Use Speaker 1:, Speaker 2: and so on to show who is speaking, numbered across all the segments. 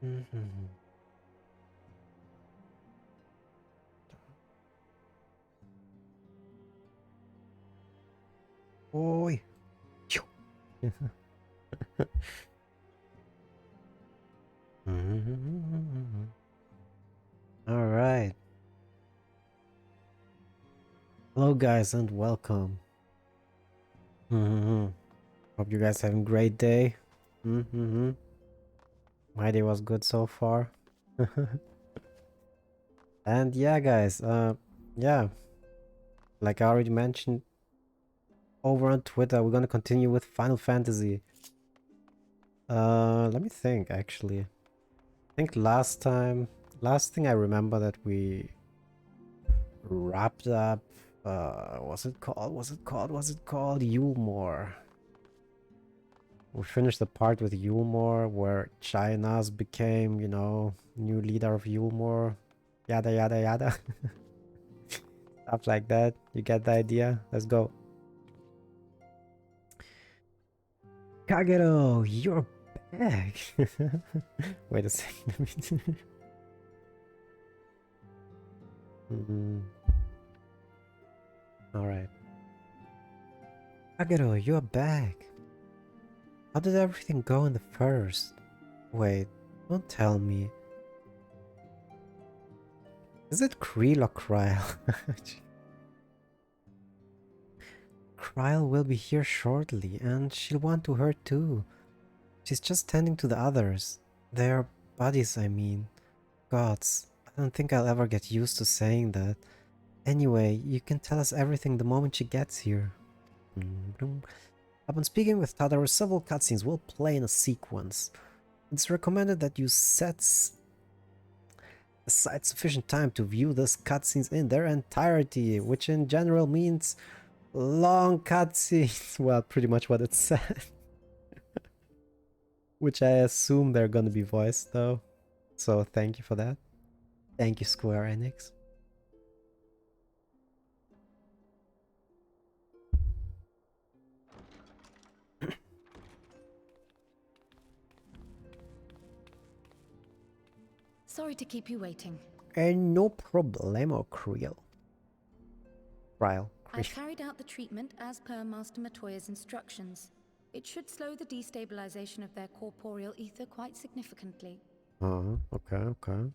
Speaker 1: Mm-hmm. Oi. All right. Hello, guys, and welcome. Hope you guys having a great day. My day was good so far. And yeah, guys, yeah, like I already mentioned over on Twitter, we're gonna continue with Final Fantasy. Let me think, actually. I think last thing I remember that we wrapped up, was it called Yulmore? We finished the part with Yulmore where China's became, you know, new leader of Yulmore. Yada yada yada. Stuff like that. You get the idea? Let's go. Kagero, you're back. Wait a second. Alright. Kagero, you're back. How did everything go in the first? Wait, don't tell me. Is it Creel or Kryl? Kryl will be here shortly, and she'll want to hurt too. She's just tending to the others. They're buddies, I mean. Gods, I don't think I'll ever get used to saying that. Anyway, you can tell us everything the moment she gets here. Upon speaking with Tadaro, several cutscenes will play in a sequence. It's recommended that you set aside sufficient time to view these cutscenes in their entirety, which in general means long cutscenes. Well, pretty much what it said. Which I assume they're gonna be voiced though. So thank you for that. Thank you, Square Enix.
Speaker 2: Sorry to keep you waiting.
Speaker 1: And no problemo, Creel.
Speaker 2: I've carried out the treatment as per Master Matoya's instructions. It should slow the destabilization of their corporeal ether quite significantly.
Speaker 1: Okay.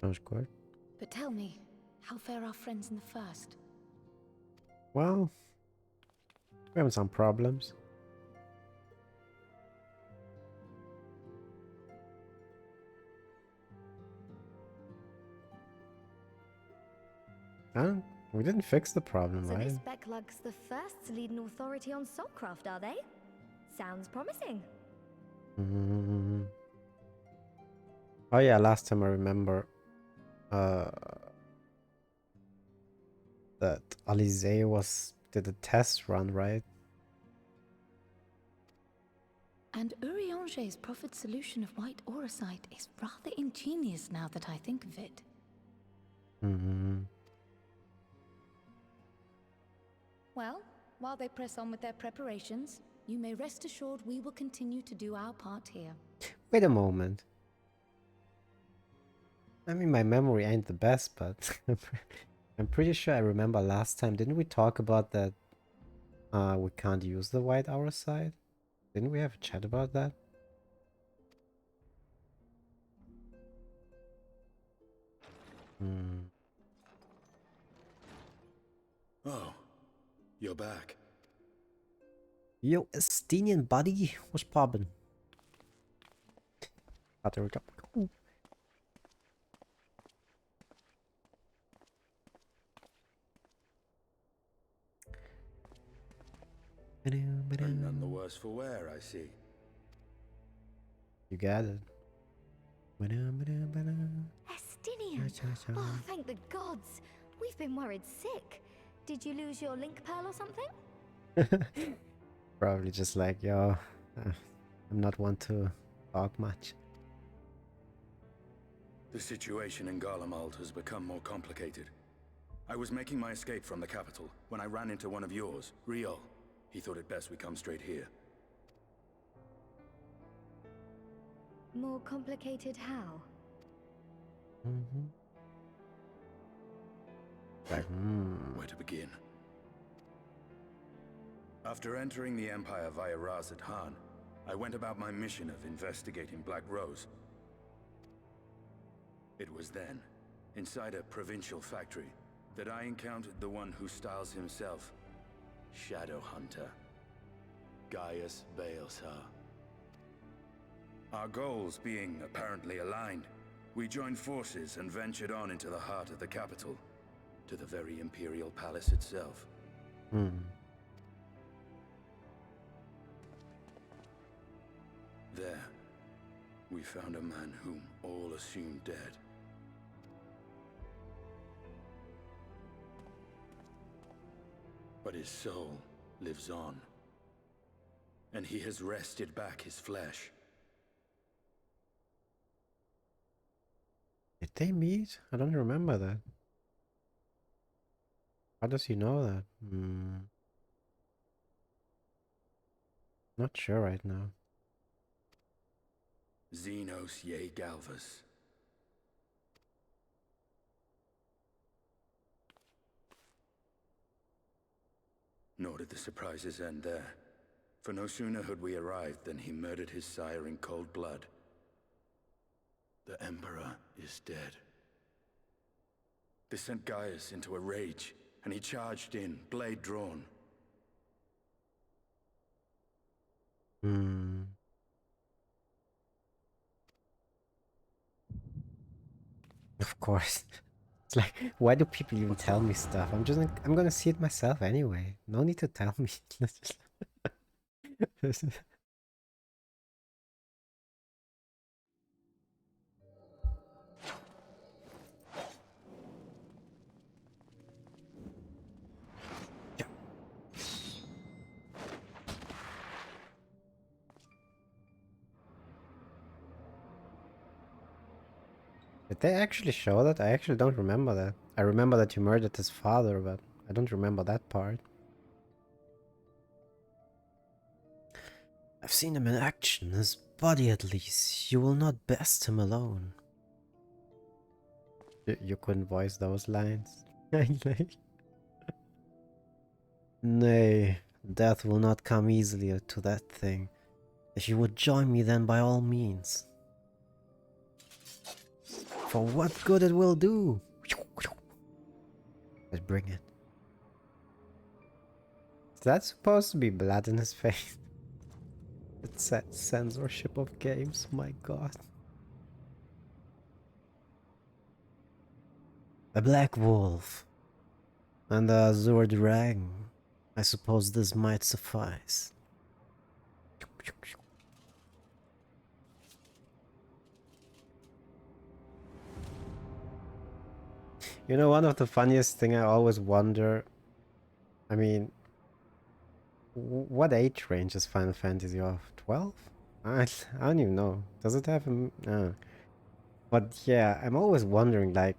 Speaker 1: Sounds good.
Speaker 2: But tell me, how fare our friends in the first?
Speaker 1: Well, we're having some problems. And we didn't fix the problem,
Speaker 3: So
Speaker 1: right?
Speaker 3: this Becklug's the first to lead an authority on soulcraft, are they? Sounds promising.
Speaker 1: Oh yeah, last time I remember that Alize did a test run, right?
Speaker 2: And Urianger's proffered solution of white auracite is rather ingenious now that I think of it. Well, while they press on with their preparations, you may rest assured we will continue to do our part here.
Speaker 1: Wait a moment. I mean, my memory ain't the best, but I'm pretty sure I remember last time. Didn't we talk about that we can't use the white hour side? Didn't we have a chat about that?
Speaker 4: Oh, you're back.
Speaker 1: Yo, Estinian buddy, what's poppin'? Ah, there we go. Ooh.
Speaker 4: And none the worse for wear, I see.
Speaker 1: You got it.
Speaker 3: Estinian! Oh, thank the gods! We've been worried sick. Did you lose your link pearl or something?
Speaker 1: Probably just like, yo, I'm not one to talk much.
Speaker 4: The situation in Garlemald has become more complicated. I was making my escape from the capital when I ran into one of yours, Riol. He thought it best we come straight here.
Speaker 3: More complicated how?
Speaker 1: Like,
Speaker 4: Where to begin? After entering the Empire via Razat Han, I went about my mission of investigating Black Rose. It was then, inside a provincial factory, that I encountered the one who styles himself Shadow Hunter, Gaius Baelsar. Our goals being apparently aligned, we joined forces and ventured on into the heart of the capital, to the very Imperial Palace itself. There, we found a man whom all assumed dead. But his soul lives on, and he has wrested back his flesh.
Speaker 1: Did they meet? I don't remember that. How does he know that? Not sure right now.
Speaker 4: Xenos ye Galvus. Nor did the surprises end there, for no sooner had we arrived than he murdered his sire in cold blood. The Emperor is dead. This sent Gaius into a rage, and he charged in, blade drawn.
Speaker 1: Of course. It's like, why do people even tell me stuff? I'm gonna see it myself anyway. No need to tell me. Let's just... Did they actually show that? I actually don't remember that. I remember that you murdered his father, but I don't remember that part. I've seen him in action, his body at least. You will not best him alone. You couldn't voice those lines. Nay, death will not come easily to that thing. If you would join me, then by all means. For what good it will do? Let's bring it. Is that supposed to be blood in his face? It's that censorship of games, my god. A black wolf and a azure dragon. I suppose this might suffice. You know, one of the funniest thing I always wonder, I mean, what age range is Final Fantasy of? 12? I don't even know. Does it have a... But yeah, I'm always wondering, like,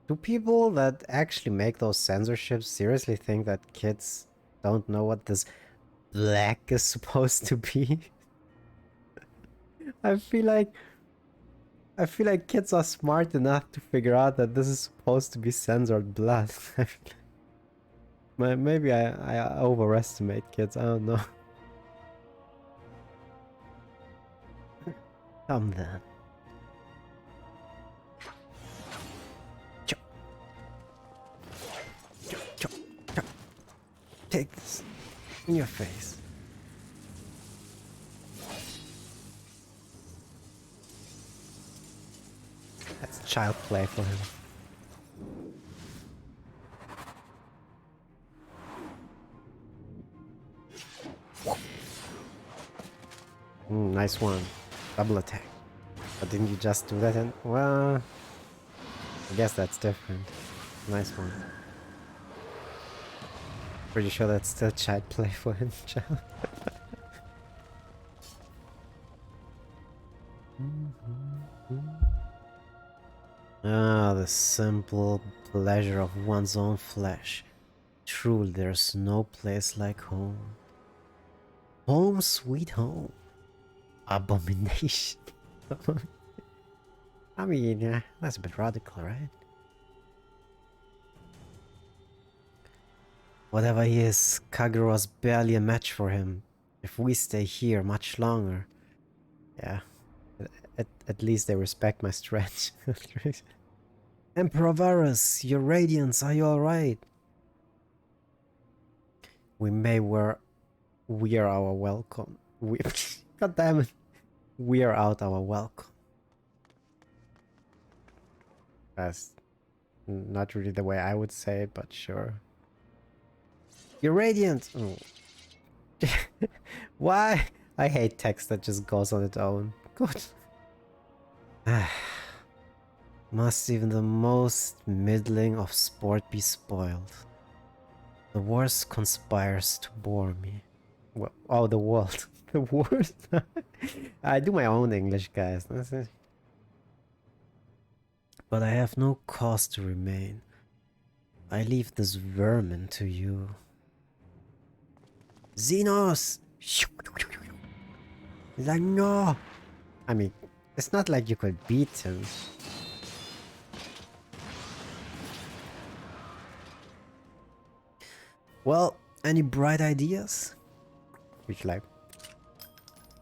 Speaker 1: do people that actually make those censorships seriously think that kids don't know what this black is supposed to be? I feel like kids are smart enough to figure out that this is supposed to be censored blood. Maybe I overestimate kids, I don't know. Come then. Take this in your face. That's child play for him. Nice one. Double attack. But didn't you just do that and... Well... I guess that's different. Nice one. Pretty sure that's still child play for him, child. Ah, the simple pleasure of one's own flesh. Truly, there's no place like home. Home sweet home. Abomination. I mean, yeah, that's a bit radical, right? Whatever he is, Kagero's barely a match for him. If we stay here much longer... Yeah, at least they respect my strength. Emperor Varus, your radiance, are you alright? We may wear our welcome. God damn it. Wear out our welcome. That's not really the way I would say it, but sure. You're radiant! Oh. Why? I hate text that just goes on its own. Good. Must even the most middling of sport be spoiled. The worst conspires to bore me. Well, oh, the world. The worst. I do my own English, guys. That's it. But I have no cause to remain. I leave this vermin to you. Xenos! He's like, no! I mean, it's not like you could beat him. Well, any bright ideas? He's like,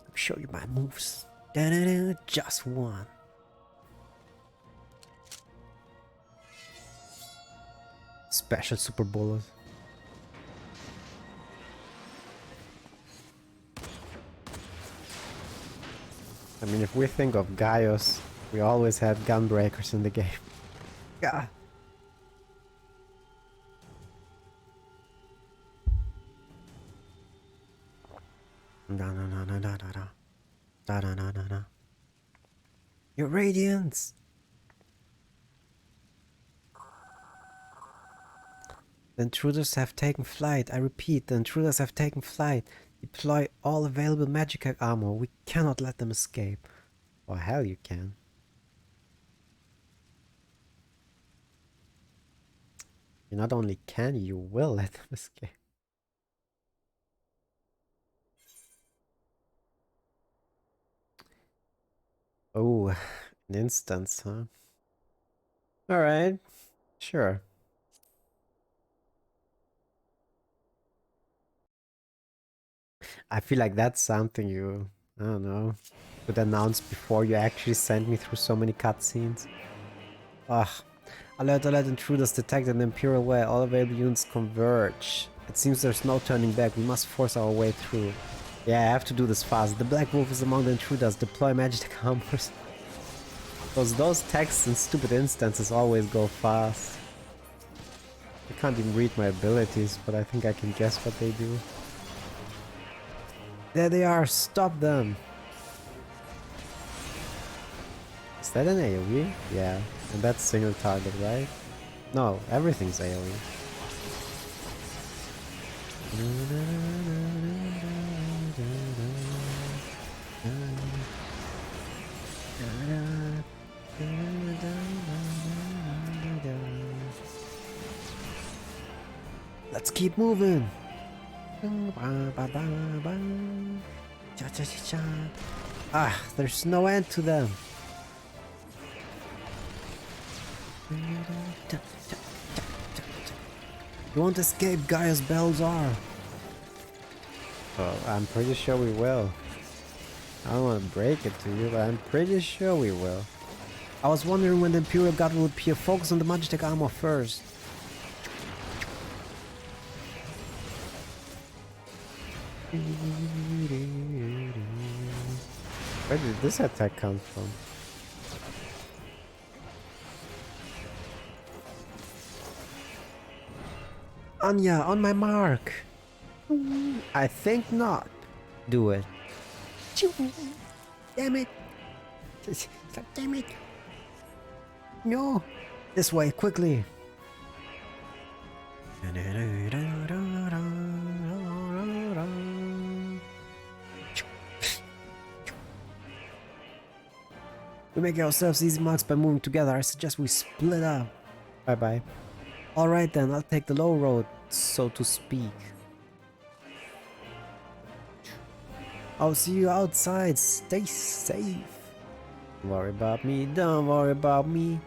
Speaker 1: I'll show you my moves. Da-da-da, just one. Special super bullet. I mean, if we think of Gaius, we always had gunbreakers in the game. God. Da-da-da-da-da-da. Your radiance! The intruders have taken flight. I repeat, the intruders have taken flight. Deploy all available magic armor. We cannot let them escape. Or hell you can. You not only can, you will let them escape. Oh, an instance, huh? Alright, sure. I feel like that's something you, I don't know, could announce before you actually send me through so many cutscenes. Ugh. Alert, alert, intruders detected an Imperial way. All available units converge. It seems there's no turning back. We must force our way through. Yeah, I have to do this fast. The Black Wolf is among the intruders. Deploy magic armors. Because those texts and stupid instances always go fast. I can't even read my abilities, but I think I can guess what they do. There they are! Stop them! Is that an AoE? Yeah. And that's single target, right? No, everything's AoE. Let's keep moving! Ah, there's no end to them! You won't escape, Gaius Belzar! Well, I'm pretty sure we will. I don't want to break it to you, but I'm pretty sure we will. I was wondering when the Imperial God will appear. Focus on the Magitech armor first. Where did this attack come from? Anya, on my mark! I think not. Do it. Damn it! Damn it! No! This way, quickly! We make ourselves easy marks by moving together. I suggest we split up. Bye bye. Alright then, I'll take the low road, so to speak. I'll see you outside. Stay safe. Don't worry about me, don't worry about me.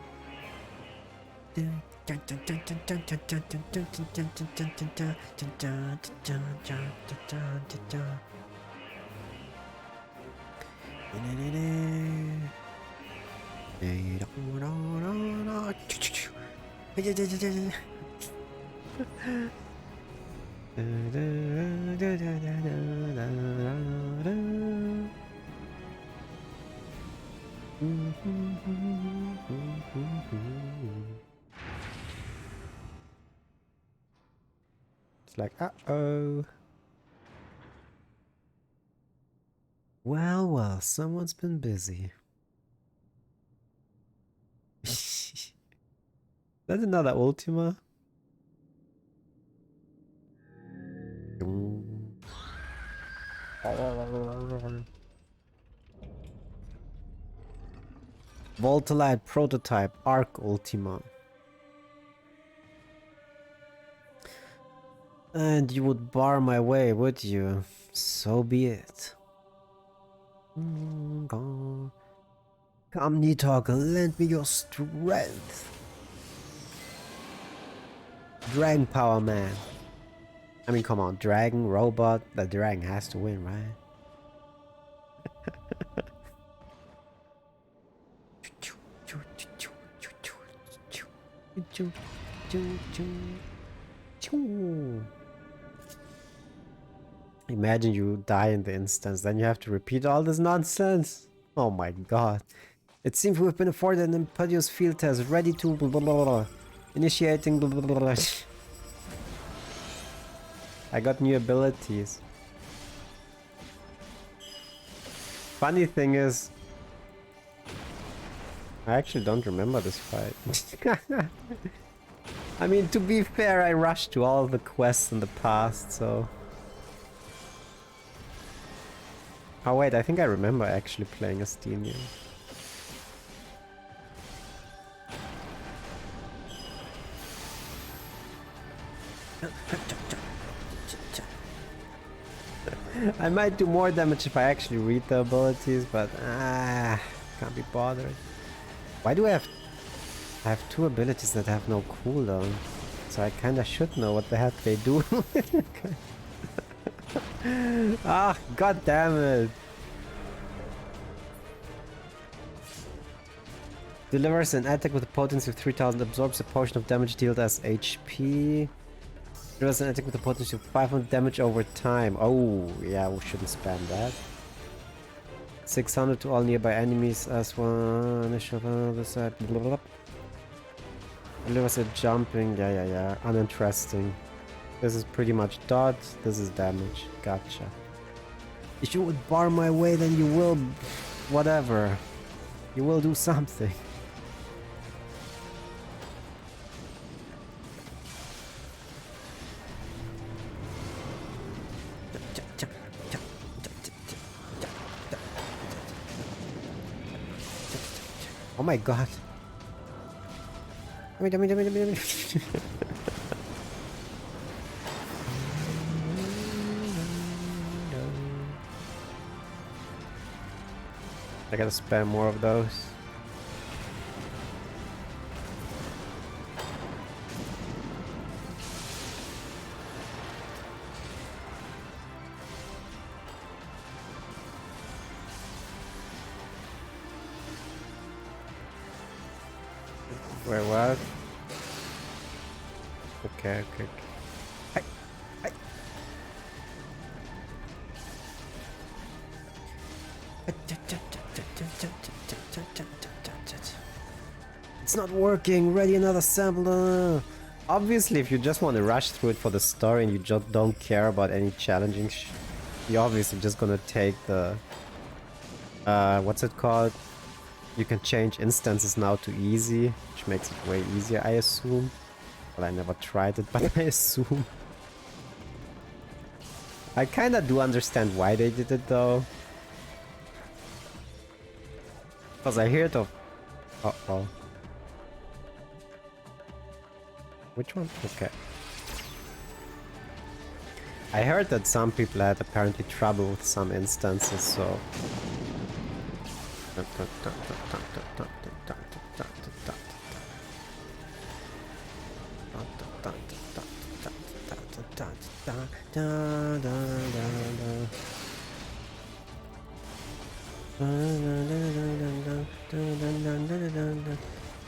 Speaker 1: It's like, uh-oh. Well, well, someone's been busy. That's another Ultima. Voltalite prototype Arc Ultima. And you would bar my way, would you? So be it. Come, Nitok, lend me your strength. Dragon power, man. I mean, come on, dragon, robot. The dragon has to win, right? Imagine you die in the instance, then you have to repeat all this nonsense. Oh my god. It seems we've been afforded an impetuous field test, ready to blah, blah, blah, blah. Initiating blah, blah, blah, blah. I got new abilities. Funny thing is, I actually don't remember this fight. I mean, to be fair, I rushed to all the quests in the past, so... Oh wait, I think I remember actually playing as Stenium. I might do more damage if I actually read the abilities, but can't be bothered. Why do I have... I have two abilities that have no cooldown, so I kinda should know what the heck they do. Ah, god damn it. Delivers an attack with a potency of 3000, absorbs a portion of damage dealt as HP. Delivers an attack with a potency of 500 damage over time. Oh, yeah, we shouldn't spam that. 600 to all nearby enemies as one initial other side. Blah, blah, blah. Delivers a jumping. Yeah. Uninteresting. This is pretty much dot. This is damage. Gotcha. If you would bar my way, then you will... whatever. You will do something. Oh my god. Damn it. I gotta spam more of those. Wait, what? Okay. Hi. It's not working. Ready another sample. Obviously, if you just want to rush through it for the story and you just don't care about any challenging you're obviously just gonna take the... what's it called? You can change instances now to easy, which makes it way easier, I assume. Well, I never tried it, but I assume. I kinda do understand why they did it, though. Because I heard of... Uh-oh. Which one? Okay. I heard that some people had apparently trouble with some instances, so...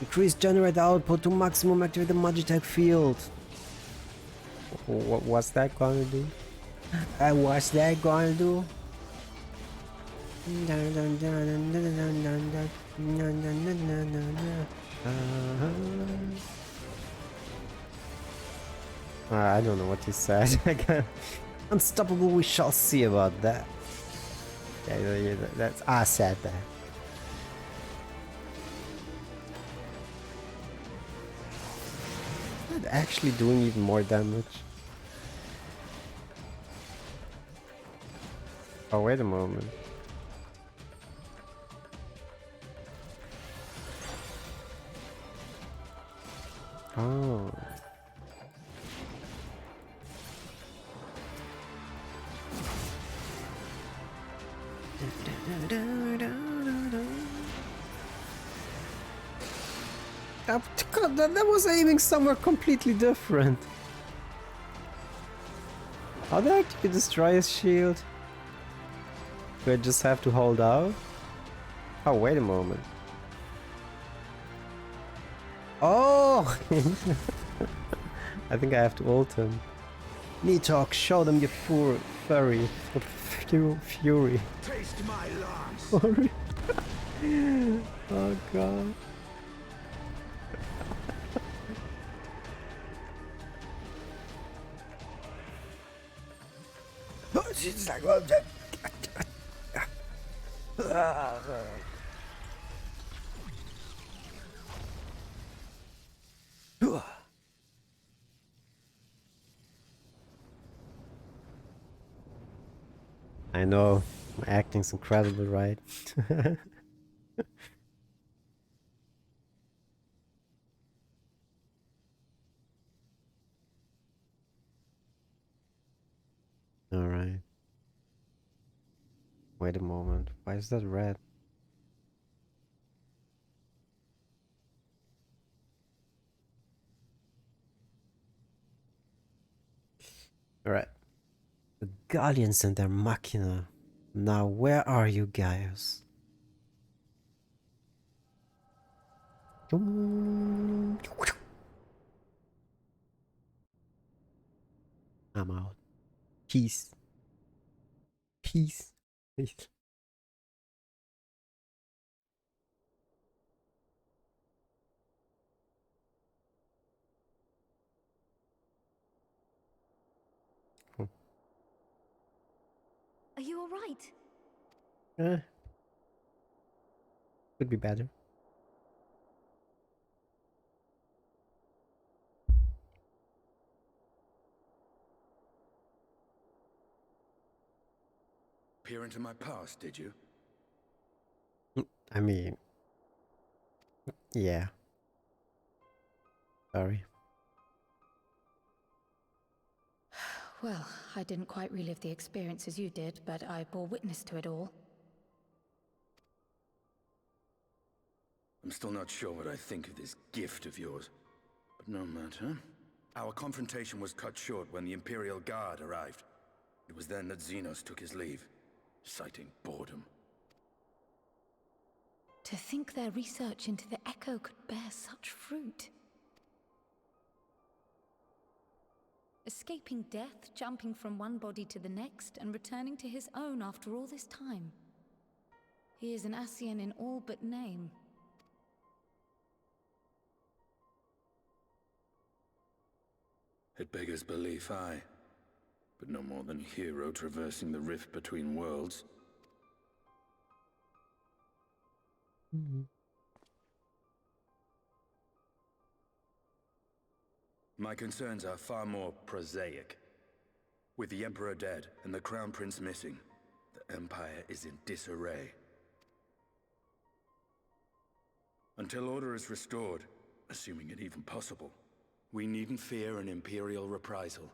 Speaker 1: Increase generator output to maximum, activate the Magitech field. What was that gonna do? What's that gonna do? I don't know what he said. Unstoppable, we shall see about that. Yeah, that's I said that. Not actually doing even more damage. Oh, wait a moment. Oh. God, that was aiming somewhere completely different. How the heck did you destroy his shield? Do I just have to hold out? Oh, wait a moment. Oh! I think I have to ult him. Nitok, show them your fury. Fury.
Speaker 4: Taste my loss.
Speaker 1: Fury. Oh god. It's like, I know, my acting's incredible, right? Alright. Wait a moment, why is that red? Alright. The Guardians and their Machina. Now where are you guys? I'm out. Peace. Peace. Peace.
Speaker 3: Are you alright?
Speaker 1: Could be better.
Speaker 4: Peer into my past, did you?
Speaker 1: I mean, yeah. Sorry.
Speaker 2: Well, I didn't quite relive the experience as you did, but I bore witness to it all.
Speaker 4: I'm still not sure what I think of this gift of yours. But no matter. Our confrontation was cut short when the Imperial Guard arrived. It was then that Xenos took his leave, citing boredom.
Speaker 2: To think their research into the Echo could bear such fruit. Escaping death, jumping from one body to the next, and returning to his own after all this time. He is an Ascian in all but name.
Speaker 4: It beggars belief, aye. But no more than a hero traversing the rift between worlds. My concerns are far more prosaic. With the Emperor dead and the Crown Prince missing, the Empire is in disarray. Until order is restored, assuming it even possible, we needn't fear an Imperial reprisal.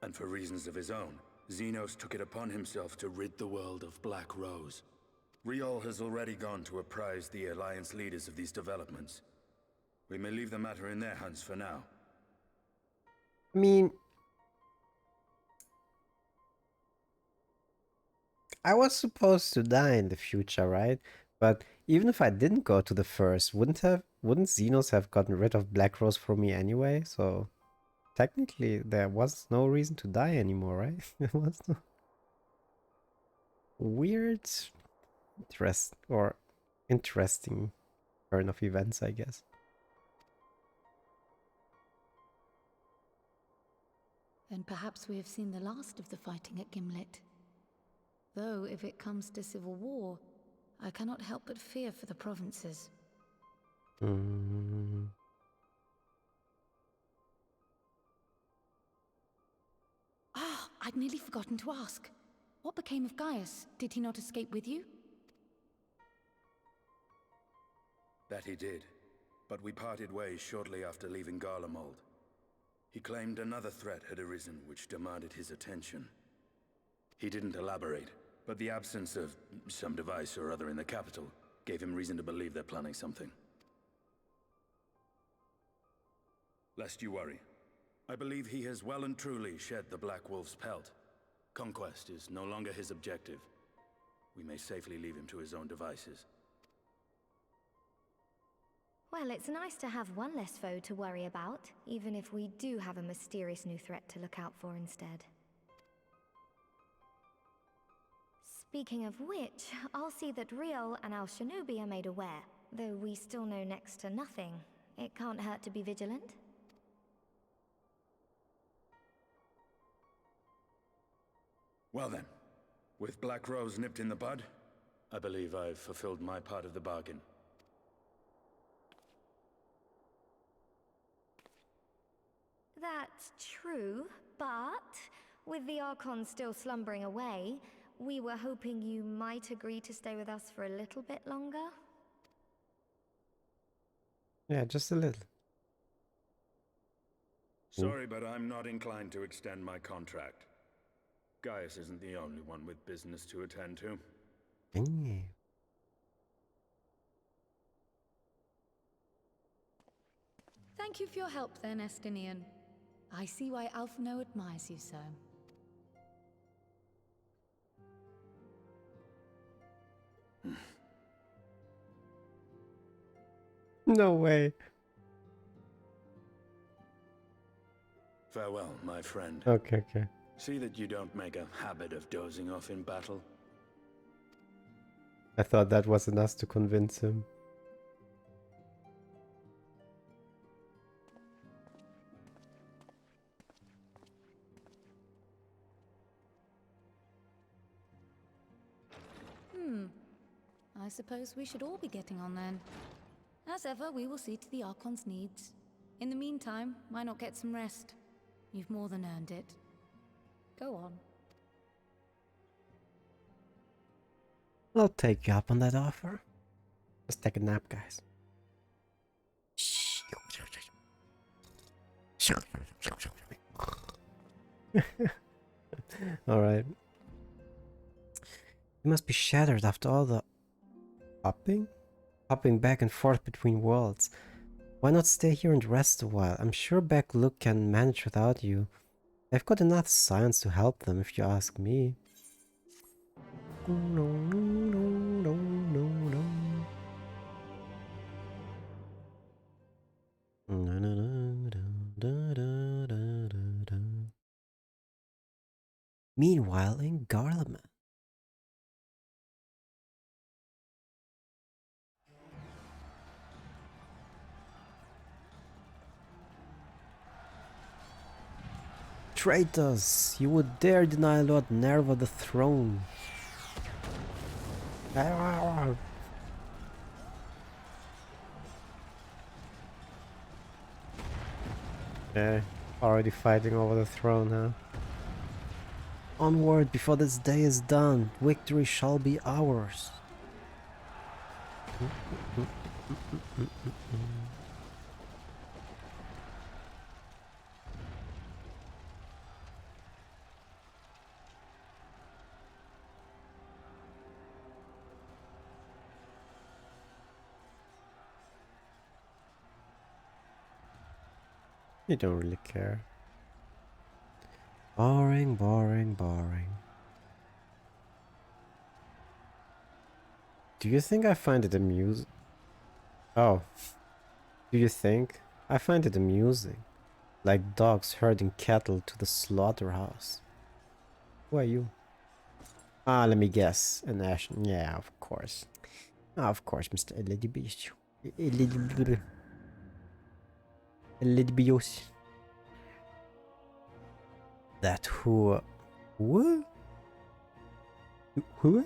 Speaker 4: And for reasons of his own, Xenos took it upon himself to rid the world of Black Rose. Riol has already gone to apprise the Alliance leaders of these developments. We may leave the matter in their hands for now.
Speaker 1: I mean, I was supposed to die in the future, right? But even if I didn't go to the first, wouldn't Xenos have gotten rid of Black Rose for me anyway? So technically there was no reason to die anymore, right? There was no weird interesting turn of events, I guess.
Speaker 2: Then perhaps we have seen the last of the fighting at Gimlet. Though, if it comes to civil war, I cannot help but fear for the provinces.
Speaker 1: Mm.
Speaker 2: Ah, I'd nearly forgotten to ask. What became of Gaius? Did he not escape with you?
Speaker 4: That he did, but we parted ways shortly after leaving Garlemald. He claimed another threat had arisen which demanded his attention. He didn't elaborate, but the absence of some device or other in the capital gave him reason to believe they're planning something. Lest you worry, I believe he has well and truly shed the Black Wolf's pelt. Conquest is no longer his objective. We may safely leave him to his own devices.
Speaker 3: Well, it's nice to have one less foe to worry about, even if we do have a mysterious new threat to look out for instead. Speaking of which, I'll see that Riol and Al Shinobi are made aware. Though we still know next to nothing, it can't hurt to be vigilant.
Speaker 4: Well then, with Black Rose nipped in the bud, I believe I've fulfilled my part of the bargain.
Speaker 3: That's true, but with the Archon still slumbering away, we were hoping you might agree to stay with us for a little bit longer.
Speaker 1: Yeah, just a little.
Speaker 4: Sorry, but I'm not inclined to extend my contract. Gaius isn't the only one with business to attend to.
Speaker 1: Mm.
Speaker 2: Thank you for your help then, Estinian. I see why Alphino admires you so.
Speaker 1: No way.
Speaker 4: Farewell, my friend.
Speaker 1: Okay, okay.
Speaker 4: See that you don't make a habit of dozing off in battle.
Speaker 1: I thought that was enough to convince him.
Speaker 2: I suppose we should all be getting on then. As ever, we will see to the Archon's needs. In the meantime, why not get some rest? You've more than earned it. Go on.
Speaker 1: I'll take you up on that offer. Let's take a nap, guys. Alright. You must be shattered after all the hopping? Hopping back and forth between worlds. Why not stay here and rest a while? I'm sure Backlook can manage without you. They've got enough science to help them, if you ask me. Meanwhile, in Garlemald. Traitors! You would dare deny Lord Nerva the throne. Okay, already fighting over the throne, huh? Onward before this day is done. Victory shall be ours. You don't really care. Boring, boring, boring. Do you think I find it amusing? Oh. Do you think? I find it amusing. Like dogs herding cattle to the slaughterhouse. Who are you? Ah, let me guess. An Ashen. Yeah, of course. Ah, of course, Mr. Elidibus. Elidibus. That who? Who? Who?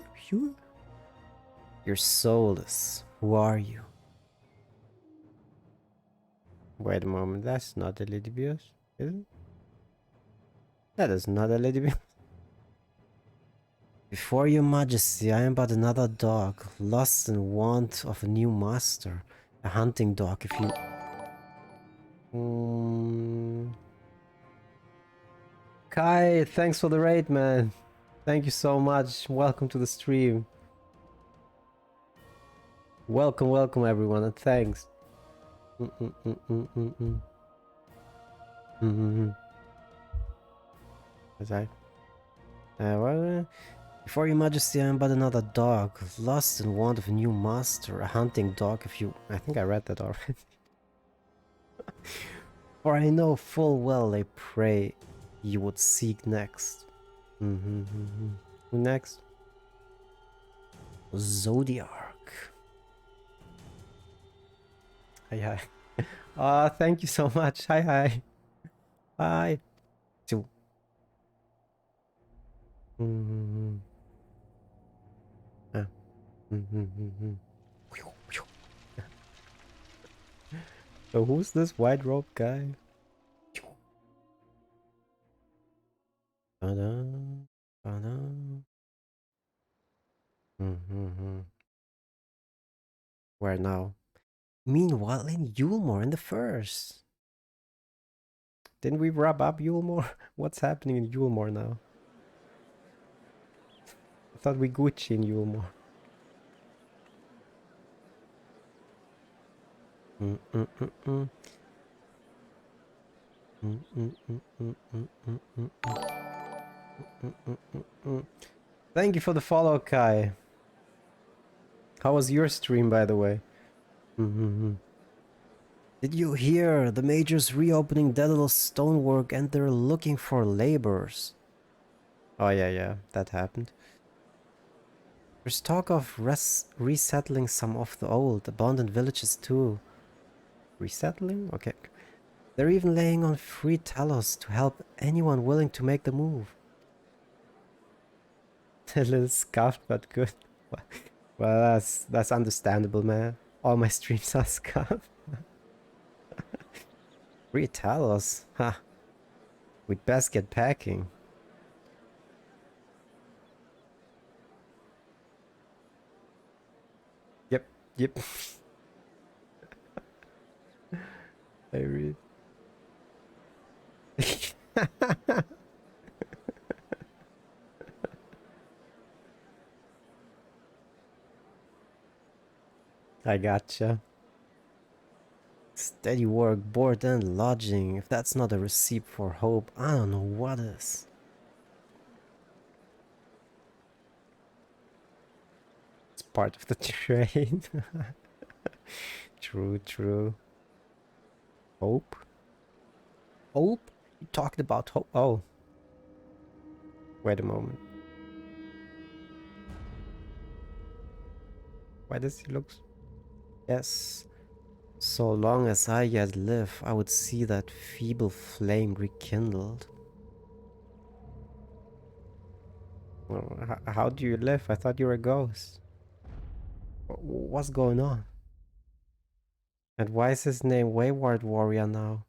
Speaker 1: You're soulless. Who are you? Wait a moment, that's not Elidibus, is it? That is not Elidibus. Before your majesty, I am but another dog, lost in want of a new master. A hunting dog, if you... Kai, thanks for the raid, man. Thank you so much. Welcome to the stream. Welcome, welcome everyone, and thanks. Was I? What? Before your majesty, I am but another dog, lost in want of a new master. A hunting dog, if you... I think I read that already. For I know full well they pray you would seek next. Who next? Zodiac. Hi, hi. Ah, thank you so much. Hi, hi. Hi. So. Ah. So who's this white robe guy? Where now? Meanwhile, in Yulmore in the first. Didn't we wrap up Yulmore? What's happening in Yulmore now? I thought we Gucci in Yulmore. Thank you for the follow, Kai. How was your stream, by the way? Did you hear? The Major's reopening Daedalus stonework and they're looking for laborers. Oh yeah, that happened. There's talk of resettling some of the old, abandoned villages too. Resettling? Okay. They're even laying on free talos to help anyone willing to make the move. A little scuffed, but good. Well, that's understandable, man. All my streams are scuffed. Free talos? Ha. We'd best get packing. Yep. I read. I gotcha. Steady work, board and lodging. If that's not a receipt for hope, I don't know what is. It's part of the trade. True. Hope? Hope? You talked about hope? Oh. Wait a moment. Why does he look... Yes. So long as I yet live, I would see that feeble flame rekindled. Well, how do you live? I thought you were a ghost. What's going on? And why is his name Wayward Warrior now?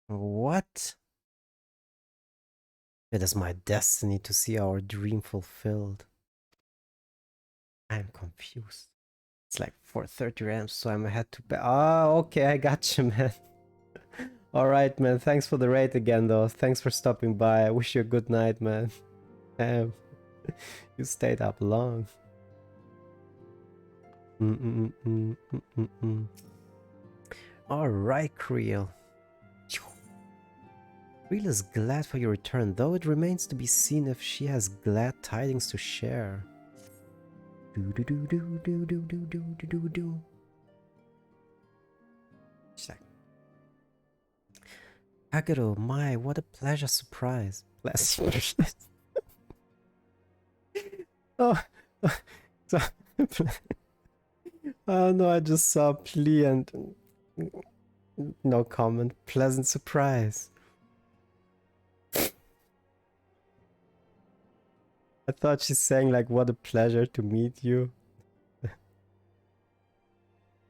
Speaker 1: What? It is my destiny to see our dream fulfilled. I'm confused. It's like 4:30 a.m. so I'm ahead to bed. Ah, okay, I got you, man. Alright, man. Thanks for the raid again, though. Thanks for stopping by. I wish you a good night, man. Damn. You stayed up long. Alright, Creel. Real is glad for your return, though it remains to be seen if she has glad tidings to share. Do do do do do do do do do do do. She's like, Kagero, my, what a pleasure surprise. Bless you. Oh, so, oh no, I just saw plea and no comment. Pleasant surprise. I thought she's saying like, what a pleasure to meet you.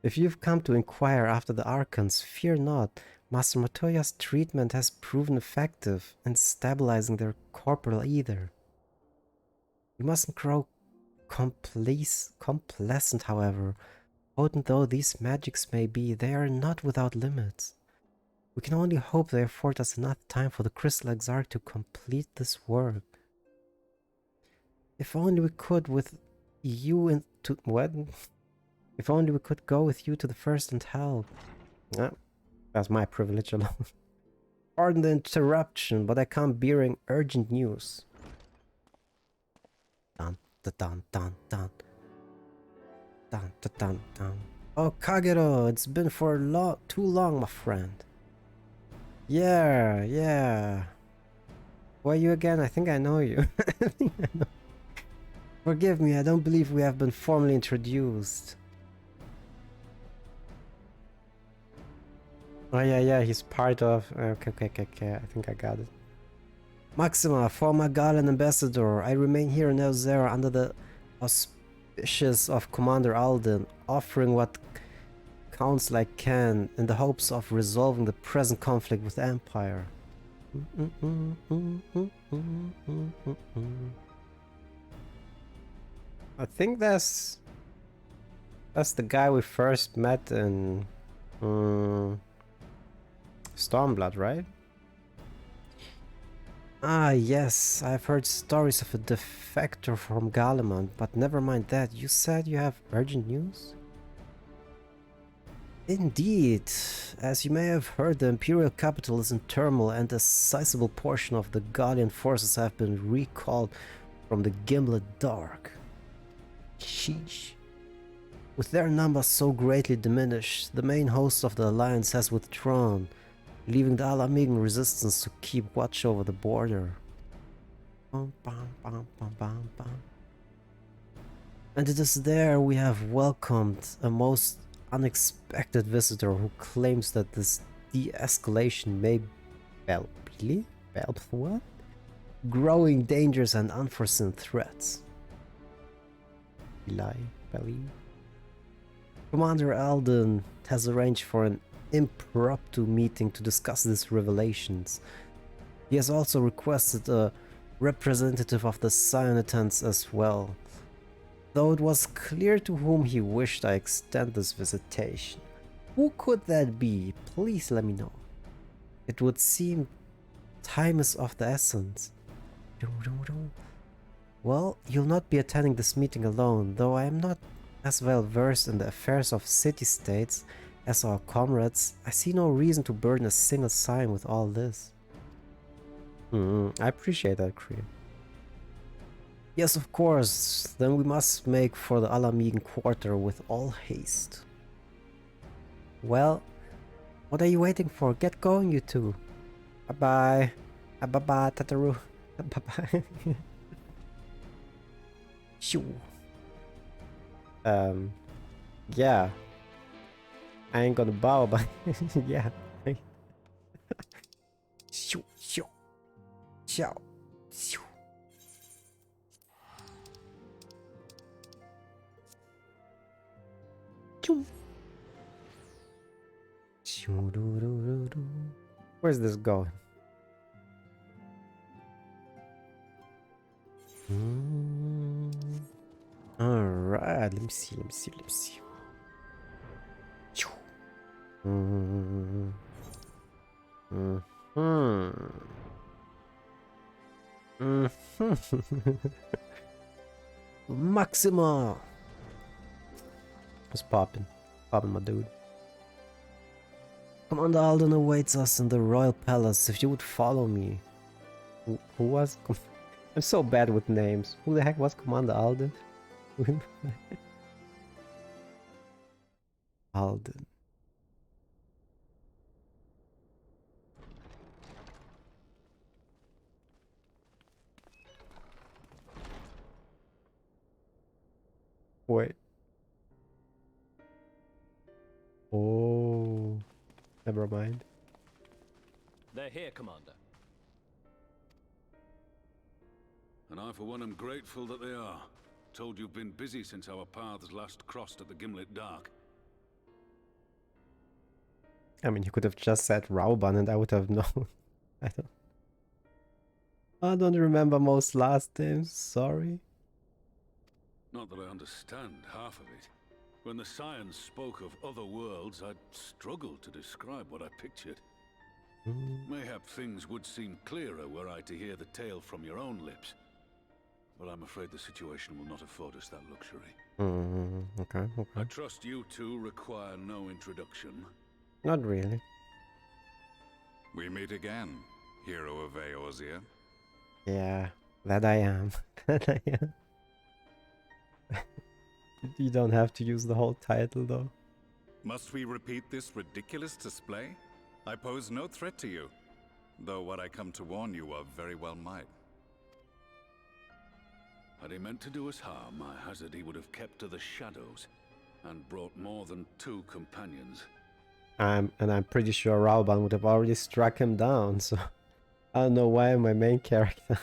Speaker 1: If you've come to inquire after the Archons, fear not. Master Matoya's treatment has proven effective in stabilizing their corporal ether. You mustn't grow complacent, however. Potent though these magics may be, they are not without limits. We can only hope they afford us enough time for the Crystal Exarch to complete this work. If only we could with you into what? If only we could go with you to the first and help. That's my privilege alone. Pardon the interruption, but I come bearing urgent news. Dun dun dun dun dun. Dun dun dun dun. Oh Kagero, it's been for too long, my friend. Yeah. Who are you again? I think I know you. I think I know. Forgive me, I don't believe we have been formally introduced. Oh yeah, he's part of... Okay, I think I got it. Maxima, former Galen ambassador, I remain here in Elzera under the auspices of Commander Alden, offering what counsel I can in the hopes of resolving the present conflict with the Empire. I think that's the guy we first met in Stormblood, right? Ah, yes, I've heard stories of a defector from Galamond, but never mind that. You said you have urgent news? Indeed. As you may have heard, the Imperial capital is in turmoil and a sizable portion of the Gallian forces have been recalled from the Gimlet Dark. Sheesh. With their numbers so greatly diminished, the main host of the Alliance has withdrawn, leaving the Alamigan resistance to keep watch over the border. And it is there we have welcomed a most unexpected visitor who claims that this de-escalation may what? Growing dangers and unforeseen threats. Commander Alden has arranged for an impromptu meeting to discuss these revelations. He has also requested a representative of the Cyanotans as well. Though it was clear to whom he wished I extend this visitation. Who could that be? Please let me know. It would seem time is of the essence. Well, you'll not be attending this meeting alone, though I am not as well versed in the affairs of city-states as our comrades. I see no reason to burden a single sign with all this. I appreciate that, Kree. Yes, of course. Then we must make for the Alamigan quarter with all haste. Well, what are you waiting for? Get going, you two. Bye-bye. Bye-bye, Tataru. Bye-bye. Shoo. Yeah. I ain't gonna bow, but yeah. Shoo, shoo. Ciao. Shoo. Where's this going? Alright, let me see. Maxima! What's poppin'? Poppin', my dude. Commander Alden awaits us in the Royal Palace. If you would follow me. Who was... I'm so bad with names. Who the heck was Commander Alden? Alden. Wait. Oh. Never mind.
Speaker 5: They're here, Commander.
Speaker 6: And I, for one, am grateful that they are. Told you've been busy since our paths last crossed at the Gimlet Dark.
Speaker 1: I mean, you could have just said Rauban and I would have known. I don't remember most last names, sorry.
Speaker 6: Not that I understand half of it. When the science spoke of other worlds, I'd struggled to describe what I pictured. Mayhap things would seem clearer were I to hear the tale from your own lips. But I'm afraid the situation will not afford us that luxury.
Speaker 1: Okay.
Speaker 6: I trust you two require no introduction.
Speaker 1: Not really.
Speaker 7: We meet again, hero of Eorzea.
Speaker 1: Yeah, that I am. That I am. You don't have to use the whole title though.
Speaker 7: Must we repeat this ridiculous display? I pose no threat to you, though what I come to warn you of very well might.
Speaker 6: Had he meant to do us harm, I hazard he would have kept to the shadows, and brought more than 2 companions.
Speaker 1: And I'm pretty sure Rauban would have already struck him down, so I don't know why my main character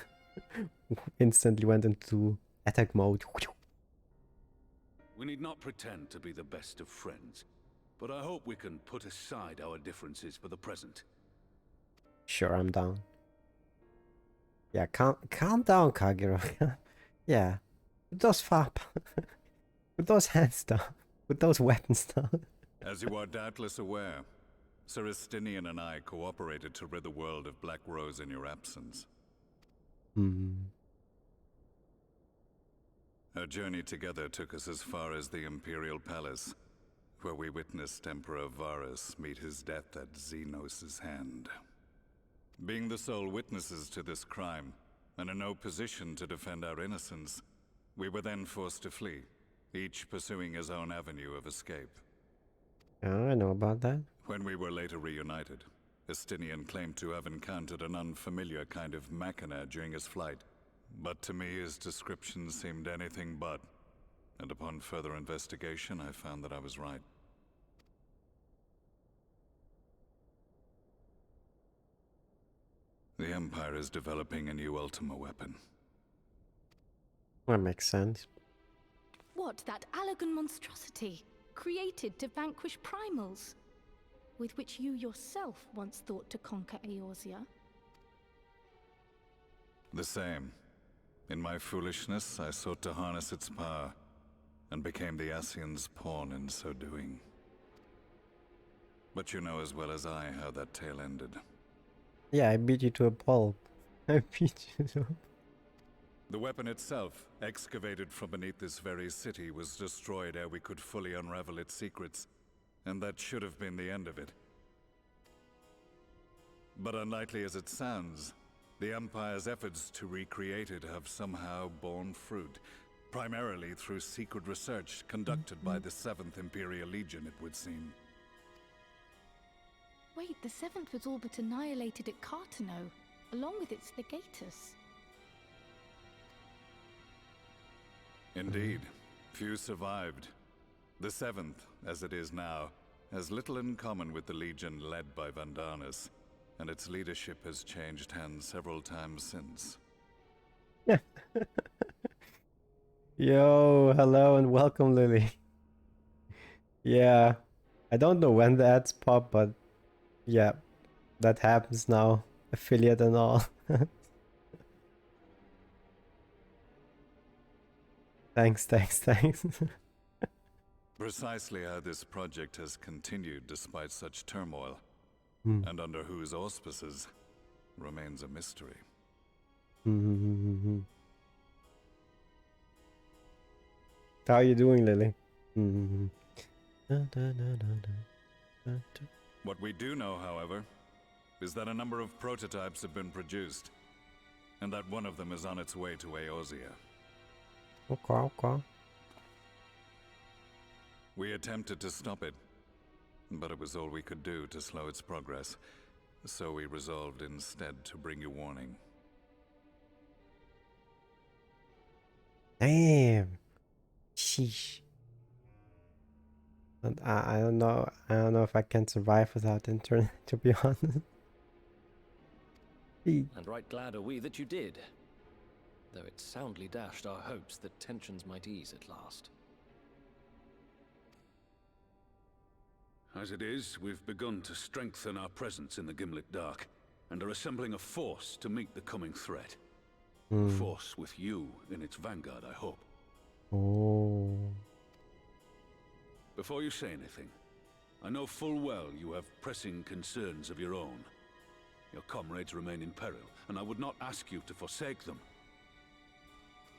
Speaker 1: instantly went into attack mode.
Speaker 6: We need not pretend to be the best of friends, but I hope we can put aside our differences for the present.
Speaker 1: Sure, I'm down. Yeah, calm down, Kagero. Yeah, put those put those hands down, put those weapons down.
Speaker 7: As you are doubtless aware, Sir Estinian and I cooperated to rid the world of Black Rose in your absence. Our journey together took us as far as the Imperial Palace, where we witnessed Emperor Varus meet his death at Xenos' hand. Being the sole witnesses to this crime, and in no position to defend our innocence, we were then forced to flee, each pursuing his own avenue of escape.
Speaker 1: Oh, I know about that.
Speaker 7: When we were later reunited, Estinian claimed to have encountered an unfamiliar kind of machina during his flight. But to me, his description seemed anything but. And upon further investigation, I found that I was right. The Empire is developing a new Ultima weapon.
Speaker 1: That makes sense.
Speaker 2: What, that Allagan monstrosity, created to vanquish primals, with which you yourself once thought to conquer Eorzea?
Speaker 7: The same. In my foolishness, I sought to harness its power, and became the Ascian's pawn in so doing. But you know as well as I how that tale ended.
Speaker 1: Yeah, I beat you to a pulp. I beat you to...
Speaker 7: The weapon itself, excavated from beneath this very city, was destroyed ere we could fully unravel its secrets, and that should have been the end of it. But unlikely as it sounds, the Empire's efforts to recreate it have somehow borne fruit, primarily through secret research conducted by the 7th Imperial Legion, it would seem.
Speaker 2: Wait, the 7th was all but annihilated at Cartano, along with its legatus.
Speaker 7: Indeed, few survived. The 7th, as it is now, has little in common with the Legion led by Vandanis, and its leadership has changed hands several times since.
Speaker 1: Yo, hello and welcome, Lily. Yeah, I don't know when the ads pop, but yeah, that happens now. Affiliate and all. Thanks.
Speaker 7: Precisely how this project has continued despite such turmoil, and under whose auspices, remains a mystery.
Speaker 1: How are you doing, Lily?
Speaker 7: What we do know, however, is that a number of prototypes have been produced, and that one of them is on its way to Eorzea.
Speaker 1: Okay.
Speaker 7: We attempted to stop it, but it was all we could do to slow its progress, so we resolved instead to bring you warning.
Speaker 1: Damn. Sheesh. But I don't know. I don't know if I can survive without internet, to be honest.
Speaker 5: And right glad are we that you did. Though it soundly dashed our hopes that tensions might ease at last.
Speaker 6: As it is, we've begun to strengthen our presence in the Gimlet Dark, and are assembling a force to meet the coming threat. A force with you in its vanguard, I hope.
Speaker 1: Oh.
Speaker 6: Before you say anything, I know full well you have pressing concerns of your own. Your comrades remain in peril, and I would not ask you to forsake them.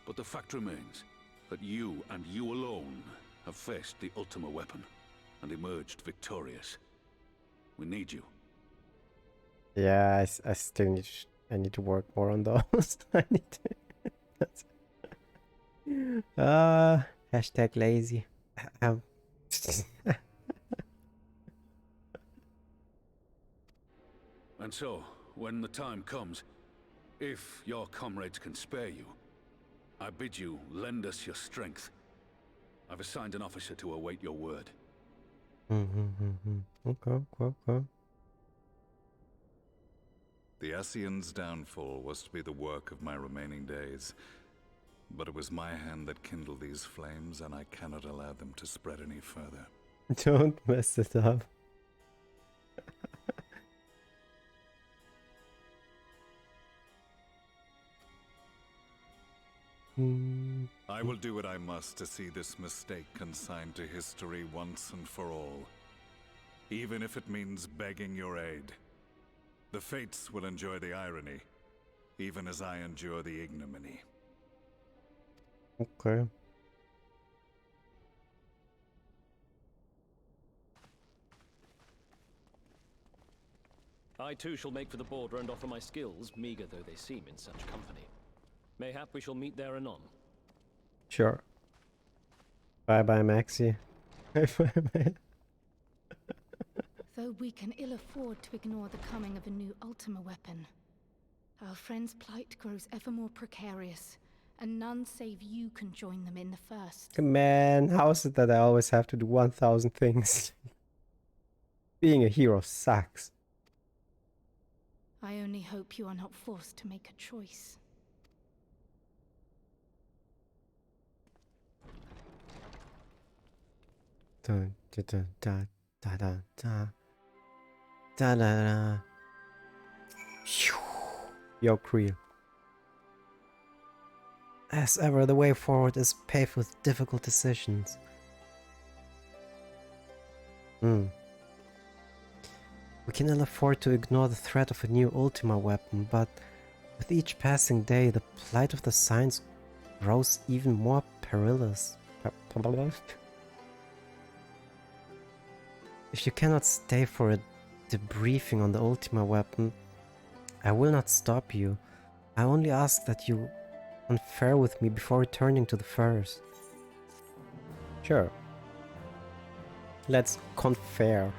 Speaker 6: But the fact remains that you, and you alone, have faced the Ultima weapon, and emerged victorious. We need you.
Speaker 1: Yeah, I still need to work more on those. I need to. Hashtag lazy.
Speaker 6: And so, when the time comes, if your comrades can spare you, I bid you lend us your strength. I've assigned an officer to await your word.
Speaker 1: Okay.
Speaker 7: The Ascian's downfall was to be the work of my remaining days, but it was my hand that kindled these flames, and I cannot allow them to spread any further.
Speaker 1: Don't mess it up.
Speaker 7: I will do what I must to see this mistake consigned to history once and for all, even if it means begging your aid. The fates will enjoy the irony, even as I endure the ignominy.
Speaker 1: Okay.
Speaker 5: I too shall make for the border and offer my skills, meager though they seem in such company. Mayhap we shall meet there anon.
Speaker 1: Sure. Bye bye, Maxi. Bye.
Speaker 2: Though we can ill afford to ignore the coming of a new Ultima weapon, our friends' plight grows ever more precarious, and none save you can join them in the first.
Speaker 1: Man, how is it that I always have to do 1,000 things? Being a hero sucks.
Speaker 2: I only hope you are not forced to make a choice.
Speaker 1: Dun, dun, dun, dun, dun, dun, dun. Da da da. Yo, Creel. As ever, the way forward is paved with difficult decisions. We can ill afford to ignore the threat of a new Ultima weapon, but with each passing day, the plight of the Science grows even more perilous. If you cannot stay for a debriefing on the Ultima weapon, I will not stop you. I only ask that you confer with me before returning to the first. Sure. Let's confer.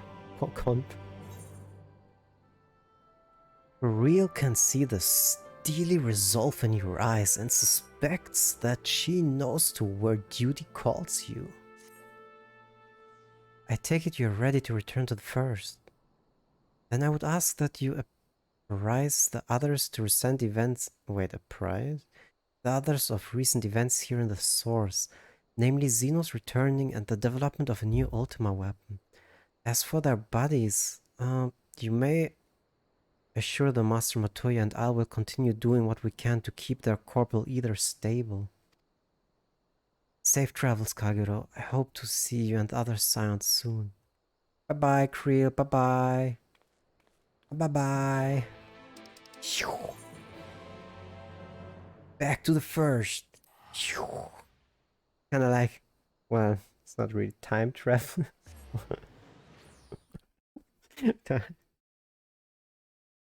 Speaker 1: Real can see the steely resolve in your eyes and suspects that she knows to where duty calls you. I take it you're ready to return to the first. Then I would ask that you apprise the others to recent events. Wait, apprise? The others of recent events here in the source, namely Xenos returning and the development of a new Ultima weapon. As for their bodies, you may assure the Master Matoya and I will continue doing what we can to keep their corporal ether stable. Safe travels, Kagero. I hope to see you and other Scions soon. Bye-bye, Creel. Bye-bye. Bye-bye. Back to the first. Kinda like... Well, it's not really time travel.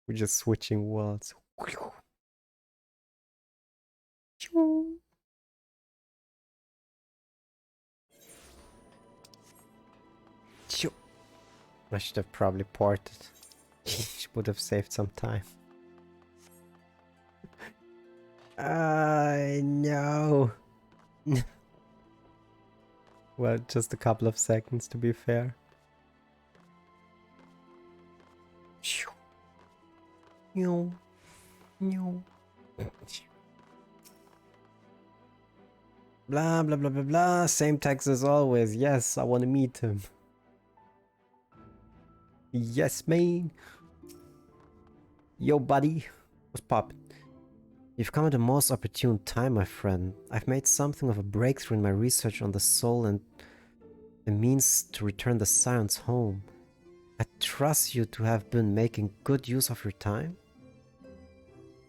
Speaker 1: We're just switching worlds. I should have probably ported. Would have saved some time. No. Well, just a couple of seconds to be fair. No. Blah blah blah blah blah. Same text as always. Yes, I want to meet him. Yes, man. Yo, buddy. What's poppin'? You've come at a most opportune time, my friend. I've made something of a breakthrough in my research on the soul and the means to return the Scions home. I trust you to have been making good use of your time.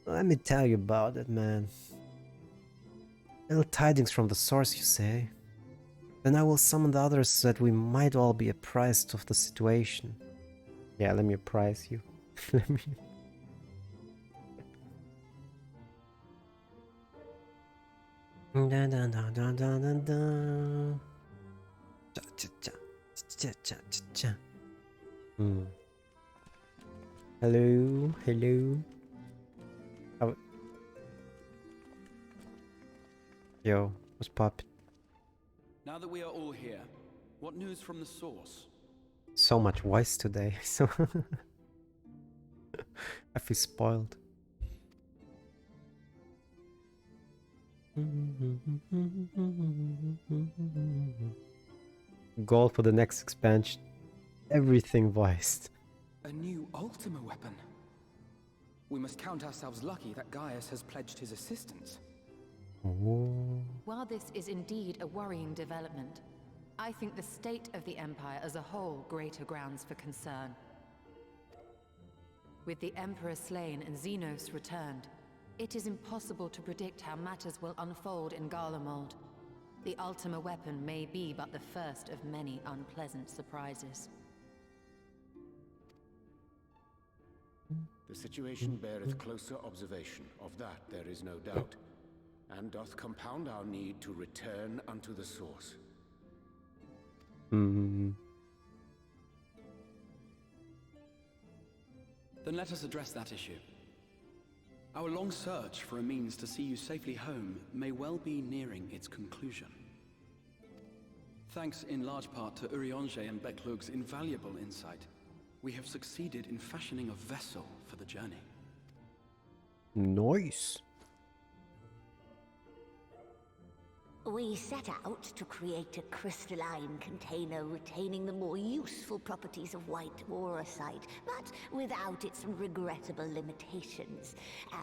Speaker 1: Let me tell you about it, man. Little tidings from the source, you say? Then I will summon the others so that we might all be apprised of the situation. Yeah, let me apprise you. Let me... Dun, dun, dun, dun, dun, dun, dun. Cha, cha, cha. Cha, cha, cha, cha. Hello, hello. Yo, what's poppin'?
Speaker 8: Now that we are all here, what news from the source?
Speaker 1: So much voice today, so I feel spoiled. Goal for the next expansion. Everything voiced.
Speaker 8: A new Ultima weapon. We must count ourselves lucky that Gaius has pledged his assistance.
Speaker 1: Oh.
Speaker 2: While this is indeed a worrying development, I think the state of the Empire as a whole greater grounds for concern. With the Emperor slain and Xenos returned, it is impossible to predict how matters will unfold in Garlemald. The Ultima weapon may be but the first of many unpleasant surprises.
Speaker 9: The situation beareth closer observation, of that there is no doubt, and doth compound our need to return unto the source.
Speaker 8: Then let us address that issue. Our long search for a means to see you safely home may well be nearing its conclusion. Thanks in large part to Urianger and Beklug's invaluable insight, we have succeeded in fashioning a vessel for the journey.
Speaker 1: Nice.
Speaker 10: We set out to create a crystalline container retaining the more useful properties of white aurosite, but without its regrettable limitations.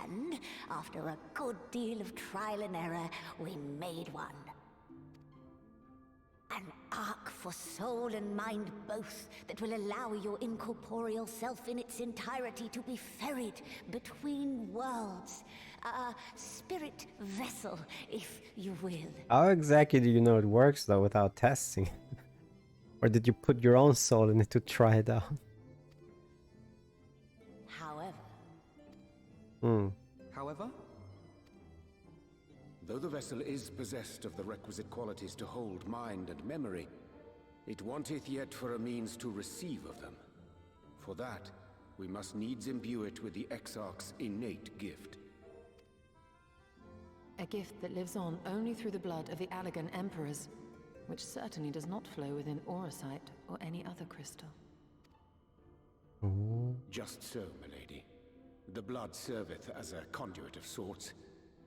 Speaker 10: And after a good deal of trial and error, we made one. An ark for soul and mind both, that will allow your incorporeal self in its entirety to be ferried between worlds. A spirit vessel, if you will.
Speaker 1: How exactly do you know it works though without testing? Or did you put your own soul in it to try it out?
Speaker 8: However?
Speaker 9: Though the vessel is possessed of the requisite qualities to hold mind and memory, it wanteth yet for a means to receive of them. For that, we must needs imbue it with the Exarch's innate gift.
Speaker 2: A gift that lives on only through the blood of the Allegan Emperors, which certainly does not flow within aurosite or any other crystal.
Speaker 9: Just so, milady. The blood serveth as a conduit of sorts.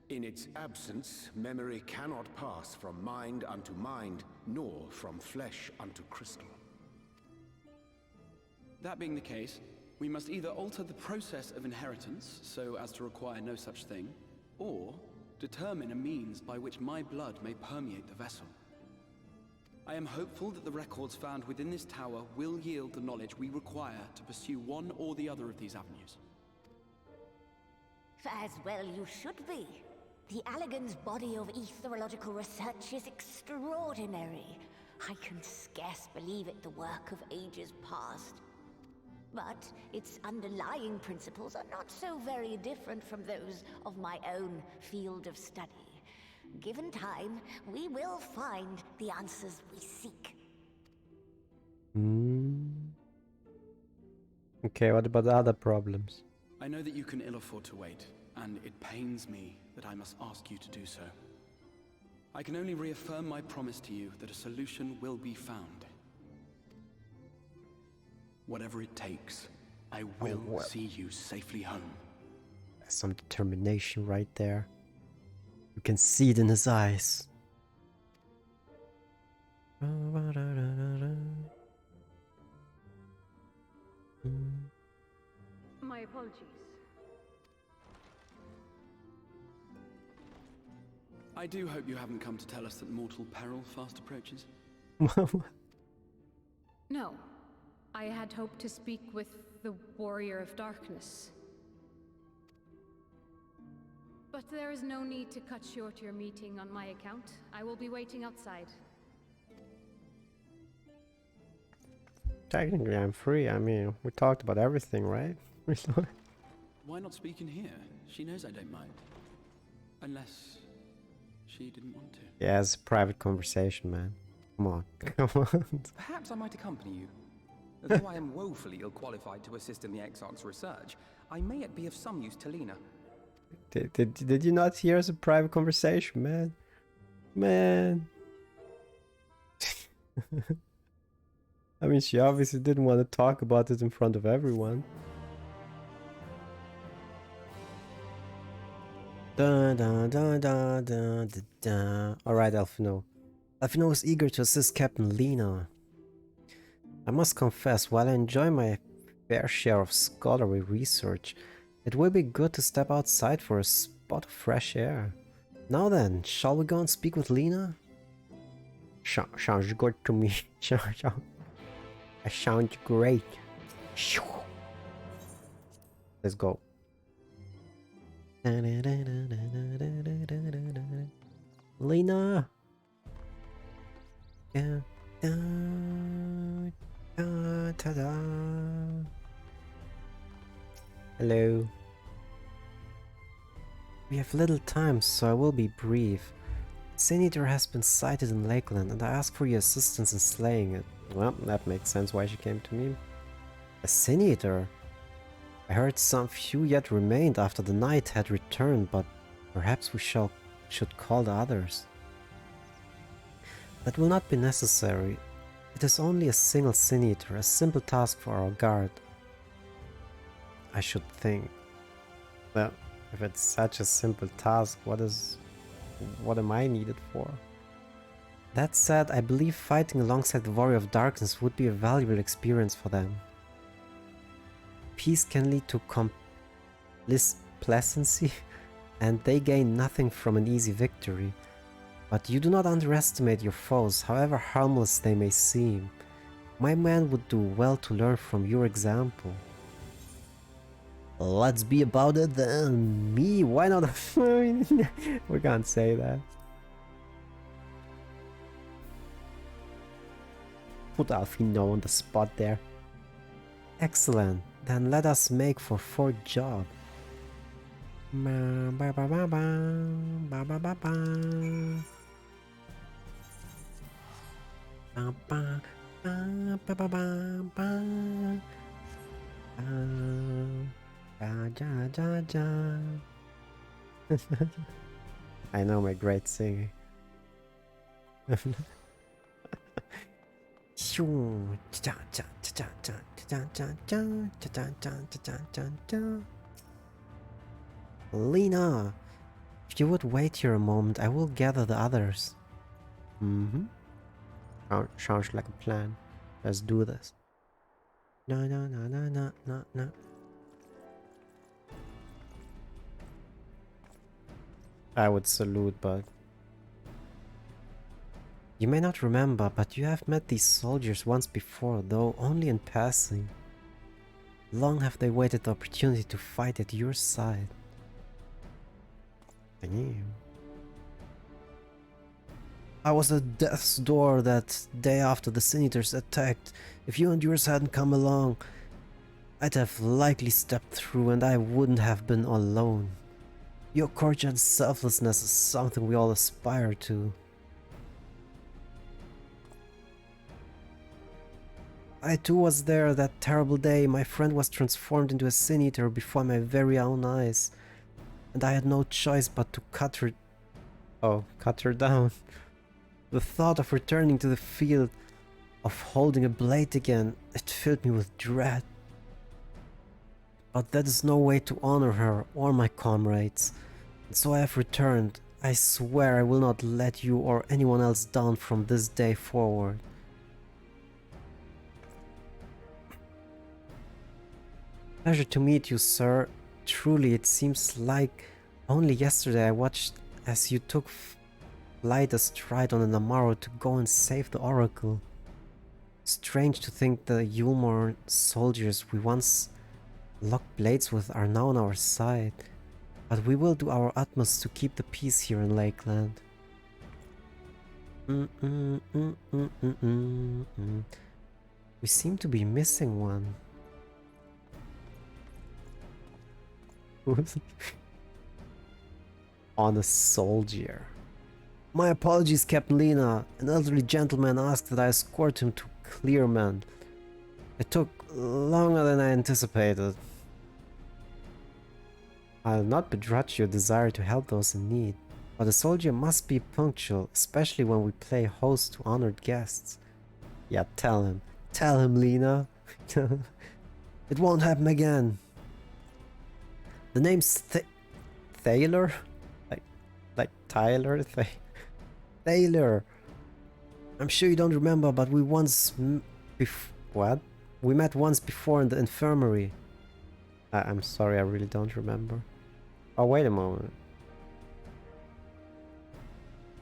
Speaker 9: In its absence, memory cannot pass from mind unto mind, nor from flesh unto crystal.
Speaker 8: That being the case, we must either alter the process of inheritance so as to require no such thing, or determine a means by which my blood may permeate the vessel. I am hopeful that the records found within this tower will yield the knowledge we require to pursue one or the other of these avenues.
Speaker 10: As well you should be. The Allegan's body of etherological research is extraordinary. I can scarce believe it the work of ages past. but its underlying principles are not so very different from those of my own field of study. Given time, we will find the answers we seek.
Speaker 1: Okay, what about the other problems?
Speaker 8: I know that you can ill afford to wait, and it pains me that I must ask you to do so. I can only reaffirm my promise to you that a solution will be found. Whatever it takes, I will see you safely home.
Speaker 1: There's some determination right there. You can see it in his eyes.
Speaker 11: My apologies.
Speaker 8: I do hope you haven't come to tell us that mortal peril fast approaches.
Speaker 11: No. I had hoped to speak with the Warrior of Darkness. But there is no need to cut short your meeting on my account. I will be waiting outside.
Speaker 1: Technically, I'm free. I mean, we talked about everything, right?
Speaker 8: Why not speak in here? She knows I don't mind. Unless she didn't want to.
Speaker 1: Yeah, it's a private conversation, man. Come on. Come on.
Speaker 12: Perhaps I might accompany you. Though I am woefully ill-qualified to assist in the Exarch's research, I may yet be of some use to Lena.
Speaker 1: Did you not hear it's a private conversation, man? Man. I mean, she obviously didn't want to talk about it in front of everyone. Alright, Alphino. Alphino is eager to assist Captain Lena. I must confess, while I enjoy my fair share of scholarly research, it will be good to step outside for a spot of fresh air. Now then, shall we go and speak with Lena? Sounds good to me. Sounds great. Let's go. Lena. Yeah. Ta-da. Hello. We have little time, so I will be brief. Sin Eater has been sighted in Lakeland, and I ask for your assistance in slaying it. Well, that makes sense why she came to me. A Sin Eater? I heard some few yet remained after the night had returned, but perhaps we should call the others. That will not be necessary. It is only a single Sin Eater, a simple task for our guard. I should think. Well, if it's such a simple task, what am I needed for? That said, I believe fighting alongside the Warrior of Darkness would be a valuable experience for them. Peace can lead to complacency, and they gain nothing from an easy victory. But you do not underestimate your foes, however harmless they may seem. My man would do well to learn from your example. Let's be about it then. Me? Why not? We can't say that. Put Alphino on the spot there. Excellent. Then let us make for Fort Job. I know my great singing. Lena, if you would wait here a moment, I will gather the others. Sounds like a plan. Let's do this. No. I would salute, but... You may not remember, but you have met these soldiers once before, though only in passing. Long have they waited the opportunity to fight at your side. I was at death's door that day after the Sin Eaters attacked. If you and yours hadn't come along, I'd have likely stepped through and I wouldn't have been alone. Your courage and selflessness is something we all aspire to. I too was there that terrible day. My friend was transformed into a sin eater before my very own eyes. And I had no choice but to cut her... Oh, cut her down. The thought of returning to the field, of holding a blade again, it filled me with dread. But that is no way to honor her or my comrades. And so I have returned. I swear I will not let you or anyone else down from this day forward. Pleasure to meet you, sir. Truly, it seems like only yesterday I watched as you took flight astride on an Amaro to go and save the Oracle. Strange to think the Yulmore soldiers we once locked blades with are now on our side. But we will do our utmost to keep the peace here in Lakeland. We seem to be missing one. On a soldier. My apologies, Captain Lena. An elderly gentleman asked that I escort him to Clearman. It took longer than I anticipated. I'll not begrudge your desire to help those in need, but a soldier must be punctual, especially when we play host to honored guests. Yeah, tell him. Tell him, Lena. It won't happen again. The name's Thaler? Like Tyler? Thaler. I'm sure you don't remember, but we once... What? We met once before in the infirmary. I'm sorry, I really don't remember. Oh, wait a moment.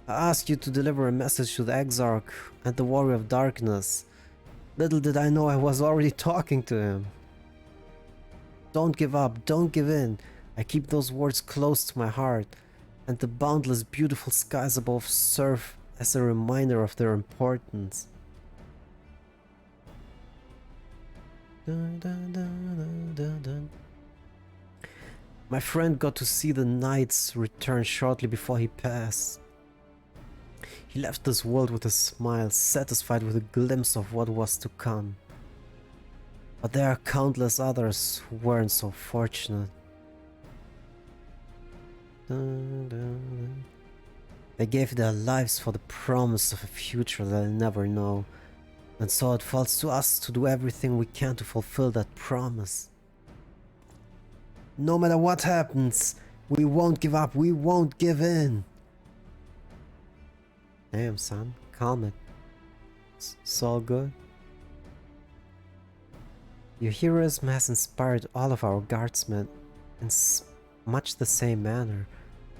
Speaker 1: I asked you to deliver a message to the Exarch and the Warrior of Darkness. Little did I know I was already talking to him. Don't give up, don't give in. I keep those words close to my heart, and the boundless beautiful skies above serve as a reminder of their importance. Dun, dun, dun, dun, dun. My friend got to see the Knight's return shortly before he passed. He left this world with a smile, satisfied with a glimpse of what was to come. But there are countless others who weren't so fortunate. Dun, dun, dun. They gave their lives for the promise of a future they'll never know. And so it falls to us to do everything we can to fulfill that promise. No matter what happens, we won't give up, we won't give in. Damn, son, calm it. It's all good. Your heroism has inspired all of our guardsmen in much the same manner.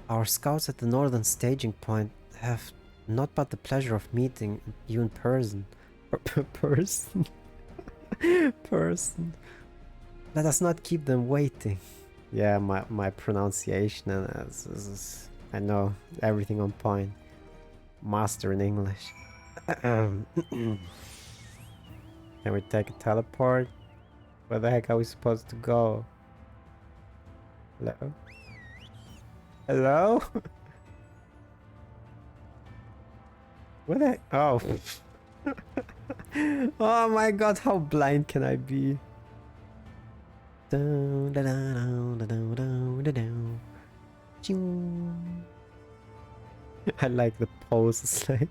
Speaker 1: Our scouts at the northern staging point have not but the pleasure of meeting you in person. Person? Let us not keep them waiting. Yeah, my pronunciation and I know everything on point. Master in English. Can we take a teleport? Where the heck are we supposed to go? Hello? Hello? Where the heck? Oh. Oh my god, how blind can I be? I like the poses, like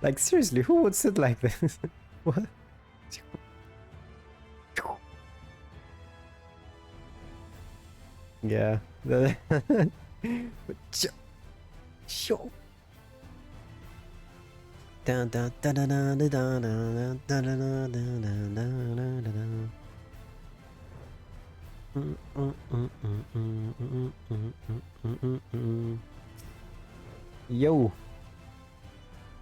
Speaker 1: like seriously, who would sit like this? What? Yeah. Show. Yo.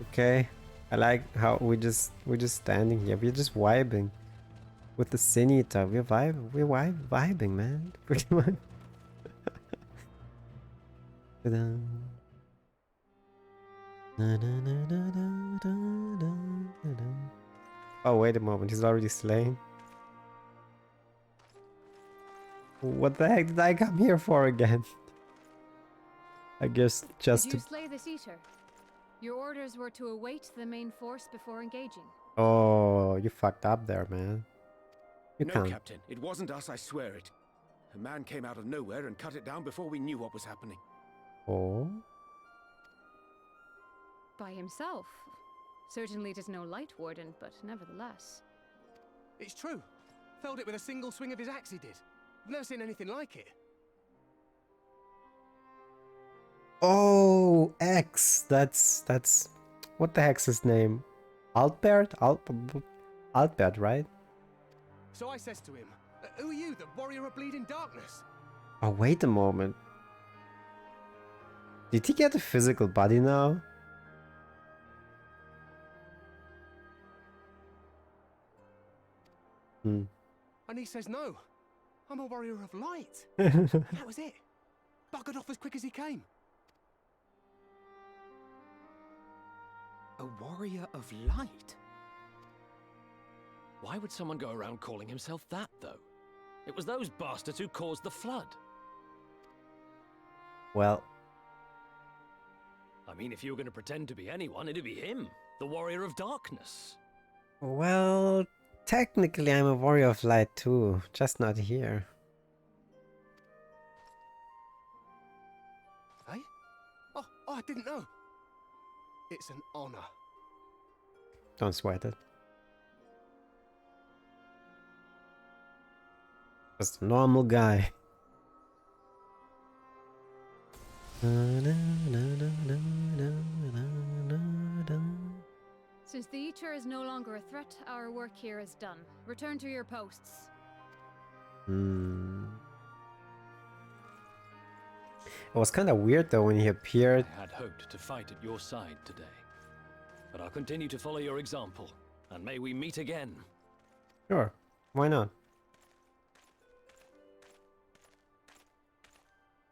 Speaker 1: Okay. I like how we're just standing here. We're just vibing with the Sinita. We're vibing, man. Pretty much. Oh, wait a moment, he's already slain. What the heck did I come here for again? I guess just
Speaker 11: Did you
Speaker 1: to...
Speaker 11: slay this eater? Your orders were to await the main force before engaging.
Speaker 1: Oh, you fucked up there, man. You
Speaker 9: No,
Speaker 1: can't.
Speaker 9: Captain. It wasn't us, I swear it. A man came out of nowhere and cut it down before we knew what was happening.
Speaker 1: Oh?
Speaker 11: By himself. Certainly it is no light warden, but nevertheless.
Speaker 13: It's true. Felled it with a single swing of his axe, he did. I've never seen anything like it.
Speaker 1: Oh, X. That's... What the heck's his name? Altbert? Altbert, right?
Speaker 13: So I says to him, who are you, the warrior of bleeding darkness?
Speaker 1: Oh, wait a moment. Did he get a physical body now? Hmm.
Speaker 13: And he says, no, I'm a warrior of light. That was it. Buggered off as quick as he came.
Speaker 12: A warrior of light?
Speaker 5: Why would someone go around calling himself that, though? It was those bastards who caused the flood.
Speaker 1: Well...
Speaker 5: I mean, if you were going to pretend to be anyone, it'd be him, the warrior of darkness.
Speaker 1: Well... Technically, I'm a warrior of light too, just not here.
Speaker 13: Hey? Oh, I didn't know. It's an honor.
Speaker 1: Don't sweat it. Just a normal guy.
Speaker 11: Since the Eater is no longer a threat, our work here is done. Return to your posts.
Speaker 1: Hmm. It was kind of weird though when he appeared.
Speaker 5: I had hoped to fight at your side today. But I'll continue to follow your example, and may we meet again.
Speaker 1: Sure, why not?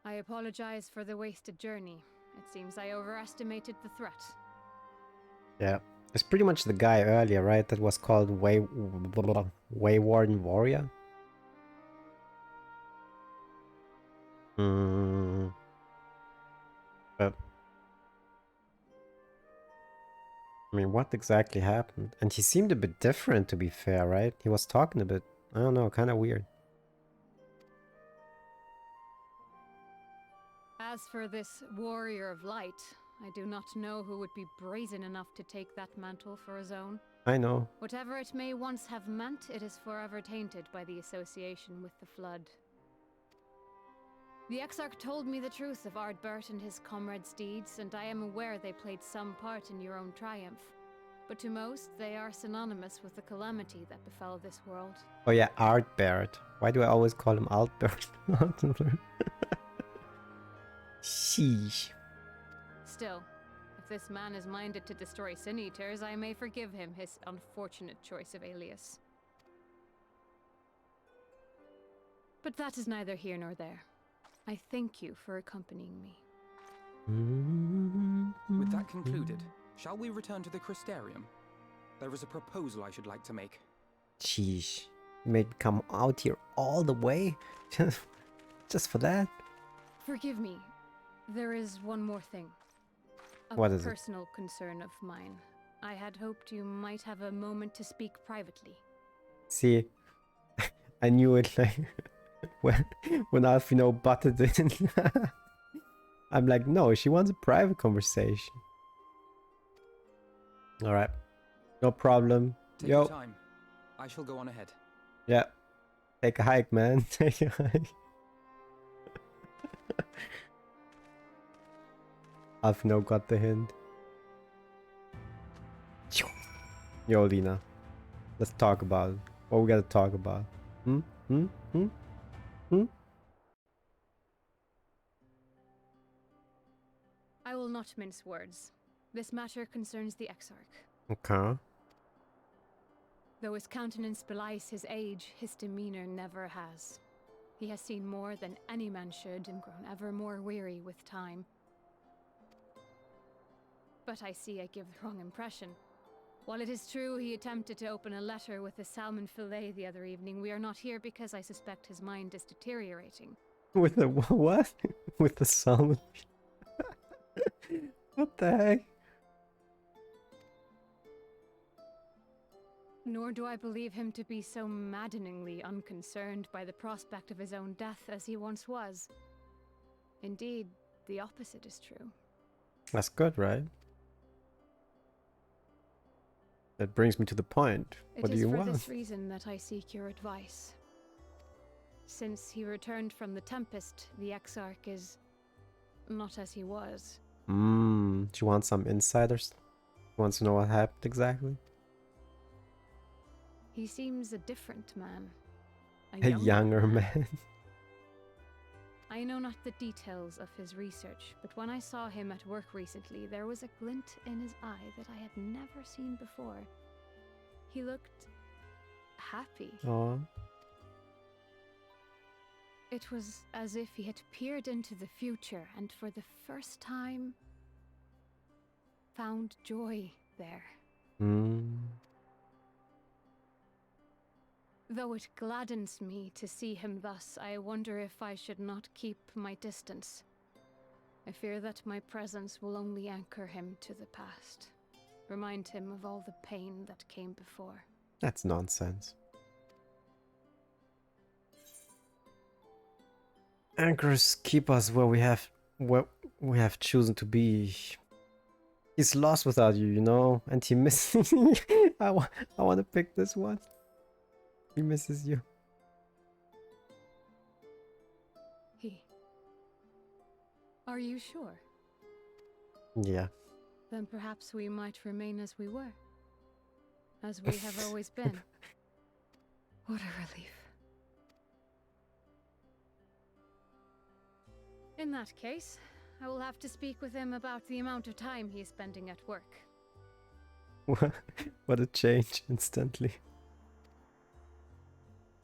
Speaker 11: I apologize for the wasted journey. It seems I overestimated the threat.
Speaker 1: Yeah, it's pretty much the guy earlier, right? That was called Waywarden Warrior. Hmm. But I mean, what exactly happened? And he seemed a bit different, to be fair, right? He was talking a bit, I don't know, kind of weird.
Speaker 11: As for this warrior of light, I do not know who would be brazen enough to take that mantle for his own.
Speaker 1: I know.
Speaker 11: Whatever it may once have meant, it is forever tainted by the association with the Flood. The Exarch told me the truth of Ardbert and his comrades' deeds, and I am aware they played some part in your own triumph. But to most, they are synonymous with the calamity that befell this world.
Speaker 1: Oh yeah, Ardbert. Why do I always call him Altbert? Sheesh.
Speaker 11: Still, if this man is minded to destroy Sin Eaters, I may forgive him his unfortunate choice of alias. But that is neither here nor there. I thank you for accompanying me.
Speaker 12: With that concluded, shall we return to the Crystarium? There is a proposal I should like to make.
Speaker 1: Sheesh. You made me come out here all the way? Just for that?
Speaker 11: Forgive me. There is one more thing.
Speaker 1: What is it?
Speaker 11: A personal concern of mine. I had hoped you might have a moment to speak privately.
Speaker 1: See, I knew it like when Alfino butted in. I'm like, no, she wants a private conversation. Alright. No problem.
Speaker 12: Take
Speaker 1: Yo.
Speaker 12: your time. I shall go on ahead.
Speaker 1: Yeah. Take a hike, man. Take a hike. Alfino got the hint. Yo, Lena. Let's talk about it. What we gotta talk about?
Speaker 11: I will not mince words. This matter concerns the Exarch.
Speaker 1: Okay.
Speaker 11: Though his countenance belies his age, his demeanor never has. He has seen more than any man should and grown ever more weary with time. but I see I give the wrong impression. While it is true he attempted to open a letter with a salmon fillet the other evening, we are not here because I suspect his mind is deteriorating.
Speaker 1: With the what? With the salmon? What the heck?
Speaker 11: Nor do I believe him to be so maddeningly unconcerned by the prospect of his own death as he once was. Indeed, the opposite is true.
Speaker 1: That's good, right? That brings me to the point. What do you want?
Speaker 11: It is for this reason that I seek your advice. Since he returned from the Tempest, the Exarch is not as he was.
Speaker 1: Do you want some insiders? Wants to know what happened exactly?
Speaker 11: He seems a different man.
Speaker 1: A younger man.
Speaker 11: I know not the details of his research, but when I saw him at work recently, there was a glint in his eye that I had never seen before. He looked happy.
Speaker 1: Aww.
Speaker 11: It was as if he had peered into the future and for the first time found joy there. Though it gladdens me to see him thus, I wonder if I should not keep my distance. I fear that my presence will only anchor him to the past, remind him of all the pain that came before.
Speaker 1: That's nonsense. Anchors keep us where we have chosen to be. He's lost without you, you know, and he misses. I want to pick this one. He misses you.
Speaker 11: Are you sure?
Speaker 1: Yeah.
Speaker 11: Then perhaps we might remain as we were. As we have always been. What a relief. In that case, I will have to speak with him about the amount of time he is spending at work.
Speaker 1: What a change instantly.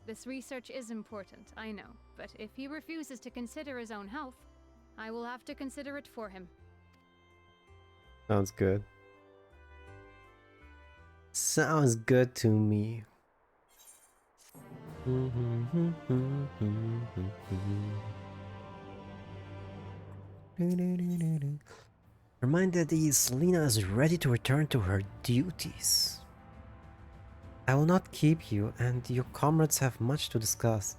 Speaker 11: This research is important, I know, but if he refuses to consider his own health, I will have to consider it for him.
Speaker 1: Sounds good. Sounds good to me. Reminded that Selena is ready to return to her duties. I will not keep you, and your comrades have much to discuss.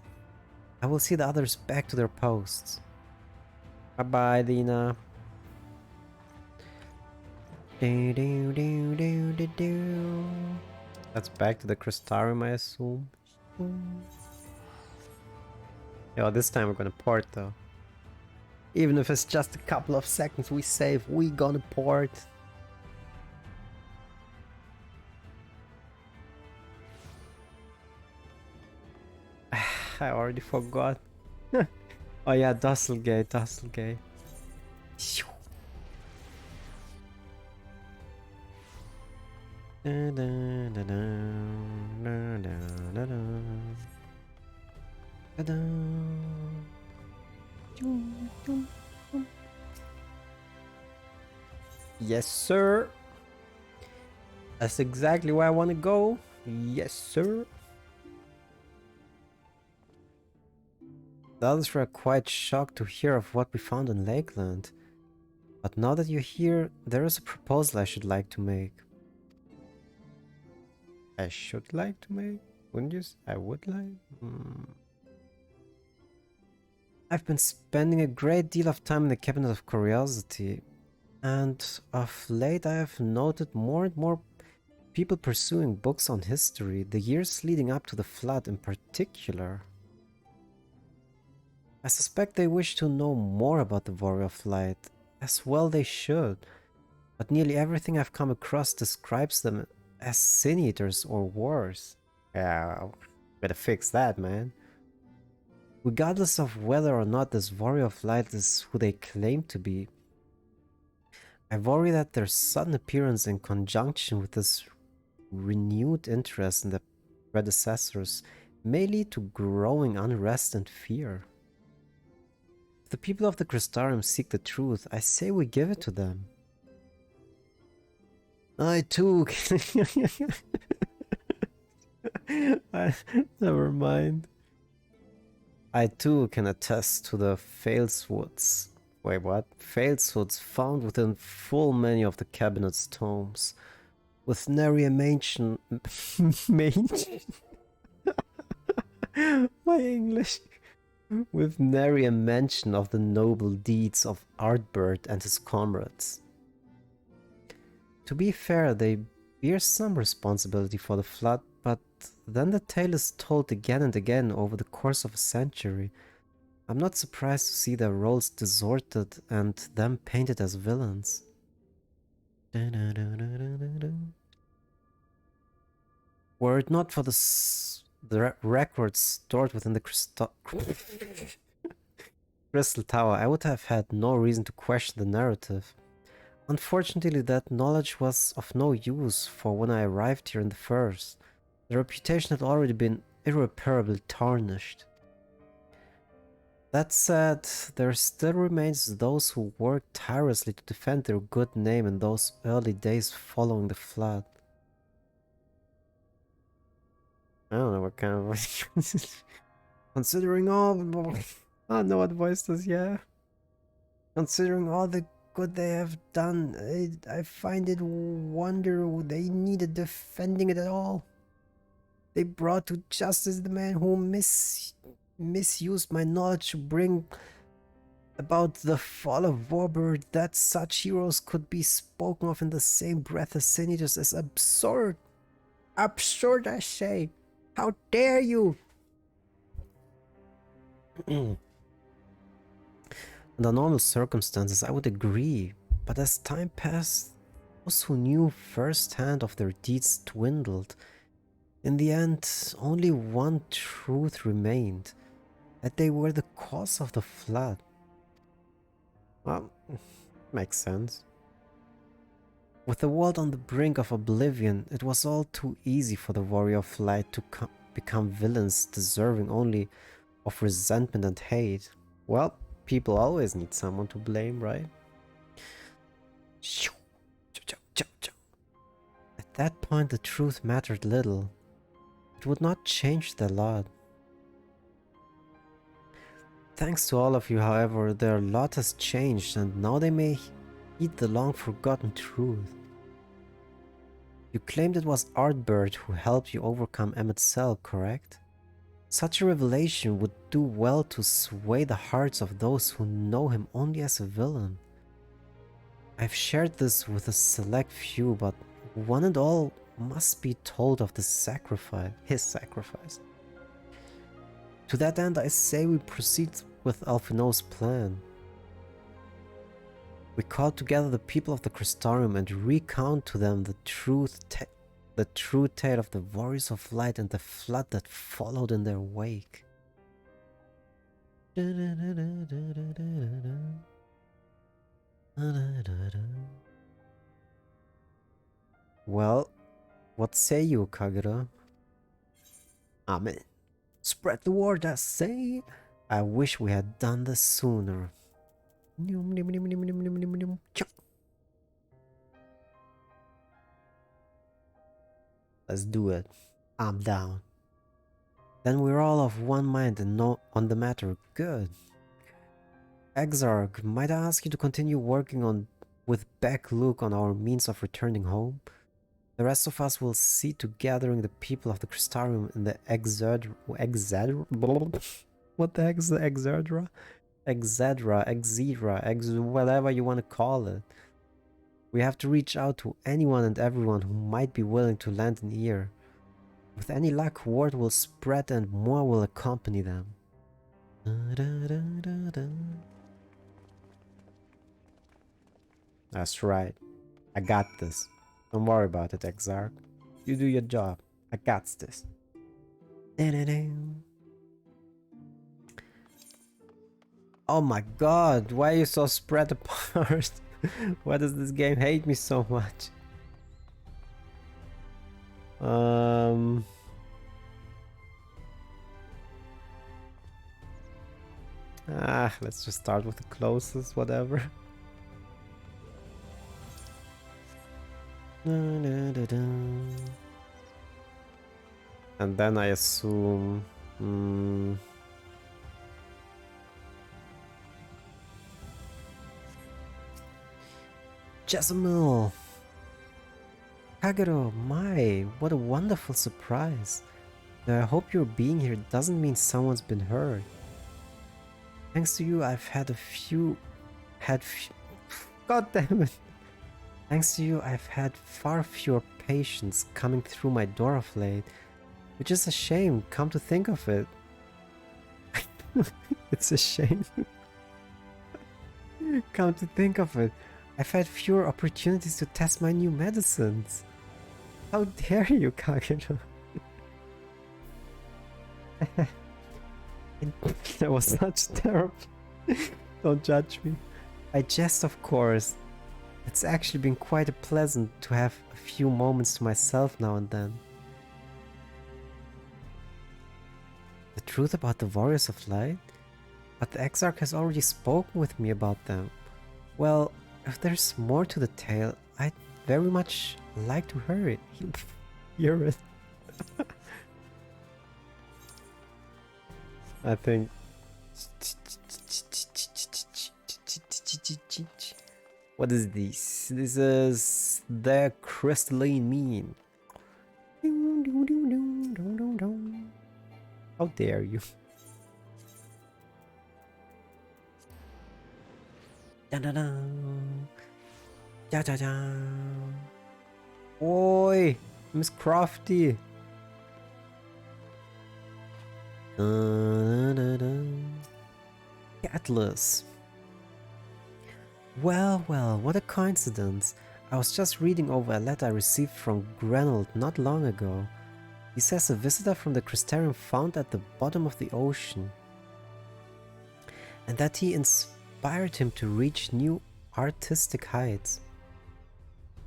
Speaker 1: I will see the others back to their posts. Bye-bye, Lena. That's back to the Crystarium, I assume. Yeah, this time we're gonna port, though. Even if it's just a couple of seconds we save, we gonna port. I already forgot. Oh yeah, Dusselgate. Yes, sir. That's exactly where I want to go. Yes, sir. The others were quite shocked to hear of what we found in Lakeland. But now that you're here, there is a proposal I should like to make. I should like to make? Wouldn't you? I would like? I've been spending a great deal of time in the Cabinet of Curiosity, and of late I have noted more and more people pursuing books on history, the years leading up to the flood in particular. I suspect they wish to know more about the Warrior of Light, as well they should, but nearly everything I've come across describes them as sin-eaters or worse. Yeah, better fix that, man. Regardless of whether or not this Warrior of Light is who they claim to be, I worry that their sudden appearance in conjunction with this renewed interest in the predecessors may lead to growing unrest and fear. If the people of the Crystarium seek the truth, I say we give it to them. I too. Never mind. I too can attest to the falsehoods. Wait, what? Falsehoods found within full many of the cabinet's tomes, with nary a mention. My English. With nary a mention of the noble deeds of Artbird and his comrades. To be fair, they bear some responsibility for the flood, but then the tale is told again and again over the course of a century. I'm not surprised to see their roles distorted and them painted as villains. Were it not for the records stored within the Crystal Tower, I would have had no reason to question the narrative. Unfortunately, that knowledge was of no use, for when I arrived here in the first, the reputation had already been irreparably tarnished. That said, there still remains those who worked tirelessly to defend their good name in those early days following the flood. I don't know what kind of voice. Considering all... I don't know what voice this, yeah. Considering all the good they have done, I find it wonder they needed defending it at all. They brought to justice the man who misused my knowledge to bring about the fall of Warbird. That such heroes could be spoken of in the same breath as senators is absurd. Absurd, I say. How dare you? Under normal circumstances, I would agree, but as time passed, those who knew firsthand of their deeds dwindled. In the end, only one truth remained, that they were the cause of the flood. Well, makes sense. With the world on the brink of oblivion, it was all too easy for the Warrior of Light to become villains deserving only of resentment and hate. Well, people always need someone to blame, right? At that point, the truth mattered little. It would not change the lot. Thanks to all of you, however, their lot has changed, and now they may heed the long-forgotten truth. You claimed it was Artbird who helped you overcome Emmet Cell, correct? Such a revelation would do well to sway the hearts of those who know him only as a villain. I've shared this with a select few, but one and all must be told of his sacrifice. To that end, I say we proceed with Alphino's plan. We call together the people of the Crystarium and recount to them the true tale of the Warriors of Light and the flood that followed in their wake. Well, what say you, Kagero? Amen. Spread the word, I say. I wish we had done this sooner. Let's do it. I'm down. Then we're all of one mind and on the matter. Good. Exarch, might I ask you to continue working with Beck Luke on our means of returning home? The rest of us will see to gathering the people of the Crystarium in the what the heck is the Exedra? Whatever you want to call it. We have to reach out to anyone and everyone who might be willing to lend an ear. With any luck, word will spread and more will accompany them. That's right. I got this. Don't worry about it, Exarch. You do your job. I got this. Oh my god, why are you so spread apart? Why does this game hate me so much? Let's just start with the closest, whatever. And then I assume... Jessamine! Kagero, my, what a wonderful surprise. Now, I hope your being here doesn't mean someone's been hurt. Thanks to you, I've had God damn it. Thanks to you, I've had far fewer patients coming through my door of late. Which is a shame, come to think of it. It's a shame. Come to think of it. I've had fewer opportunities to test my new medicines. How dare you, Kagero? That was such terrible. Don't judge me. I jest, of course. It's actually been quite pleasant to have a few moments to myself now and then. The truth about the Warriors of Light? But the Exarch has already spoken with me about them. Well, if there's more to the tale, I'd very much like to hear it. Hear it. I think... What is this? This is the crystalline mean. How dare you? Da da da. Da da da. Oi, Miss Crafty. Atlas. Well, well, what a coincidence. I was just reading over a letter I received from Grenold not long ago. He says a visitor from the Crystarium found at the bottom of the ocean, and that he inspired him to reach new artistic heights.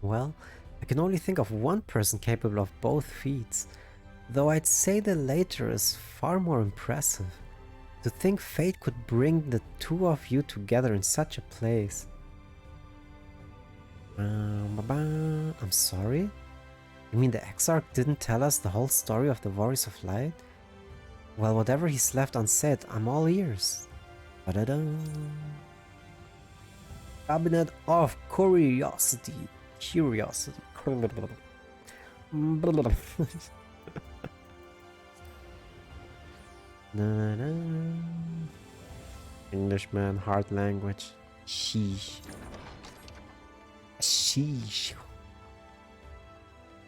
Speaker 1: Well, I can only think of one person capable of both feats, though I'd say the latter is far more impressive. To think fate could bring the two of you together in such a place. I'm sorry? You mean the Exarch didn't tell us the whole story of the Warriors of Light? Well, whatever he's left unsaid, I'm all ears. Ba-da-da. Cabinet of Curiosity. Curiosity. Englishman, hard language. Sheesh. Sheesh.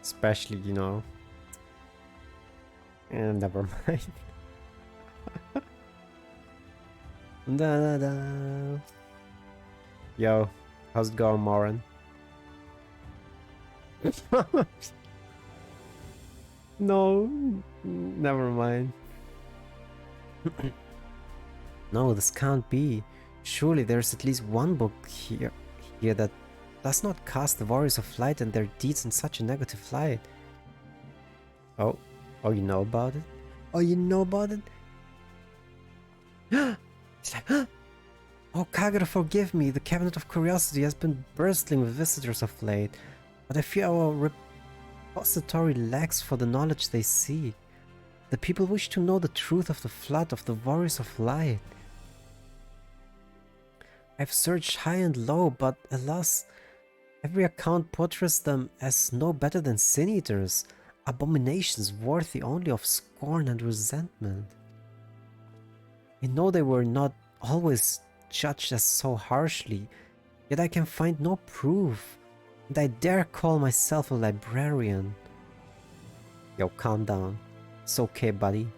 Speaker 1: Especially, you know. And never mind. Da, da, da. Yo, how's it going, Morin? No, never mind. No, this can't be. Surely there's at least one book here that does not cast the Warriors of Light and their deeds in such a negative light. Oh, you know about it? Oh, you know about it? It's like, oh, Kagero, forgive me. The Cabinet of Curiosity has been bursting with visitors of late, but I fear our repository lacks for the knowledge they seek. The people wish to know the truth of the flood of the Warriors of Light. I've searched high and low, but alas, every account portrays them as no better than sin-eaters, abominations worthy only of scorn and resentment. I know they were not always judged as so harshly, yet I can find no proof, and I dare call myself a librarian. Yo, calm down. It's okay, buddy.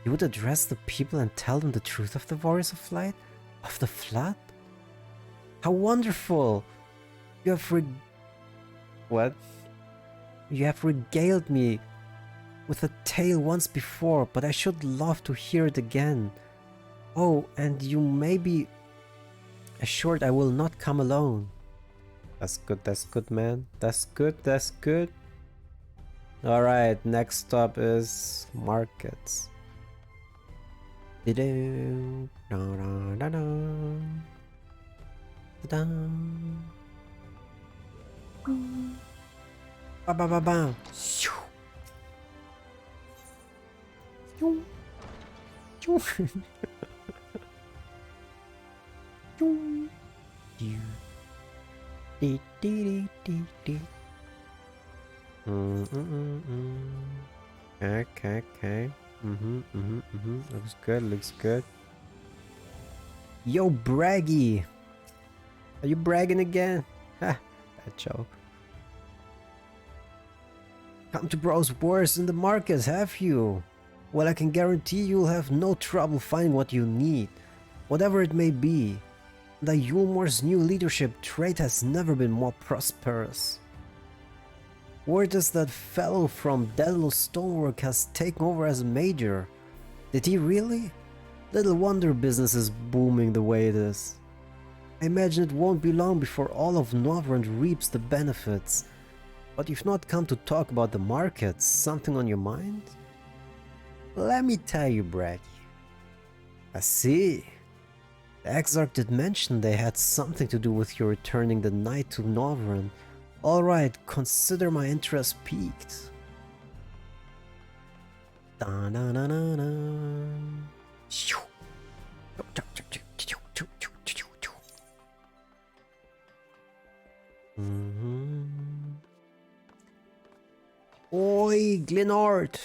Speaker 1: You would address the people and tell them the truth of the Warriors of Light? Of the Flood? How wonderful! You have What? You have regaled me with a tale once before, but I should love to hear it again. Oh, and you may be assured I will not come alone. That's good, man. That's good. Alright, next stop is markets. Da-da. Ba ba ba ba. Shoo. Shoo. Shoo. Shoo. Dee, dee, dee, dee, dee. Okay, okay. Looks good, looks good. Yo, Braggy! Are you bragging again? Ha, bad joke. Come to browse worse in the markets, have you? Well, I can guarantee you'll have no trouble finding what you need, whatever it may be. The Yulmore's new leadership trait has never been more prosperous. Word is that fellow from Daedalus Stonework has taken over as a major. Did he really? Little wonder business is booming the way it is. I imagine it won't be long before all of Novrand reaps the benefits. But you've not come to talk about the markets. Something on your mind? Let me tell you, Braggy. I see. The Exarch did mention they had something to do with your returning the knight to Novrand. Alright, consider my interest piqued. Da da da da da. Oi, Glenard!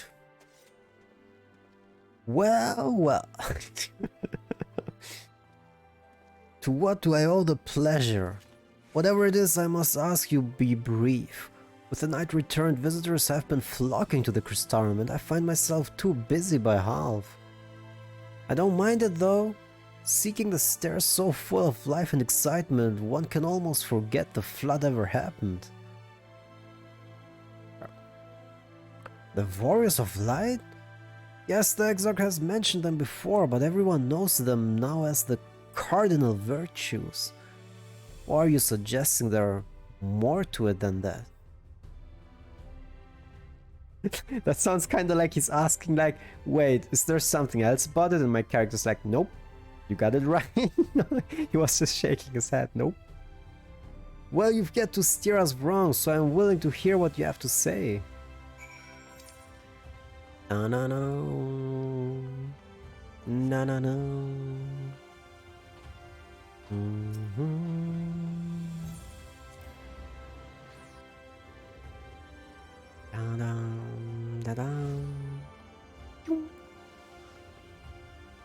Speaker 1: Well, well. To what do I owe the pleasure? Whatever it is, I must ask you be brief. With the night returned, visitors have been flocking to the Crystarium and I find myself too busy by half. I don't mind it though. Seeking the stairs so full of life and excitement, one can almost forget the flood ever happened. The Warriors of Light? Yes, the Exarch has mentioned them before, but everyone knows them now as the cardinal virtues. Or are you suggesting there are more to it than that? That sounds kinda like he's asking like, wait, is there something else about it? And my character's like, nope, you got it right. He was just shaking his head, nope. Well, you've yet to steer us wrong, so I'm willing to hear what you have to say. Na na no. Na na no.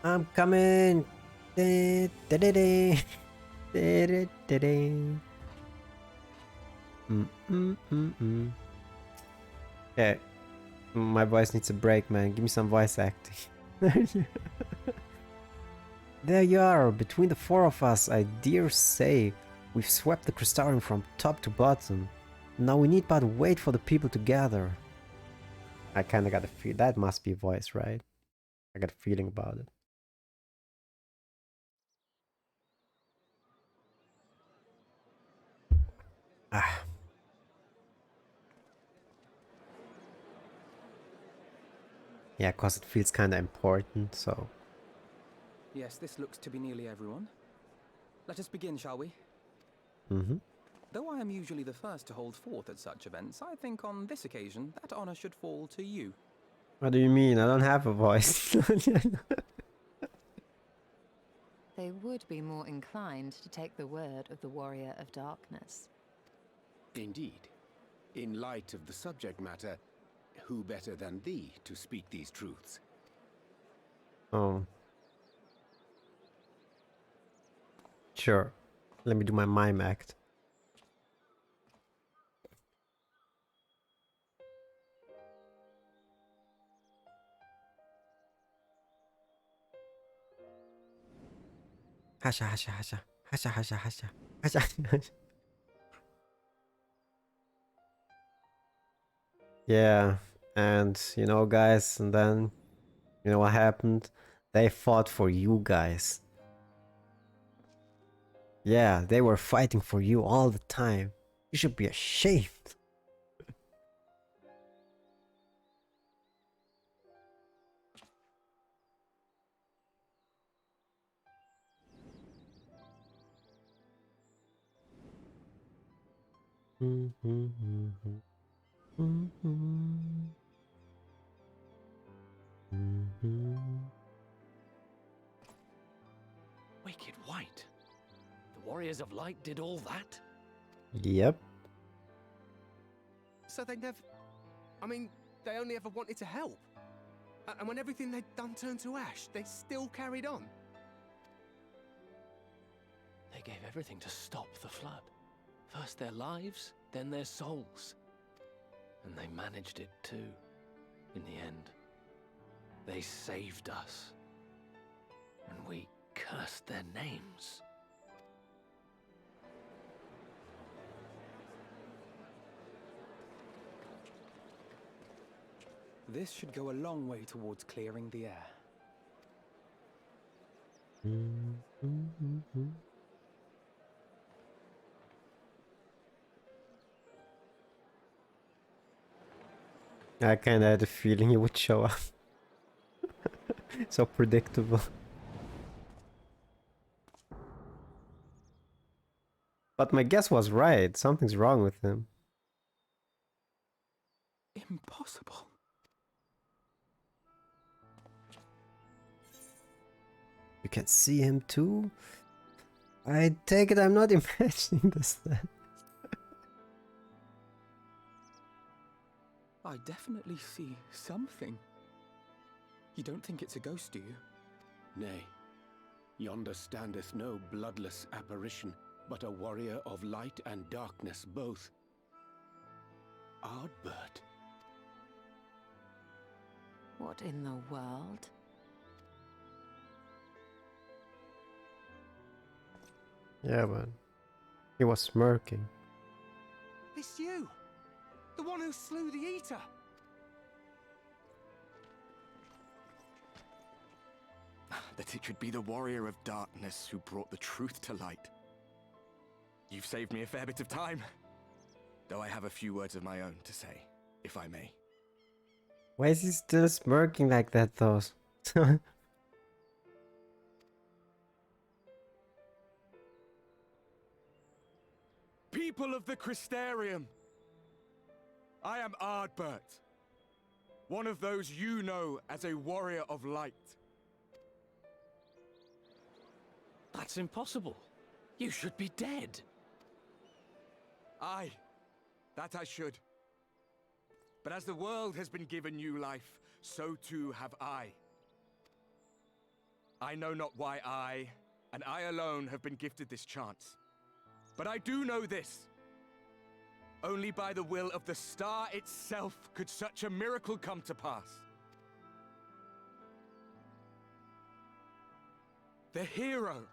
Speaker 1: I'm coming. Okay, my voice needs a break, man. Give me some voice acting. There you are, between the four of us, I dare say, we've swept the Crystarium from top to bottom. Now we need but wait for the people to gather. I kinda got a feel, that must be voice, right? I got a feeling about it. Ah. Yeah, cause it feels kinda important, so...
Speaker 12: Yes, this looks to be nearly everyone. Let us begin, shall we?
Speaker 1: Mm-hmm.
Speaker 12: Though I am usually the first to hold forth at such events, I think on this occasion that honor should fall to you.
Speaker 1: What do you mean? I don't have a voice.
Speaker 14: They would be more inclined to take the word of the Warrior of Darkness.
Speaker 9: Indeed. In light of the subject matter, who better than thee to speak these truths?
Speaker 1: Oh. Sure. Let me do my mime act. Hasha, hasha, hasha. Hasha, hasha, hasha. Hasha, hasha. Yeah, and you know, guys, and then, you know what happened? They fought for you guys. Yeah, they were fighting for you all the time. You should be ashamed.
Speaker 5: Wicked White. The Warriors of Light did all that?
Speaker 1: Yep.
Speaker 13: So they never... I mean, they only ever wanted to help. And when everything they'd done turned to ash, they still carried on.
Speaker 5: They gave everything to stop the flood. First their lives, then their souls. And they managed it too, in the end. They saved us. And we cursed their names.
Speaker 12: This should go a long way towards clearing the air.
Speaker 1: I kinda had a feeling he would show up. So predictable. But my guess was right. Something's wrong with him.
Speaker 12: Impossible.
Speaker 1: You can see him too? I take it I'm not imagining this then.
Speaker 12: I definitely see something. You don't think it's a ghost, do you?
Speaker 9: Nay, yonder standeth no bloodless apparition, but a warrior of light and darkness both. Ardbert.
Speaker 14: What in the world?
Speaker 1: Yeah, but he was smirking.
Speaker 13: It's you! The one who slew the Eater!
Speaker 15: That it should be the warrior of darkness who brought the truth to light. You've saved me a fair bit of time, though I have a few words of my own to say, if I may.
Speaker 1: Why is he still smirking like that though?
Speaker 15: People of the Crystarium, I am Ardbert, one of those you know as a warrior of light.
Speaker 5: That's impossible. You should be dead.
Speaker 15: Aye, that I should. But as the world has been given new life, so too have I. I know not why I, and I alone, have been gifted this chance. But I do know this. Only by the will of the star itself could such a miracle come to pass. The hero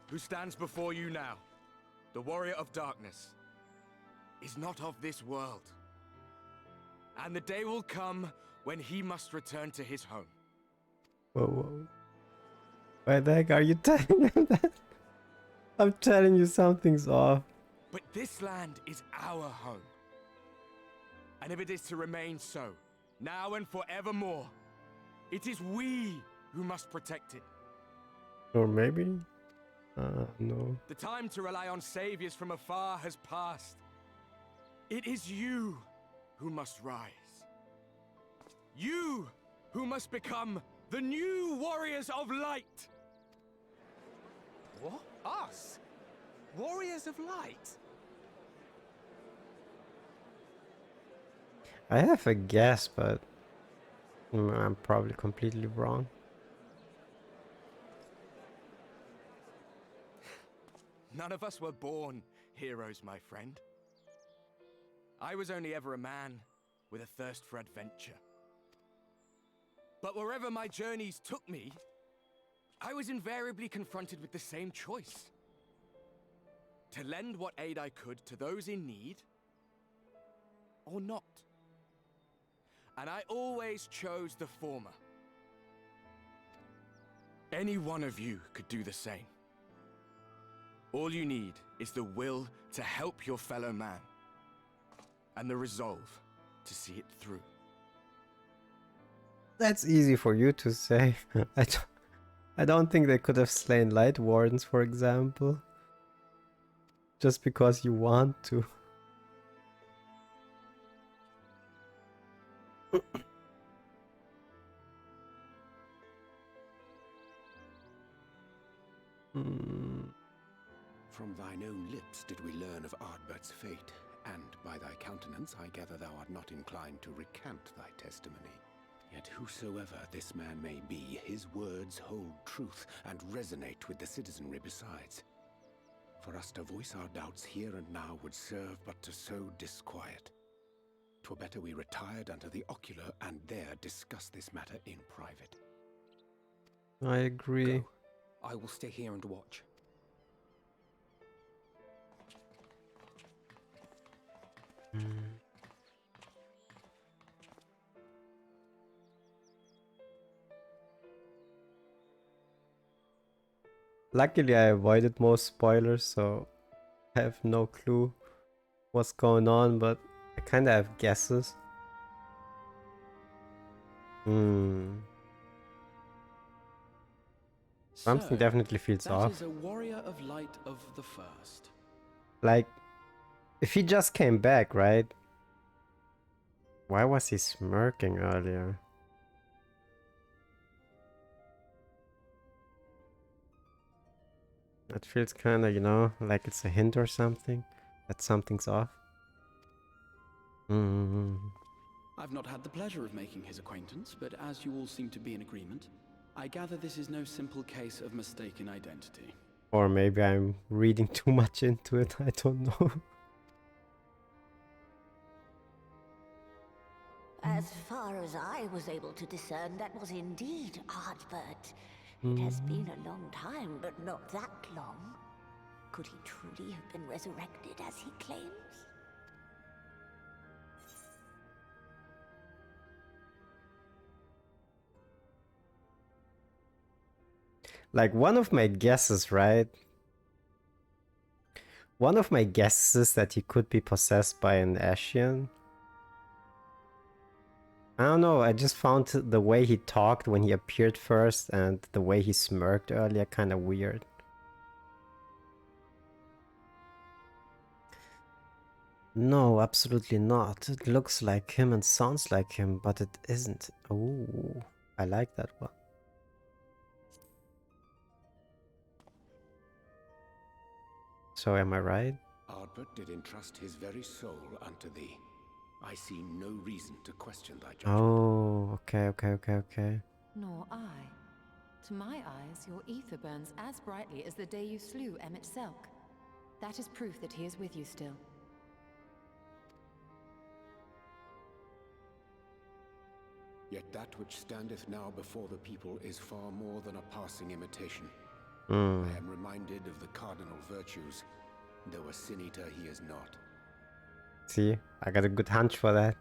Speaker 15: who stands before you now, the warrior of darkness, is not of this world. And the day will come when he must return to his home.
Speaker 1: Whoa, whoa. Why the heck are you telling him that? I'm telling you something's off.
Speaker 15: But this land is our home. And if it is to remain so, now and forevermore, it is we who must protect it.
Speaker 1: Or maybe? No.
Speaker 15: The time to rely on saviors from afar has passed. It is you who must rise. You who must become the new warriors of light.
Speaker 13: What? Us? Warriors of Light?
Speaker 1: I have a guess, but I'm probably completely wrong.
Speaker 15: None of us were born heroes, my friend. I was only ever a man with a thirst for adventure. But wherever my journeys took me, I was invariably confronted with the same choice. To lend what aid I could to those in need, or not. And I always chose the former. Any one of you could do the same. All you need is the will to help your fellow man, and the resolve to see it through.
Speaker 1: That's easy for you to say. I don't think they could have slain Light Wardens, for example. Just because you want to.
Speaker 9: From thine own lips did we learn of Ardbert's fate, and by thy countenance I gather thou art not inclined to recant thy testimony. Yet whosoever this man may be, his words hold truth and resonate with the citizenry besides. For us to voice our doubts here and now would serve but to sow disquiet. 'Twere better we retired under the ocular and there discuss this matter in private.
Speaker 1: I agree.
Speaker 12: Go. I will stay here and watch.
Speaker 1: Luckily, I avoided most spoilers, so I have no clue what's going on, but I kind of have guesses. Something definitely feels
Speaker 8: that
Speaker 1: off.
Speaker 8: Is a warrior of light of the first.
Speaker 1: Like, if he just came back, right? Why was he smirking earlier? That feels kind of, you know, like it's a hint or something that something's off.
Speaker 8: I've not had the pleasure of making his acquaintance, but as you all seem to be in agreement, I gather this is no simple case of mistaken identity.
Speaker 1: Or maybe I'm reading too much into it, I don't know.
Speaker 10: As far as I was able to discern, that was indeed Ardbert. It has been a long time, but not that long. Could he truly have been resurrected as he claims?
Speaker 1: Like, one of my guesses, right? One of my guesses is that he could be possessed by an Ascian. I don't know, I just found the way he talked when he appeared first and the way he smirked earlier kind of weird. No, absolutely not. It looks like him and sounds like him, but it isn't. Oh, I like that one. So am I right?
Speaker 9: Ardbert did entrust his very soul unto thee. I see no reason to question thy judgment.
Speaker 1: Oh, okay.
Speaker 14: Nor I. To my eyes, your ether burns as brightly as the day you slew Emmett Selk. That is proof that he is with you still.
Speaker 9: Yet that which standeth now before the people is far more than a passing imitation. I am reminded of the cardinal virtues, though a sin-eater he is not.
Speaker 1: See, I got a good hunch for that.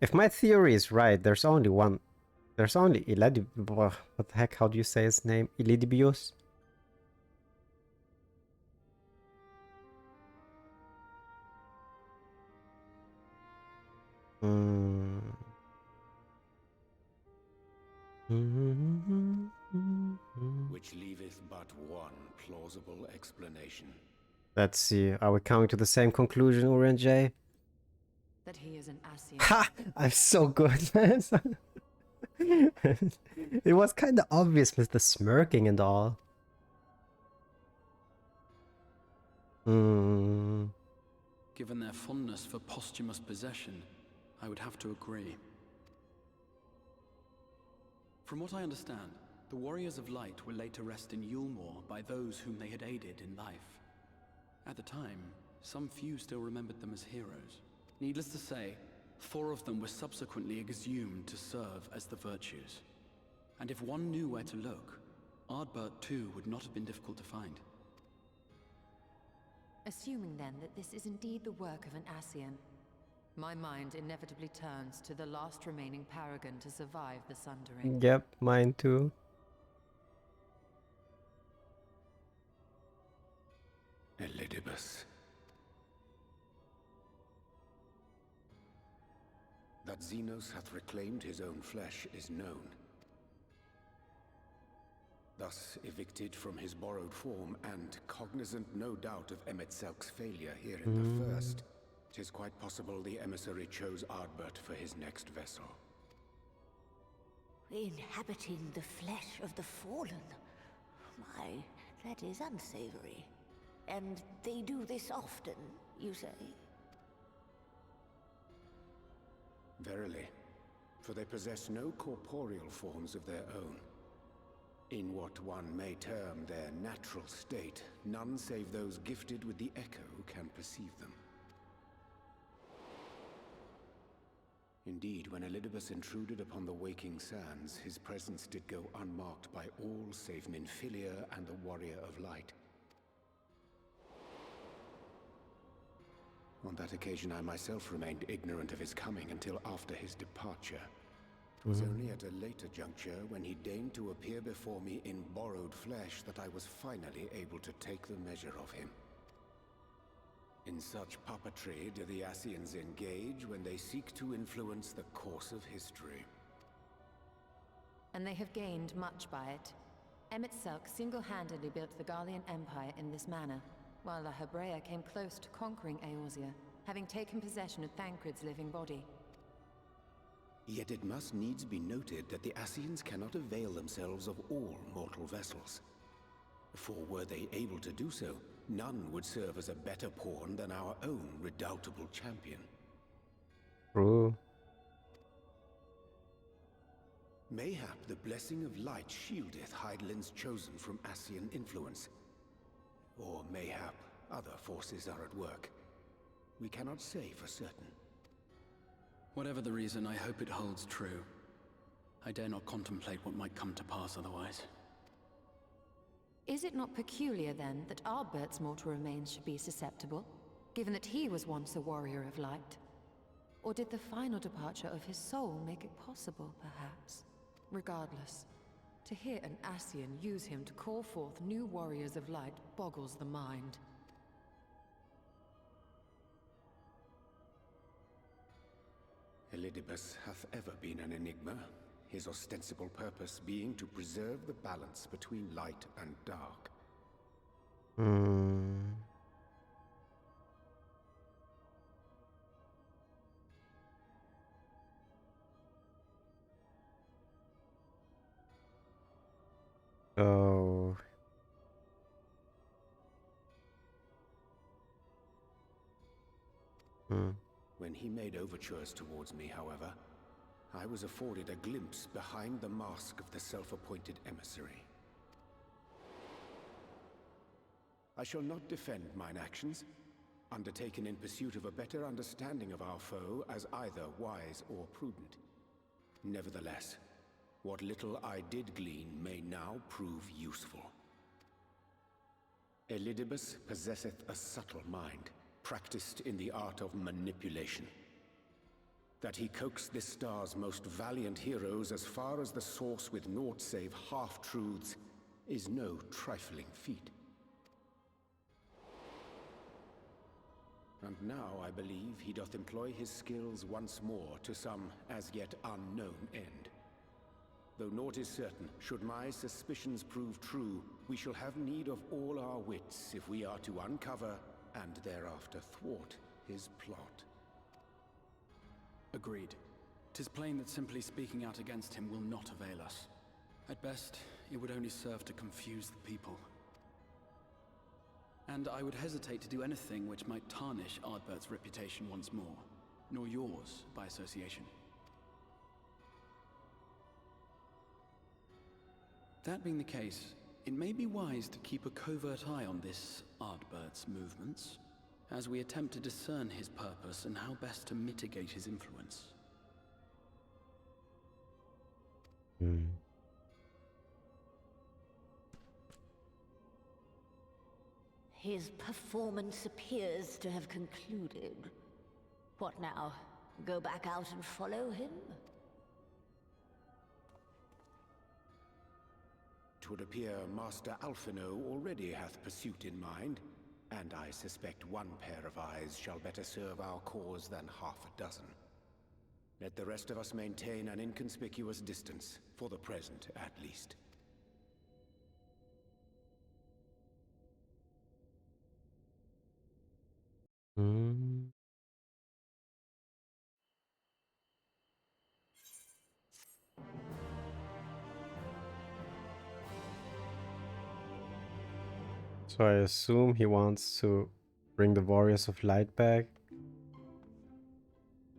Speaker 1: If my theory is right, there's only one. There's only what the heck, how do you say his name? Elidibius?
Speaker 9: Which leaveth but one plausible explanation.
Speaker 1: Let's see, are we coming to the same conclusion, Uri and Jay?
Speaker 14: That he is an Ascian.
Speaker 1: Ha! I'm so good, man. It was kind of obvious with the smirking and all.
Speaker 8: Given their fondness for posthumous possession, I would have to agree. From what I understand, the Warriors of Light were laid to rest in Yulmore by those whom they had aided in life. At the time, some few still remembered them as heroes. Needless to say, 4 of them were subsequently exhumed to serve as the virtues. And if one knew where to look, Ardbert too would not have been difficult to find.
Speaker 14: Assuming then that this is indeed the work of an Ascian, my mind inevitably turns to the last remaining paragon to survive the Sundering.
Speaker 1: Yep, mine too.
Speaker 9: Elidibus. That Xenos hath reclaimed his own flesh is known. Thus evicted from his borrowed form and cognizant no doubt of Emmett Selk's failure here in the first, 'Tis quite possible the emissary chose Ardbert for his next vessel.
Speaker 10: Inhabiting the flesh of the fallen. My, that is unsavory. And they do this often, you say?
Speaker 9: Verily, for they possess no corporeal forms of their own. In what one may term their natural state, none save those gifted with the echo can perceive them. Indeed, when Elidibus intruded upon the waking sands, his presence did go unmarked by all save Minfilia and the Warrior of Light. On that occasion, I myself remained ignorant of his coming until after his departure. It was only at a later juncture, when he deigned to appear before me in borrowed flesh, that I was finally able to take the measure of him. In such puppetry do the Ascians engage when they seek to influence the course of history.
Speaker 14: And they have gained much by it. Emmett Selk single-handedly built the Garlean Empire in this manner, while La Hebrea came close to conquering Eorzea, having taken possession of Thancred's living body.
Speaker 9: Yet it must needs be noted that the Ascians cannot avail themselves of all mortal vessels. For were they able to do so, none would serve as a better pawn than our own redoubtable champion.
Speaker 1: True.
Speaker 9: Mayhap the blessing of light shieldeth Hydaelyn's chosen from Ascian influence. Or mayhap other forces are at work. We cannot say for certain.
Speaker 8: Whatever the reason, I hope it holds true. I dare not contemplate what might come to pass otherwise.
Speaker 14: Is it not peculiar, then, that Ardbert's mortal remains should be susceptible, given that he was once a warrior of light? Or did the final departure of his soul make it possible, perhaps? Regardless, to hear an Ascian use him to call forth new warriors of light boggles the mind.
Speaker 9: Elidibus hath ever been an enigma, his ostensible purpose being to preserve the balance between light and dark.
Speaker 1: Oh.
Speaker 9: When he made overtures towards me, however, I was afforded a glimpse behind the mask of the self-appointed emissary. I shall not defend mine actions, undertaken in pursuit of a better understanding of our foe as either wise or prudent. Nevertheless, what little I did glean may now prove useful. Elidibus possesseth a subtle mind, practiced in the art of manipulation. That he coaxed this star's most valiant heroes as far as the source with naught save half-truths is no trifling feat. And now I believe he doth employ his skills once more to some as yet unknown end. Though naught is certain, should my suspicions prove true, we shall have need of all our wits if we are to uncover and thereafter thwart his plot.
Speaker 8: Agreed. 'Tis plain that simply speaking out against him will not avail us. At best, it would only serve to confuse the people. And I would hesitate to do anything which might tarnish Ardbert's reputation once more, nor yours by association. That being the case, it may be wise to keep a covert eye on this Ardbert's movements, as we attempt to discern his purpose and how best to mitigate his influence.
Speaker 10: His performance appears to have concluded. What now? Go back out and follow him?
Speaker 9: 'Twould appear Master Alphino already hath pursuit in mind, and I suspect one pair of eyes shall better serve our cause than half a dozen. Let the rest of us maintain an inconspicuous distance, for the present at least.
Speaker 1: So I assume he wants to bring the Warriors of Light back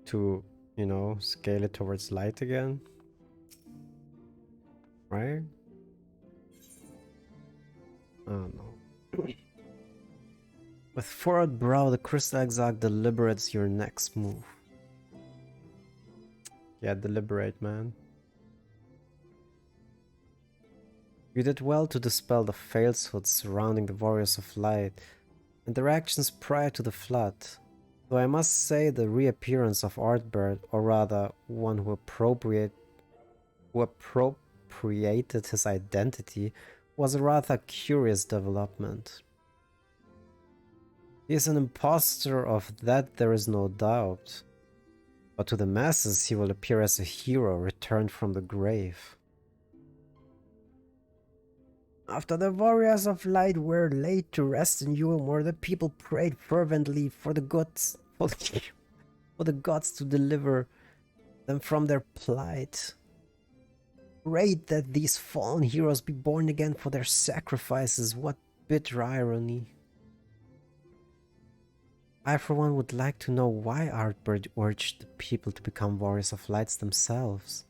Speaker 1: to, you know, scale it towards light again. Right? I don't know. With furrowed brow, the Crystal Exarch deliberates your next move. Yeah, deliberate, man. You did well to dispel the falsehoods surrounding the Warriors of Light and their actions prior to the Flood. Though I must say the reappearance of Artbird, or rather one who appropriated his identity, was a rather curious development. He is an impostor, of that there is no doubt. But to the masses he will appear as a hero returned from the grave. After the Warriors of Light were laid to rest in Yulmore, the people prayed fervently for the gods to deliver them from their plight. Prayed that these fallen heroes be born again for their sacrifices. What bitter irony. I for one would like to know why Artbird urged the people to become Warriors of Lights themselves.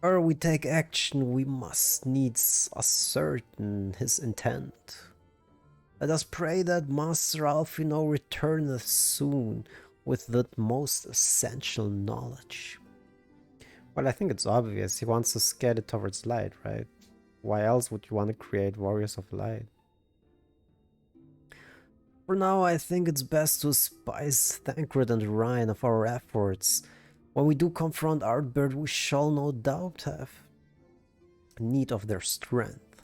Speaker 1: Ere we take action, we must needs ascertain his intent. Let us pray that Master Alfino returneth soon with the most essential knowledge. Well, I think it's obvious. He wants to scale it towards light, right? Why else would you want to create Warriors of Light? For now, I think it's best to spice Thancred and Ryan of our efforts. When we do confront Artbird, we shall no doubt have need of their strength.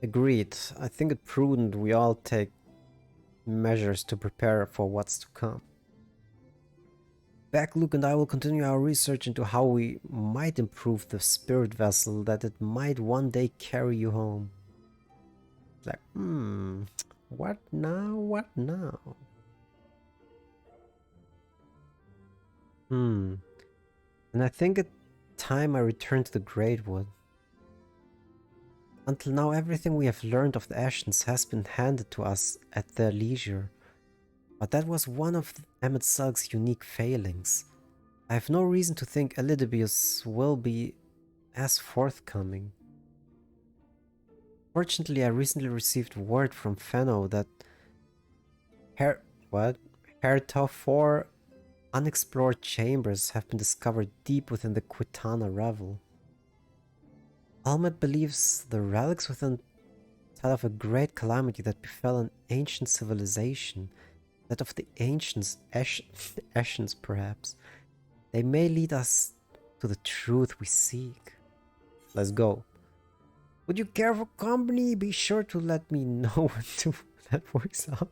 Speaker 1: Agreed. I think it prudent we all take measures to prepare for what's to come. Luke and I will continue our research into how we might improve the spirit vessel that it might one day carry you home. Like, what now? What now? And I think it's time I return to the Greatwood. Until now, everything we have learned of the Ashens has been handed to us at their leisure. But that was one of Emmett Sulk's unique failings. I have no reason to think Elidibius will be as forthcoming. Fortunately, I recently received word from Fenno that heretofore unexplored chambers have been discovered deep within the Quitana Revel. Almet believes the relics within tell of a great calamity that befell an ancient civilization, that of the ancients, Ashens perhaps. They may lead us to the truth we seek. Let's go. Would you care for company? Be sure to let me know when that works out.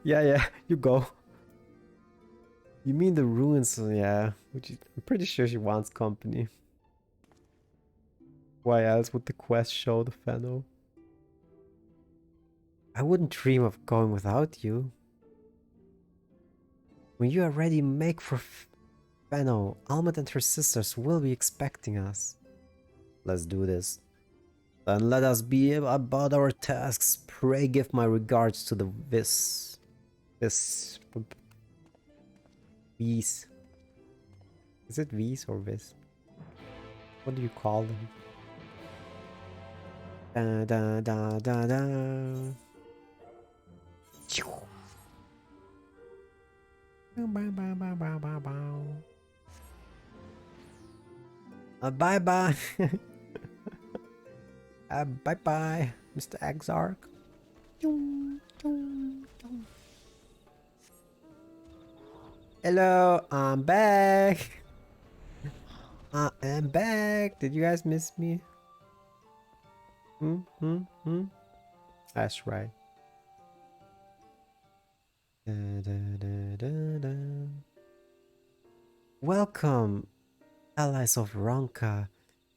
Speaker 1: yeah, you go. You mean the ruins? Yeah, I'm pretty sure she wants company. Why else would the quest show the Fenno? I wouldn't dream of going without you. When you are ready, make for Fenno. Almet and her sisters will be expecting us. Let's do this. Then let us be about our tasks. Pray give my regards to the Vis. Is it Vis or Vis? What do you call them? Da da da da da. Bye bye. Bye bye, Mr. Exarch. Hello, I'm back. I am back. Did you guys miss me? That's right. Welcome, allies of Ronka.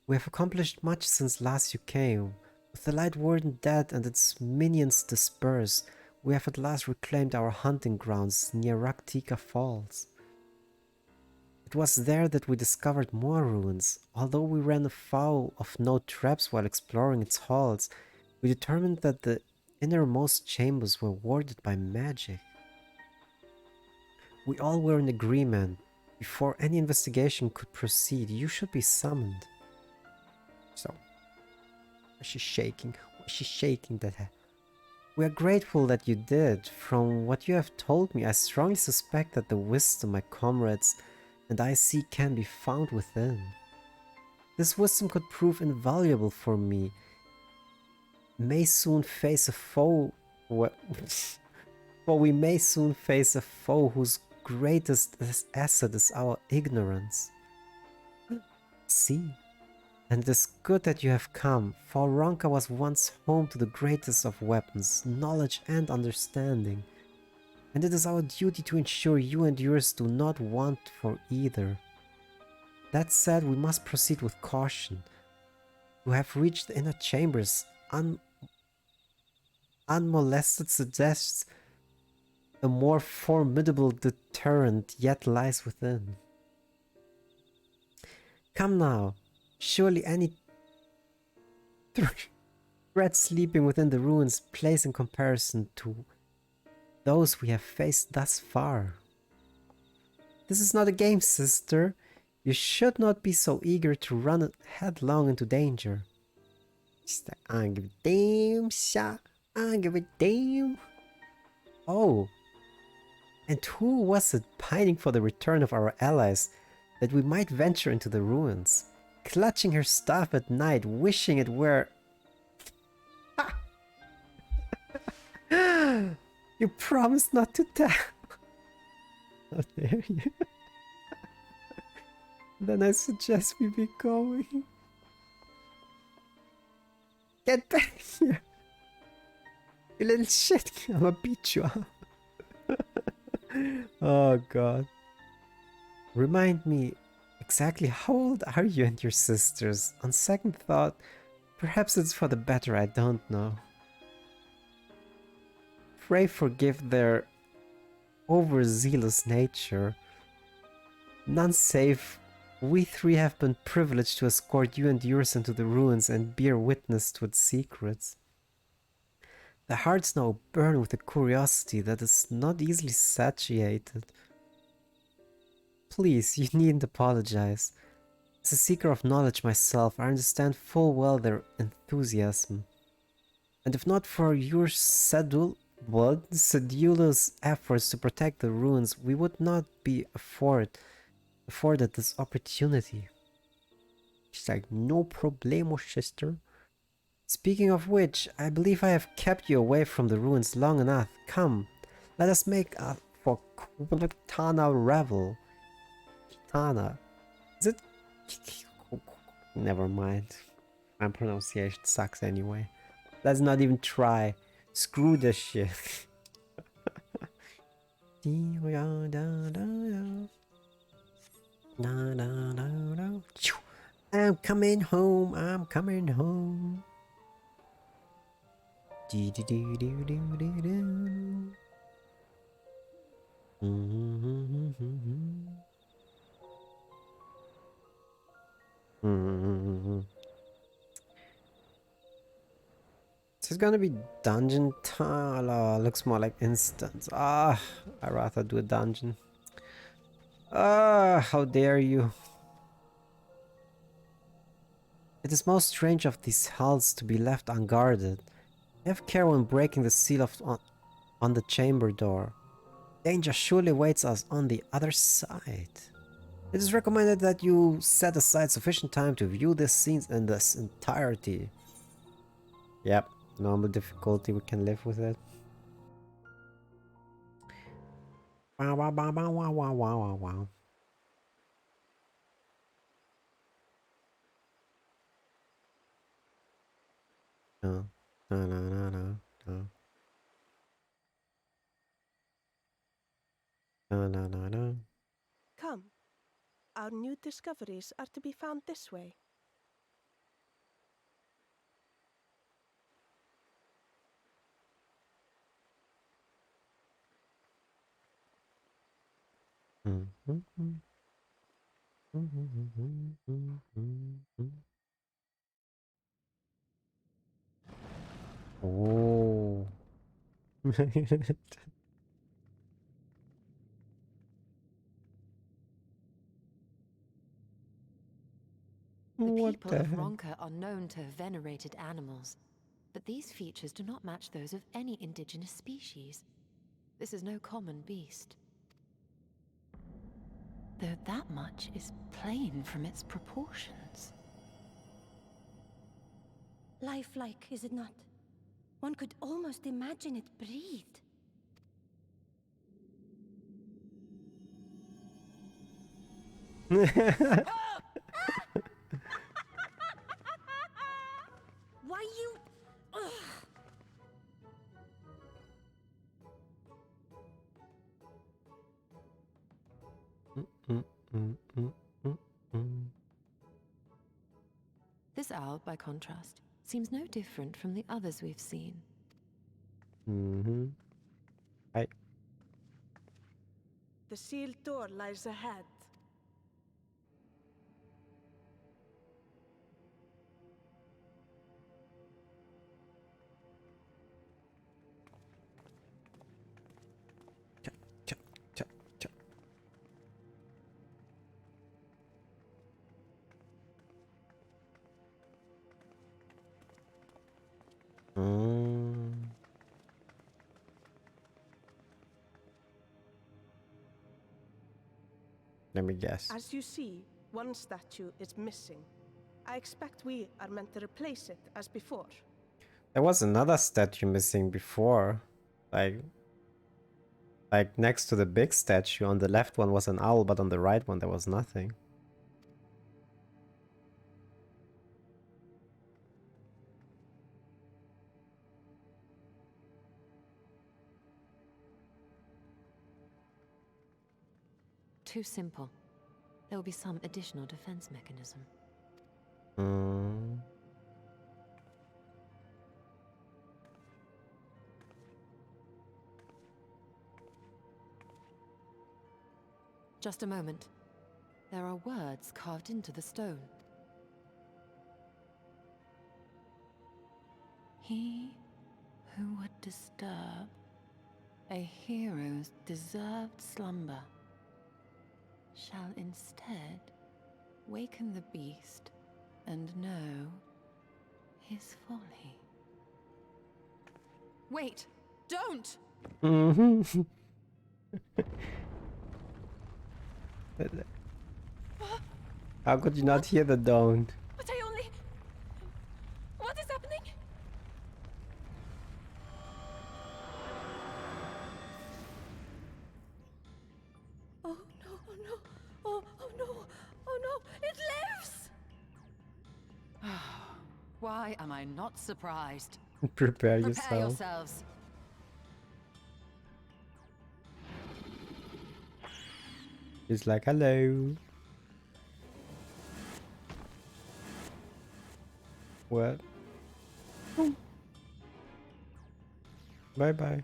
Speaker 1: We have accomplished much since last you came. With the Light Warden dead and its minions dispersed, we have at last reclaimed our hunting grounds near Raktika Falls. It It was there that we discovered more ruins. Although we ran afoul of no traps while exploring its halls, we determined that the innermost chambers were warded by magic. We all were in agreement. Before any investigation could proceed, you should be summoned. So, why is she shaking? Why is she shaking that head? We are grateful that you did. From what you have told me, I strongly suspect that the wisdom my comrades and I seek can be found within. This wisdom could prove invaluable for me. May soon face a foe. For we may soon face a foe whose greatest asset is our ignorance. See, and it is good that you have come, for Ronka was once home to the greatest of weapons, knowledge and understanding. And it is our duty to ensure you and yours do not want for either. That said, we must proceed with caution. To have reached the inner chambers unmolested suggests a more formidable deterrent yet lies within. Come now, surely any threat sleeping within the ruins plays in comparison to those we have faced thus far. This is not a game, sister. You should not be so eager to run headlong into danger. She's like, I don't give a damn shot. I don't give a damn. Oh. And who was it pining for the return of our allies, that we might venture into the ruins, clutching her staff at night, wishing it were... You promised not to tell. How dare you? Then I suggest we be going. Get back here! You little shit! I'ma beat you up. Oh god. Remind me, exactly how old are you and your sisters? On second thought, perhaps it's for the better, I don't know. Pray forgive their overzealous nature. None save we three have been privileged to escort you and yours into the ruins and bear witness to its secrets. The hearts now burn with a curiosity that is not easily satiated. Please, you needn't apologize. As a seeker of knowledge myself, I understand full well their enthusiasm. And if not for your sedulous efforts to protect the ruins, we would not be afforded this opportunity. She's like, no problemo, sister. Speaking of which, I believe I have kept you away from the ruins long enough. Come, let us make a for Kitana revel. Kitana. Is it? Never mind. My pronunciation sucks anyway. Let's not even try. Screw this shit. I'm coming home. I'm coming home. This is gonna be dungeon time. Oh, looks more like instance. Ah, I'd rather do a dungeon. Ah, how dare you. It is most strange of these halls to be left unguarded. Have care when breaking the seal on the chamber door. Danger surely awaits us on the other side. It is recommended that you set aside sufficient time to view these scenes in this entirety. Yep, normal difficulty, we can live with it. Wow, wow, wow, wow, wow, wow, wow, wow. No, no, no, no, no, no. No, no, no, no.
Speaker 16: Come. Our new discoveries are to be found this way.
Speaker 1: Mm-hmm. Oh.
Speaker 14: The
Speaker 1: What
Speaker 14: people
Speaker 1: the
Speaker 14: of
Speaker 1: heck?
Speaker 14: Ronka are known to have venerated animals, but these features do not match those of any indigenous species. This is no common beast. Though that much is plain from its proportions.
Speaker 17: Lifelike, is it not? One could almost imagine it breathed. Why you... Ugh.
Speaker 14: This owl, by contrast, seems no different from the others we've seen.
Speaker 1: Hi.
Speaker 16: The sealed door lies ahead.
Speaker 1: Let me guess.
Speaker 16: As you see, one statue is missing. I expect we are meant to replace it as before.
Speaker 1: There was another statue missing before. Like next to the big statue, on the left one was an owl, but on the right one there was nothing.
Speaker 14: Too simple. There will be some additional defense mechanism. Just a moment. There are words carved into the stone. He who would disturb a hero's deserved slumber shall instead waken the beast and know his folly. Wait! Don't!
Speaker 1: How could you not hear the don't?
Speaker 17: But I only... What is happening? Oh no, oh no, oh no, oh no, it lives!
Speaker 14: Why am I not surprised?
Speaker 1: Prepare
Speaker 14: Prepare
Speaker 1: yourself.
Speaker 14: yourselves.
Speaker 1: He's like, hello. What? Bye bye.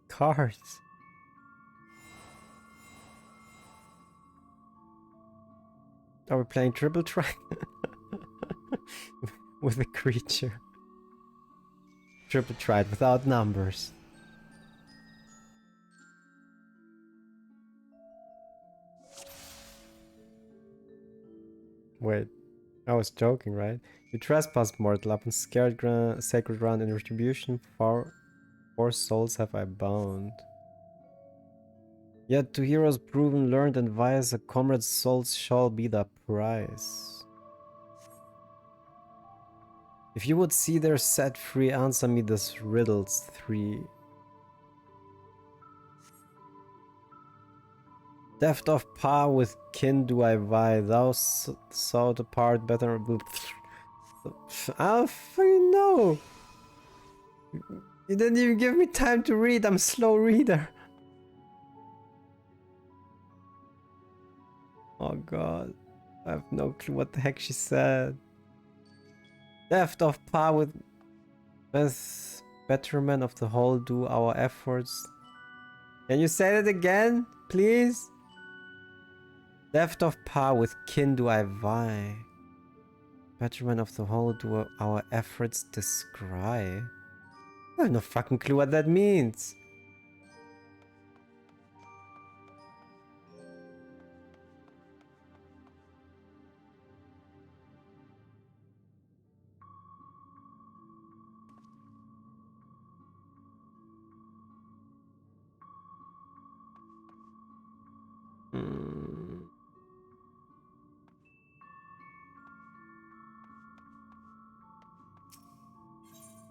Speaker 1: Cards. Are we playing triple track? With a creature. Triple tried without numbers. Wait, I was joking, right? You trespassed, mortal, upon scared sacred ground in retribution. Four souls have I bound. Yet to heroes proven, learned, and wise, a comrade's souls shall be the prize. If you would see their set free, answer me this riddles 3. Deft of par with kin do I vie, thou sought apart better. I don't fucking know. You didn't even give me time to read. I'm a slow reader. Oh god. I have no clue what the heck she said. Theft of power with betterment of the whole do our efforts. Can you say that again, please? Theft of power with kin do I vie. Betterment of the whole do our efforts descry. I have no fucking clue what that means.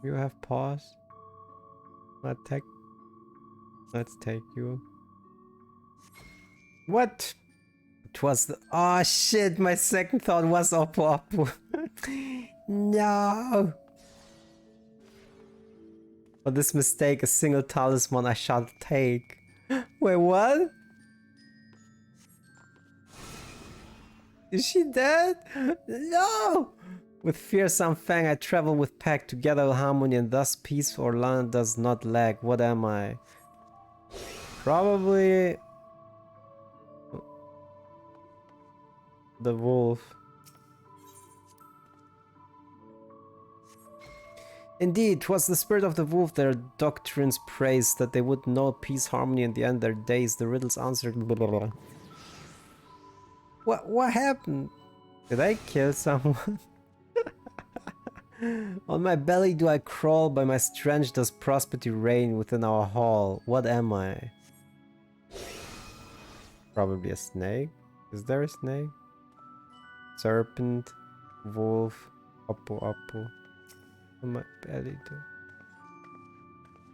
Speaker 1: You have pause. Let's take you. What? It was the. Oh shit, my second thought was Oppo Oppo. No! For this mistake, a single talisman I shall take. Wait, what? Is she dead? No! With fearsome fang I travel with pack together with harmony and thus peace or land does not lag. What am I? Probably the wolf. Indeed, 'twas the spirit of the wolf their doctrines praised, that they would know peace, harmony, and the end their days. The riddles answered. Blah, blah, blah. What happened? Did I kill someone? On my belly do I crawl, by my strength does prosperity reign within our hall. What am I? Probably a snake. Is there a snake? Serpent, wolf, Oppo Oppo. On my belly do.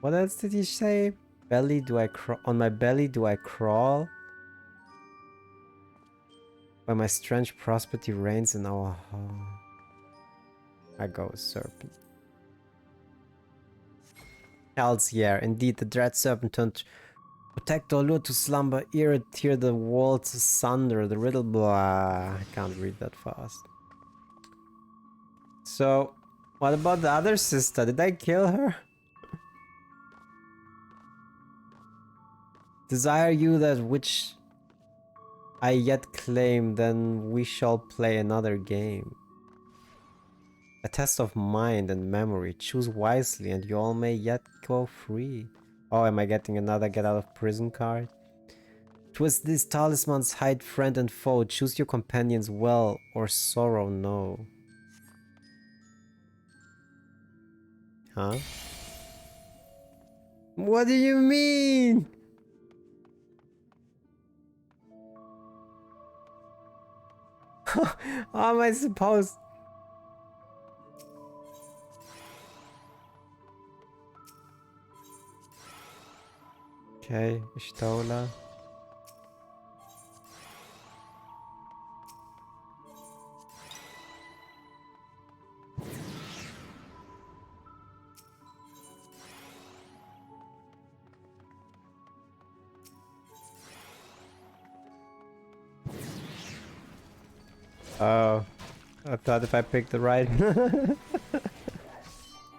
Speaker 1: What else did he say? Belly do I crawl? On my belly do I crawl? By my strength prosperity reigns in our hall. I go with serpent. Hell's yeah, indeed the dread serpent turned protector lured to slumber, ere it tear the walls asunder, the riddle blah. I can't read that fast. So, what about the other sister? Did I kill her? Desire you that which I yet claim, then we shall play another game. A test of mind and memory. Choose wisely and you all may yet go free. Oh, am I getting another get out of prison card? Twist these talismans, hide friend and foe. Choose your companions well or sorrow no. Huh? What do you mean? How am I supposed? Okay, Ishtola. Oh, I thought if I picked the right...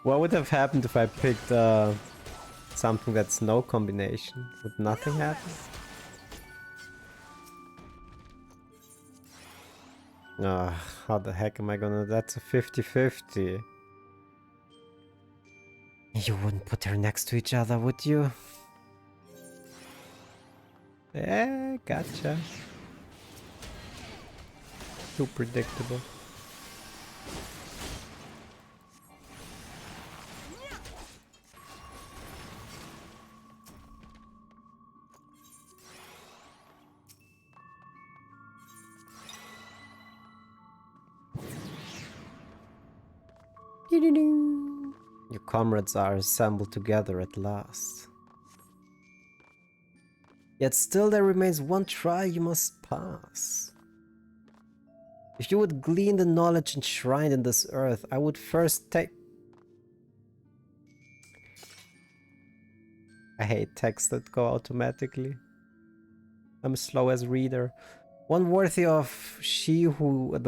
Speaker 1: What would have happened if I picked something that's no combination? Would nothing happen? How the heck am I gonna... That's a 50-50. You wouldn't put her next to each other, would you? Yeah, gotcha. Too predictable. Your comrades are assembled together at last. Yet still there remains one trial you must pass. If you would glean the knowledge enshrined in this earth, I would first take... I hate texts that go automatically. I'm slow as reader. One worthy of she who...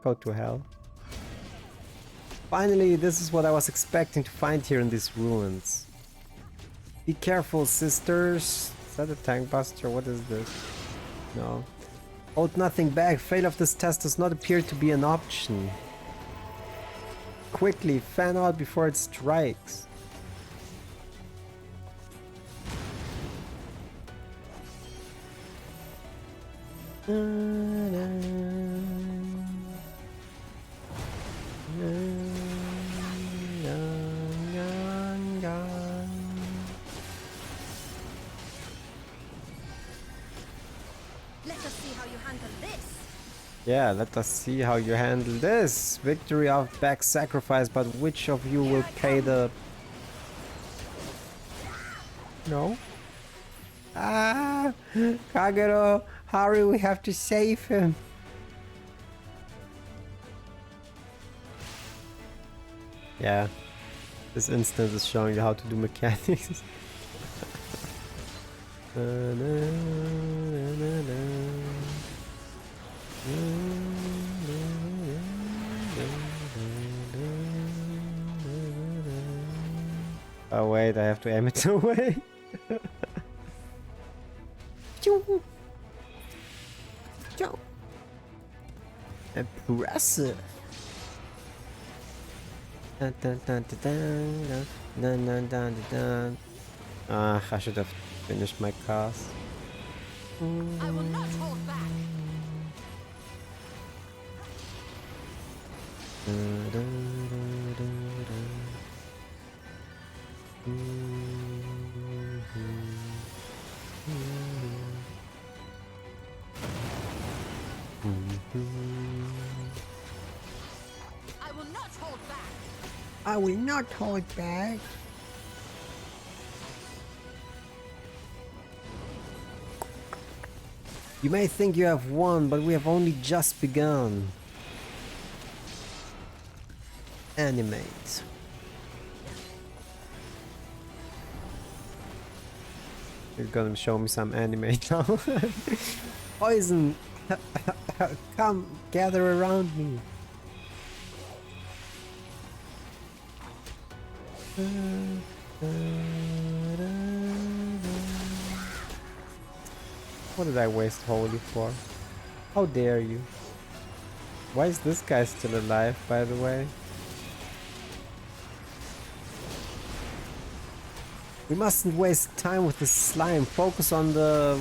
Speaker 1: Go to hell. Finally, this is what I was expecting to find here in these ruins. Be careful, sisters. Is that a tank buster? What is this? No. Hold nothing back. Fail of this test does not appear to be an option. Quickly, fan out before it strikes.
Speaker 17: Let us see how you handle this.
Speaker 1: Yeah, let us see how you handle this. Victory of back sacrifice, but which of you will pay the... No? Ah! Kagero, hurry, we have to save him. Yeah, this instance is showing you how to do mechanics. Oh wait, I have to aim it away. Impressive. Dun, dun, dun, dun, dun, dun, dun, dun. Ah, I should have finished my cast.
Speaker 17: I will not hold back. I will not hold back.
Speaker 1: I will not hold back. You may think you have won, but we have only just begun. Animate. You're gonna show me some anime now. Poison! Come, gather around me. What did I waste holy for? How dare you? Why is this guy still alive, by the way? We mustn't waste time with this slime. Focus on the...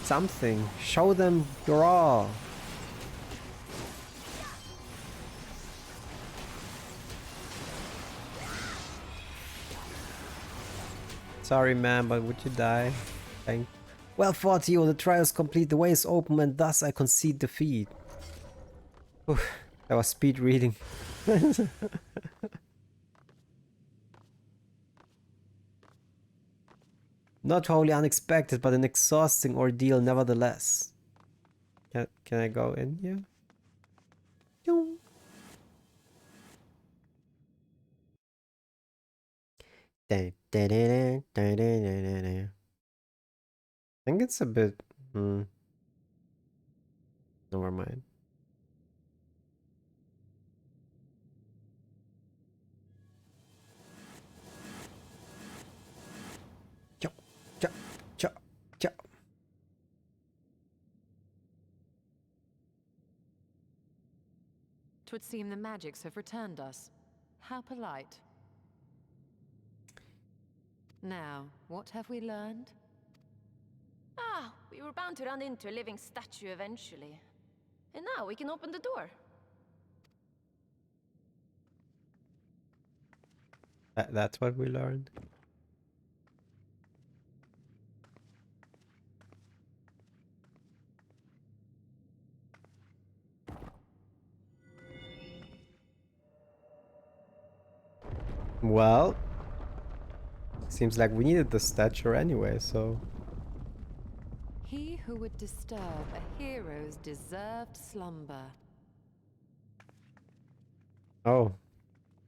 Speaker 1: something. Show them you're all. Sorry, man, but would you die? Thank you. Well fought, Theo. The trial is complete. The way is open, and thus I concede defeat. Oof, that was speed reading. Not wholly unexpected, but an exhausting ordeal nevertheless. Can I go in here? I think it's a bit... Never mind.
Speaker 14: Twould seem the magics have returned us. How polite. Now, what have we learned?
Speaker 18: Ah, we were bound to run into a living statue eventually. And now we can open the door.
Speaker 1: That's what we learned. Well, seems like we needed the stature anyway, so...
Speaker 14: He who would disturb a hero's deserved slumber.
Speaker 1: Oh,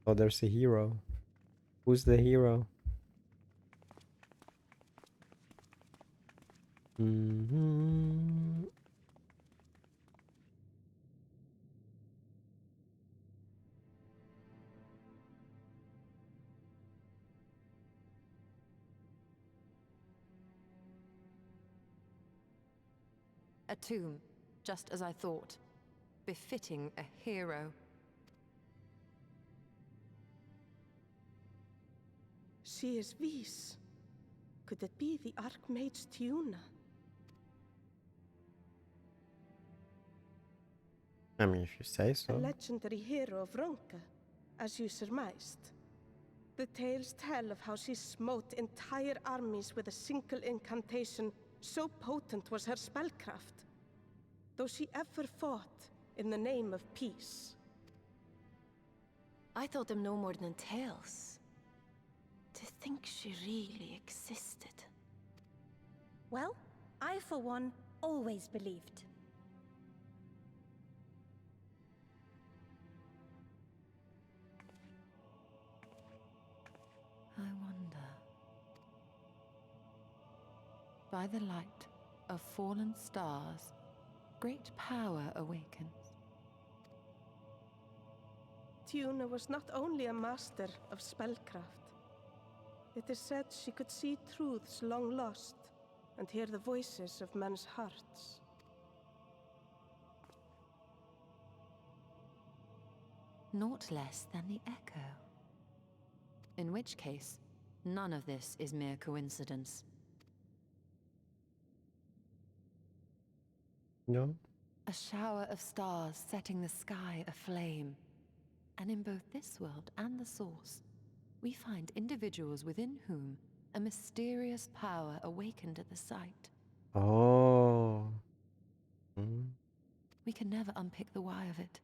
Speaker 1: Oh, there's a hero. Who's the hero? Mm-hmm.
Speaker 14: A tomb, just as I thought. Befitting a hero.
Speaker 16: She is Vis. Could it be the Archmage Tiuna?
Speaker 1: I mean, if you say
Speaker 16: A
Speaker 1: so.
Speaker 16: legendary hero of Ronka, as you surmised. The tales tell of how she smote entire armies with a single incantation, so potent was her spellcraft. Though she ever fought in the name of peace.
Speaker 18: I thought them no more than tales. To think she really existed.
Speaker 17: Well, I for one always believed.
Speaker 14: I wonder. By the light of fallen stars, great power awakens.
Speaker 16: Tiuna was not only a master of spellcraft. It is said she could see truths long lost and hear the voices of men's hearts.
Speaker 14: Naught less than the echo. In which case, none of this is mere coincidence.
Speaker 1: No?
Speaker 14: A shower of stars setting the sky aflame. And in both this world and the Source, we find individuals within whom a mysterious power awakened at the sight.
Speaker 1: Oh.
Speaker 14: We can never unpick the why of it.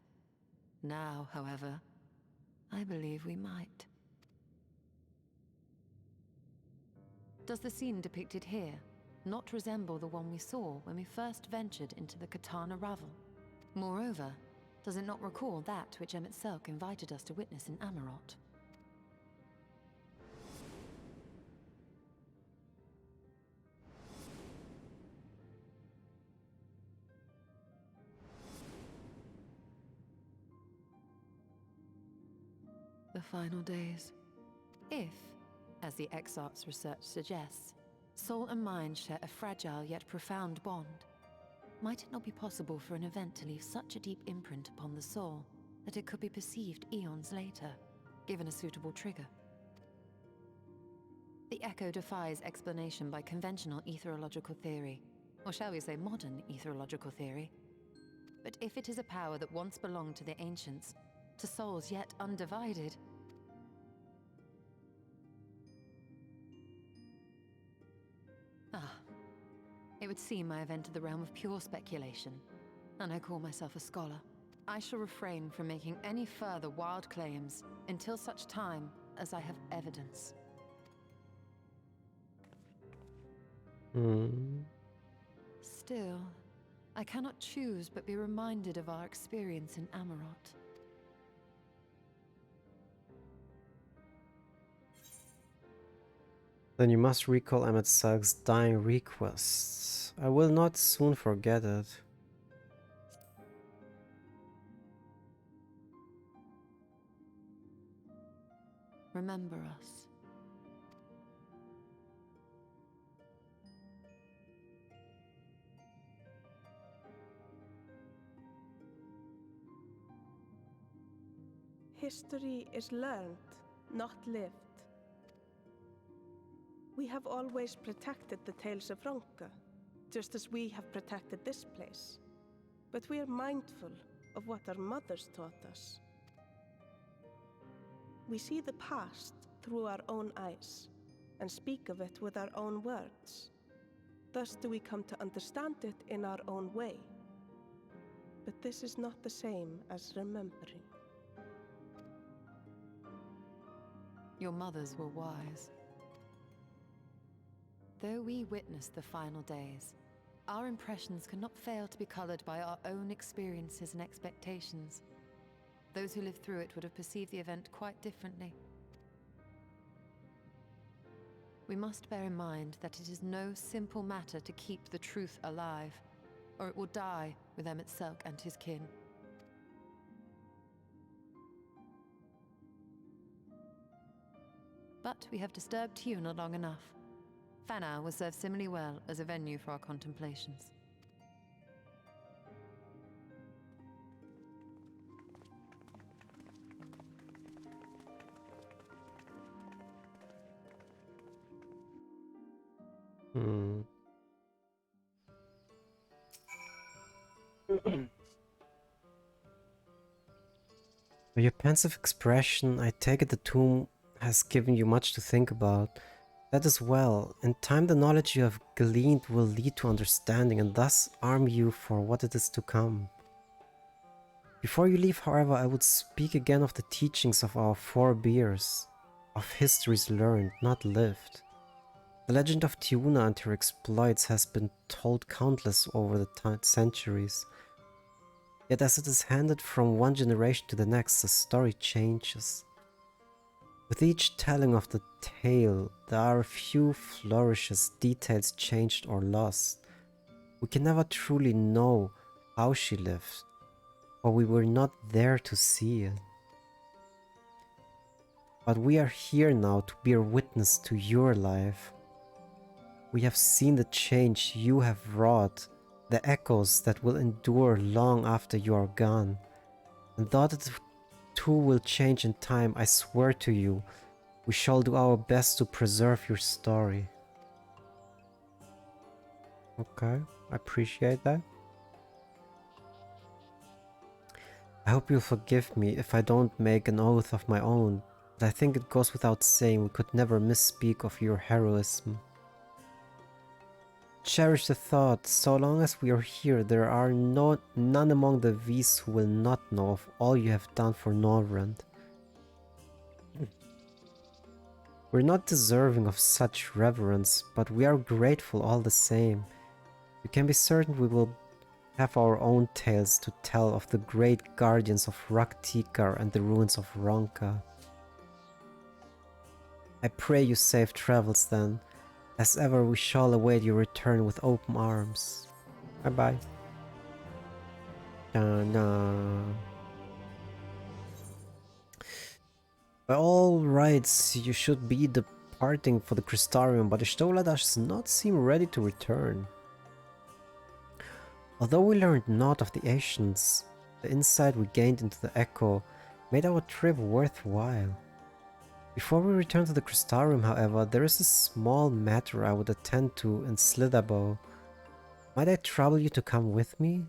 Speaker 14: Now, however, I believe we might. Does the scene depicted here not resemble the one we saw when we first ventured into the Katana Ravel? Moreover, does it not recall that which Emmett Selk invited us to witness in Amarot? The final days. If, as the Exarch's research suggests, soul and mind share a fragile yet profound bond, might it not be possible for an event to leave such a deep imprint upon the soul that it could be perceived eons later, given a suitable trigger? The echo defies explanation by conventional etherological theory, or shall we say modern etherological theory. But if it is a power that once belonged to the ancients, to souls yet undivided, it would seem I have entered the realm of pure speculation, and I call myself a scholar. I shall refrain from making any further wild claims until such time as I have evidence. Still, I cannot choose but be reminded of our experience in Amarot.
Speaker 1: Then you must recall Emmett Selk's dying requests. I will not soon forget it.
Speaker 14: Remember us.
Speaker 16: History is learned, not lived. We have always protected the tales of Ronka, just as we have protected this place. But we are mindful of what our mothers taught us. We see the past through our own eyes, and speak of it with our own words. Thus do we come to understand it in our own way. But this is not the same as remembering.
Speaker 14: Your mothers were wise. Though we witness the final days, our impressions cannot fail to be colored by our own experiences and expectations. those who lived through it would have perceived the event quite differently. We must bear in mind that it is no simple matter to keep the truth alive, or it will die with Emmett Selk and his kin. But we have disturbed Tuna long enough. Fana will serve similarly well as a venue for our contemplations.
Speaker 1: By your pensive expression, I take it the tomb has given you much to think about. That is well. In time, the knowledge you have gleaned will lead to understanding and thus arm you for what it is to come. Before you leave, however, I would speak again of the teachings of our forebears, of histories learned, not lived. The legend of Tiuna and her exploits has been told countless over the centuries. Yet as it is handed from one generation to the next, the story changes. With each telling of the tale, there are a few flourishes, details changed or lost. We can never truly know how she lived, for we were not there to see it. But we are here now to bear witness to your life. We have seen the change you have wrought, the echoes that will endure long after you are gone. And though it too will change in time, I swear to you, we shall do our best to preserve your story. Okay, I appreciate that. I hope you'll forgive me if I don't make an oath of my own, but I think it goes without saying we could never misspeak of your heroism. Cherish the thought, so long as we are here, there are none among the V's who will not know of all you have done for Norvrend. We're not deserving of such reverence, but we are grateful all the same. You can be certain we will have our own tales to tell of the great guardians of Raktikar and the ruins of Ronka. I pray you safe travels then. As ever, we shall await your return with open arms. Bye-bye. By all rights, you should be departing for the Crystarium, but Ishtola does not seem ready to return. Although we learned naught of the ancients, the insight we gained into the Echo made our trip worthwhile. Before we return to the Crystarium, however, there is a small matter I would attend to in Slitherbow. Might I trouble you to come with me?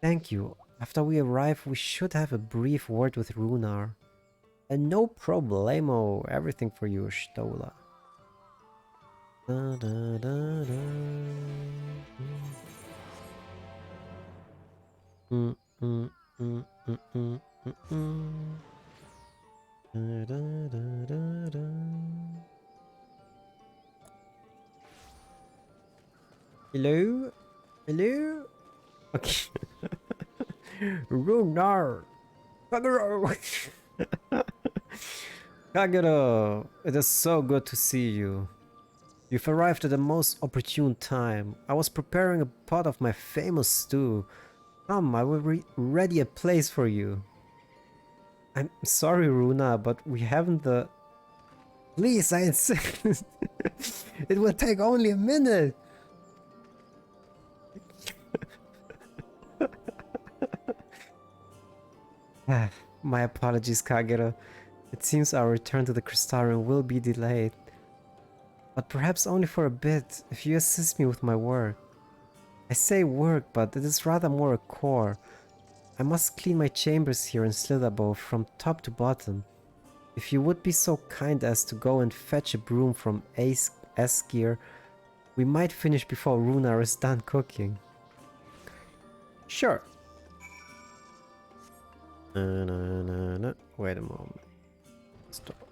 Speaker 1: Thank you. After we arrive, we should have a brief word with Runar. And no problemo. Everything for you, Stola. Da, da, da, da. Da, da, da, da, da. Hello? Hello? Okay. Runar! Kagero! Kagero! It is so good to see you. You've arrived at the most opportune time. I was preparing a pot of my famous stew. Come, I will ready a place for you. I'm sorry, Runa, but we haven't the... Please, I insist. It will take only a minute. My apologies, Kagero. It seems our return to the Crystarium will be delayed. But perhaps only for a bit, if you assist me with my work. I say work, but it is rather more a chore. I must clean my chambers here in Slitherbow from top to bottom. If you would be so kind as to go and fetch a broom from Eskir, we might finish before Runar is done cooking. Sure. Wait a moment. Stop.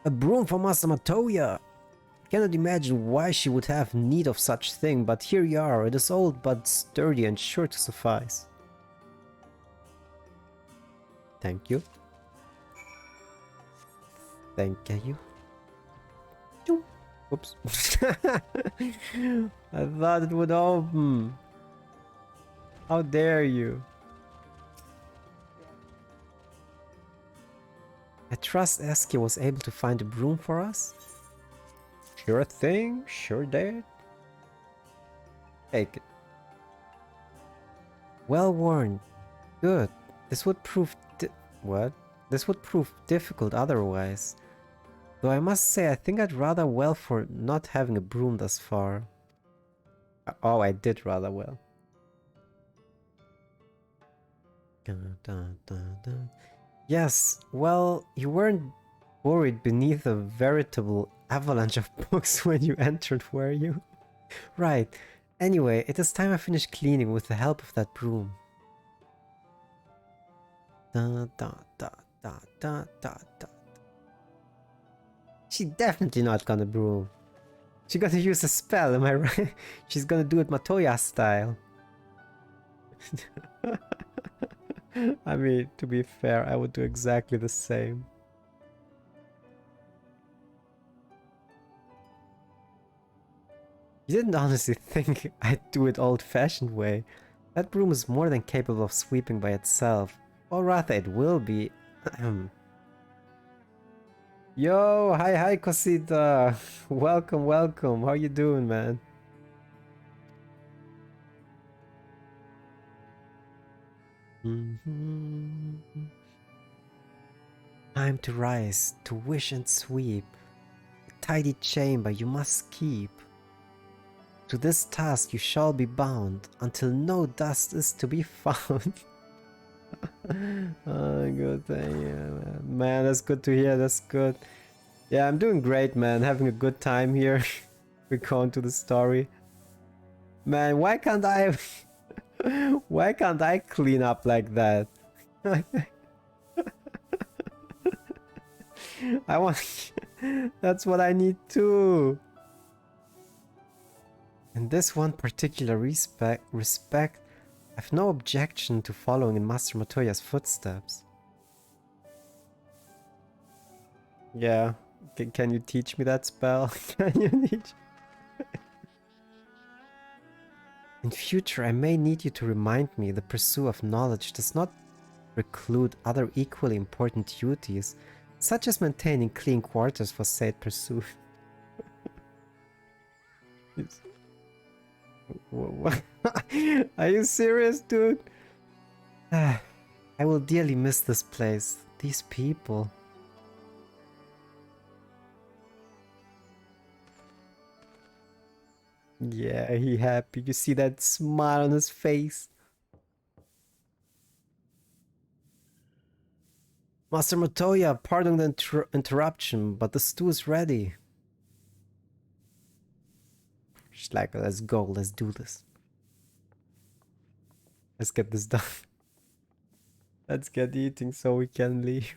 Speaker 1: A broom for Master Matoya! Cannot imagine why she would have need of such thing, but here you are. It is old but sturdy and sure to suffice. Thank you. Thank you. Oops. I thought it would open. How dare you? I trust Eski was able to find a broom for us. Sure thing, sure did. Take it. Well worn. Good. This would prove what? This would prove difficult otherwise. Though I must say I think I'd rather well for not having a broom thus far. Oh, I did rather well. Yes, well, you weren't buried beneath a veritable avalanche of books when you entered, were you? Right. Anyway, it is time I finish cleaning with the help of that broom. She's definitely not gonna broom. She's gonna use a spell, am I right? She's gonna do it Matoya style. I mean, to be fair, I would do exactly the same. You didn't honestly think I'd do it old-fashioned way. That broom is more than capable of sweeping by itself. Or rather, it will be. Yo, hi Cosita. Welcome, welcome. How you doing, man? Time to rise, to wish and sweep. A tidy chamber you must keep. To this task you shall be bound, until no dust is to be found. Oh, good thing, yeah, man. Man, that's good to hear, that's good. Yeah, I'm doing great, man. Having a good time here. We're going to the story. Man, why can't I... why can't I clean up like that? I want... That's what I need too. In this one particular respect, I've no objection to following in Master Matoya's footsteps. Yeah, can you teach me that spell? Can you teach? In future, I may need you to remind me the pursuit of knowledge does not preclude other equally important duties, such as maintaining clean quarters for said pursuit. What? Are you serious, dude? I will dearly miss this place, these people. Yeah, he happy. You see that smile on his face. Master Matoya, pardon the interruption, but the stew is ready. She's like, let's go, let's do this. Let's get this done. Let's get eating so we can leave.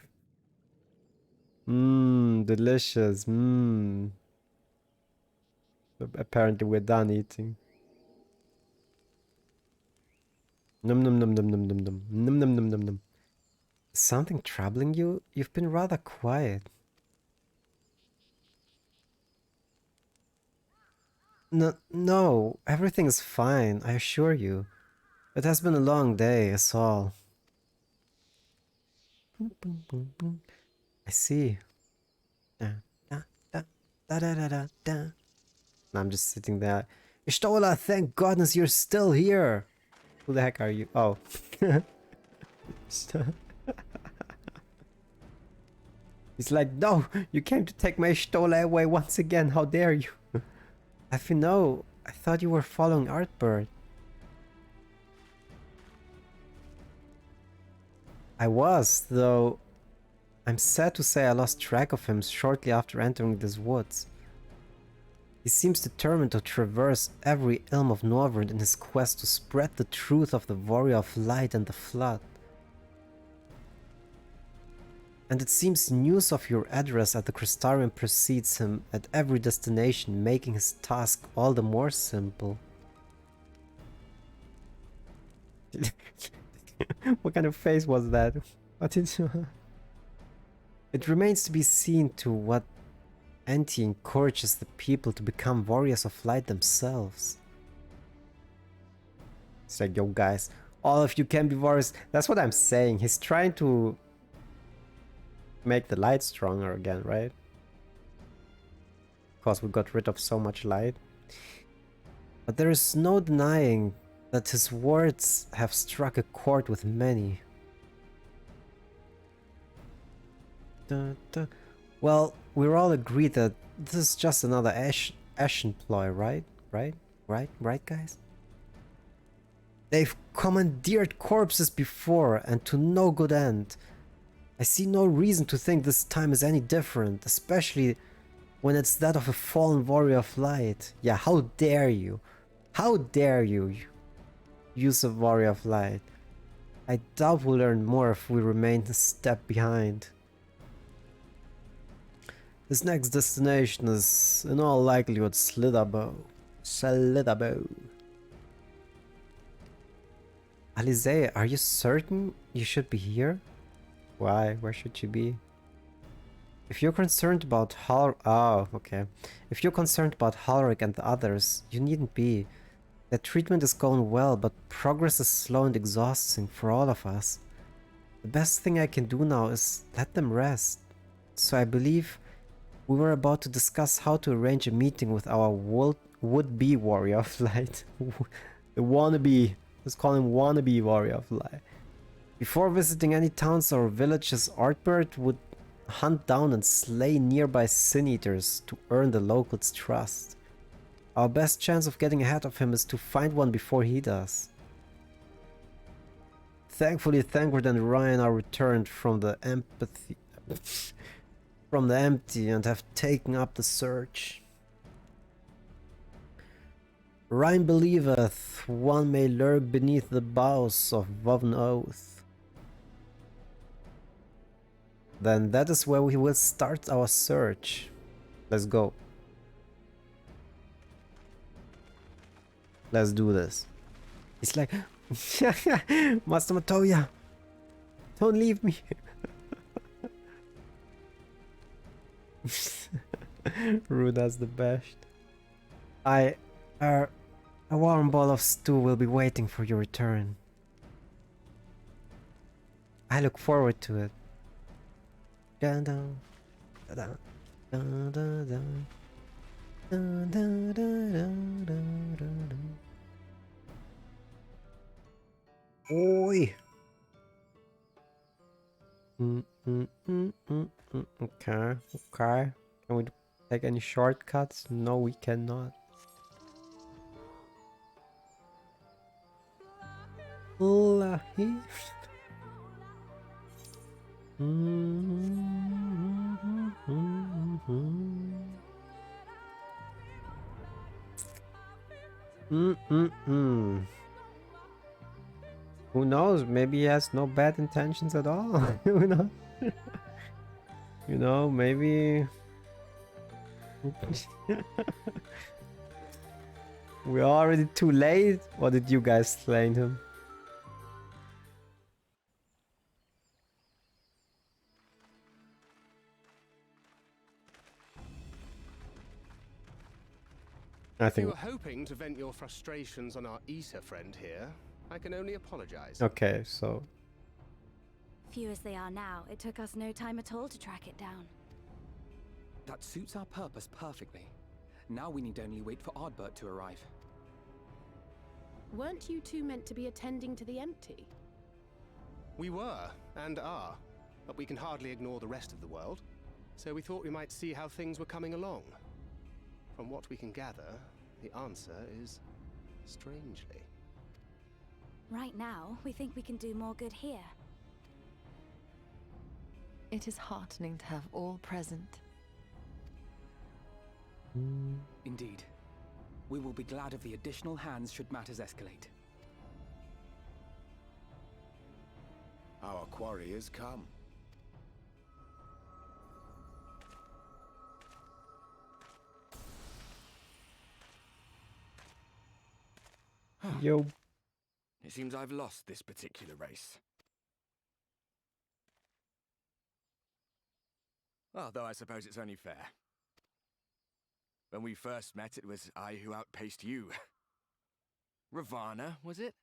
Speaker 1: Mmm, delicious. Mmm. Apparently we're done eating. Num num num num num num num num num num num num. Is something troubling you? You've been rather quiet. No, everything is fine, I assure you. It has been a long day, that's all. I see. I'm just sitting there. Ishtola, thank goodness you're still here! Who the heck are you? Oh. He's like, no, you came to take my Ishtola away once again, how dare you? No, I thought you were following Artbird. I was, though I'm sad to say I lost track of him shortly after entering these woods. He seems determined to traverse every ilm of Norvrend in his quest to spread the truth of the Warrior of Light and the Flood. And it seems news of your address at the Crystarium precedes him at every destination, making his task all the more simple. What kind of face was that? What did you... It remains to be seen to what end he encourages the people to become warriors of light themselves. It's like, yo guys, all of you can be warriors. That's what I'm saying. He's trying to make the light stronger again, right? Because we got rid of so much light. But there is no denying that his words have struck a chord with many. Well, we're all agreed that this is just another Ashen ploy, right? Right, guys? They've commandeered corpses before, and to no good end. I see no reason to think this time is any different, especially when it's that of a fallen warrior of light. Yeah, how dare you? How dare you use a warrior of light? I doubt we'll learn more if we remain a step behind. His next destination is, in all likelihood, Slitherbow. Alize, are you certain you should be here? Why? Where should you be? If you're concerned about If you're concerned about Halric and the others, you needn't be. Their treatment is going well, but progress is slow and exhausting for all of us. The best thing I can do now is let them rest. So I believe we were about to discuss how to arrange a meeting with our would-be warrior of light. The wannabe. Let's call him wannabe warrior of light. Before visiting any towns or villages, Artbird would hunt down and slay nearby sin-eaters to earn the locals' trust. Our best chance of getting ahead of him is to find one before he does. Thankfully, Thancred and Ryan are returned from the empty and have taken up the search. Ryan believeth one may lurk beneath the boughs of Woven Oath. Then that is where we will start our search. Let's go. Let's do this. He's like, Master Matoya, don't leave me. Ruda's the best. A warm bowl of stew will be waiting for your return. I look forward to it. Dun dun dun dun dun dun. Dun, dun, dun, dun, dun, dun, dun. Oi! Okay, okay. Can we take any shortcuts? No, we cannot. Lahi. Who knows? Maybe he has no bad intentions at all. Who knows? You know, maybe... We're already too late? Or did you guys slay him? I think...
Speaker 13: If you were hoping to vent your frustrations on our Issa friend here, I can only apologize.
Speaker 1: Okay, so...
Speaker 19: Few as they are now, it took us no time at all to track it down.
Speaker 12: That suits our purpose perfectly. Now we need only wait for Ardbert to arrive.
Speaker 17: Weren't you two meant to be attending to the empty?
Speaker 13: We were, and are, but we can hardly ignore the rest of the world. So we thought we might see how things were coming along. From what we can gather, the answer is strangely.
Speaker 19: Right now, we think we can do more good here.
Speaker 14: It is heartening to have all present.
Speaker 12: Indeed. We will be glad of the additional hands should matters escalate.
Speaker 9: Our quarry has come.
Speaker 1: Yo.
Speaker 15: It seems I've lost this particular race. Although I suppose it's only fair. When we first met, it was I who outpaced you. Ravana, was it?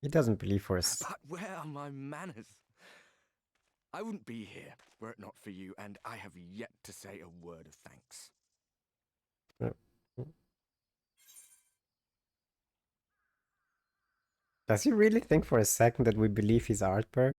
Speaker 1: He doesn't believe for us.
Speaker 15: But where are my manners? I wouldn't be here were it not for you, and I have yet to say a word of thanks.
Speaker 1: Does he really think for a second that we believe he's Artberg?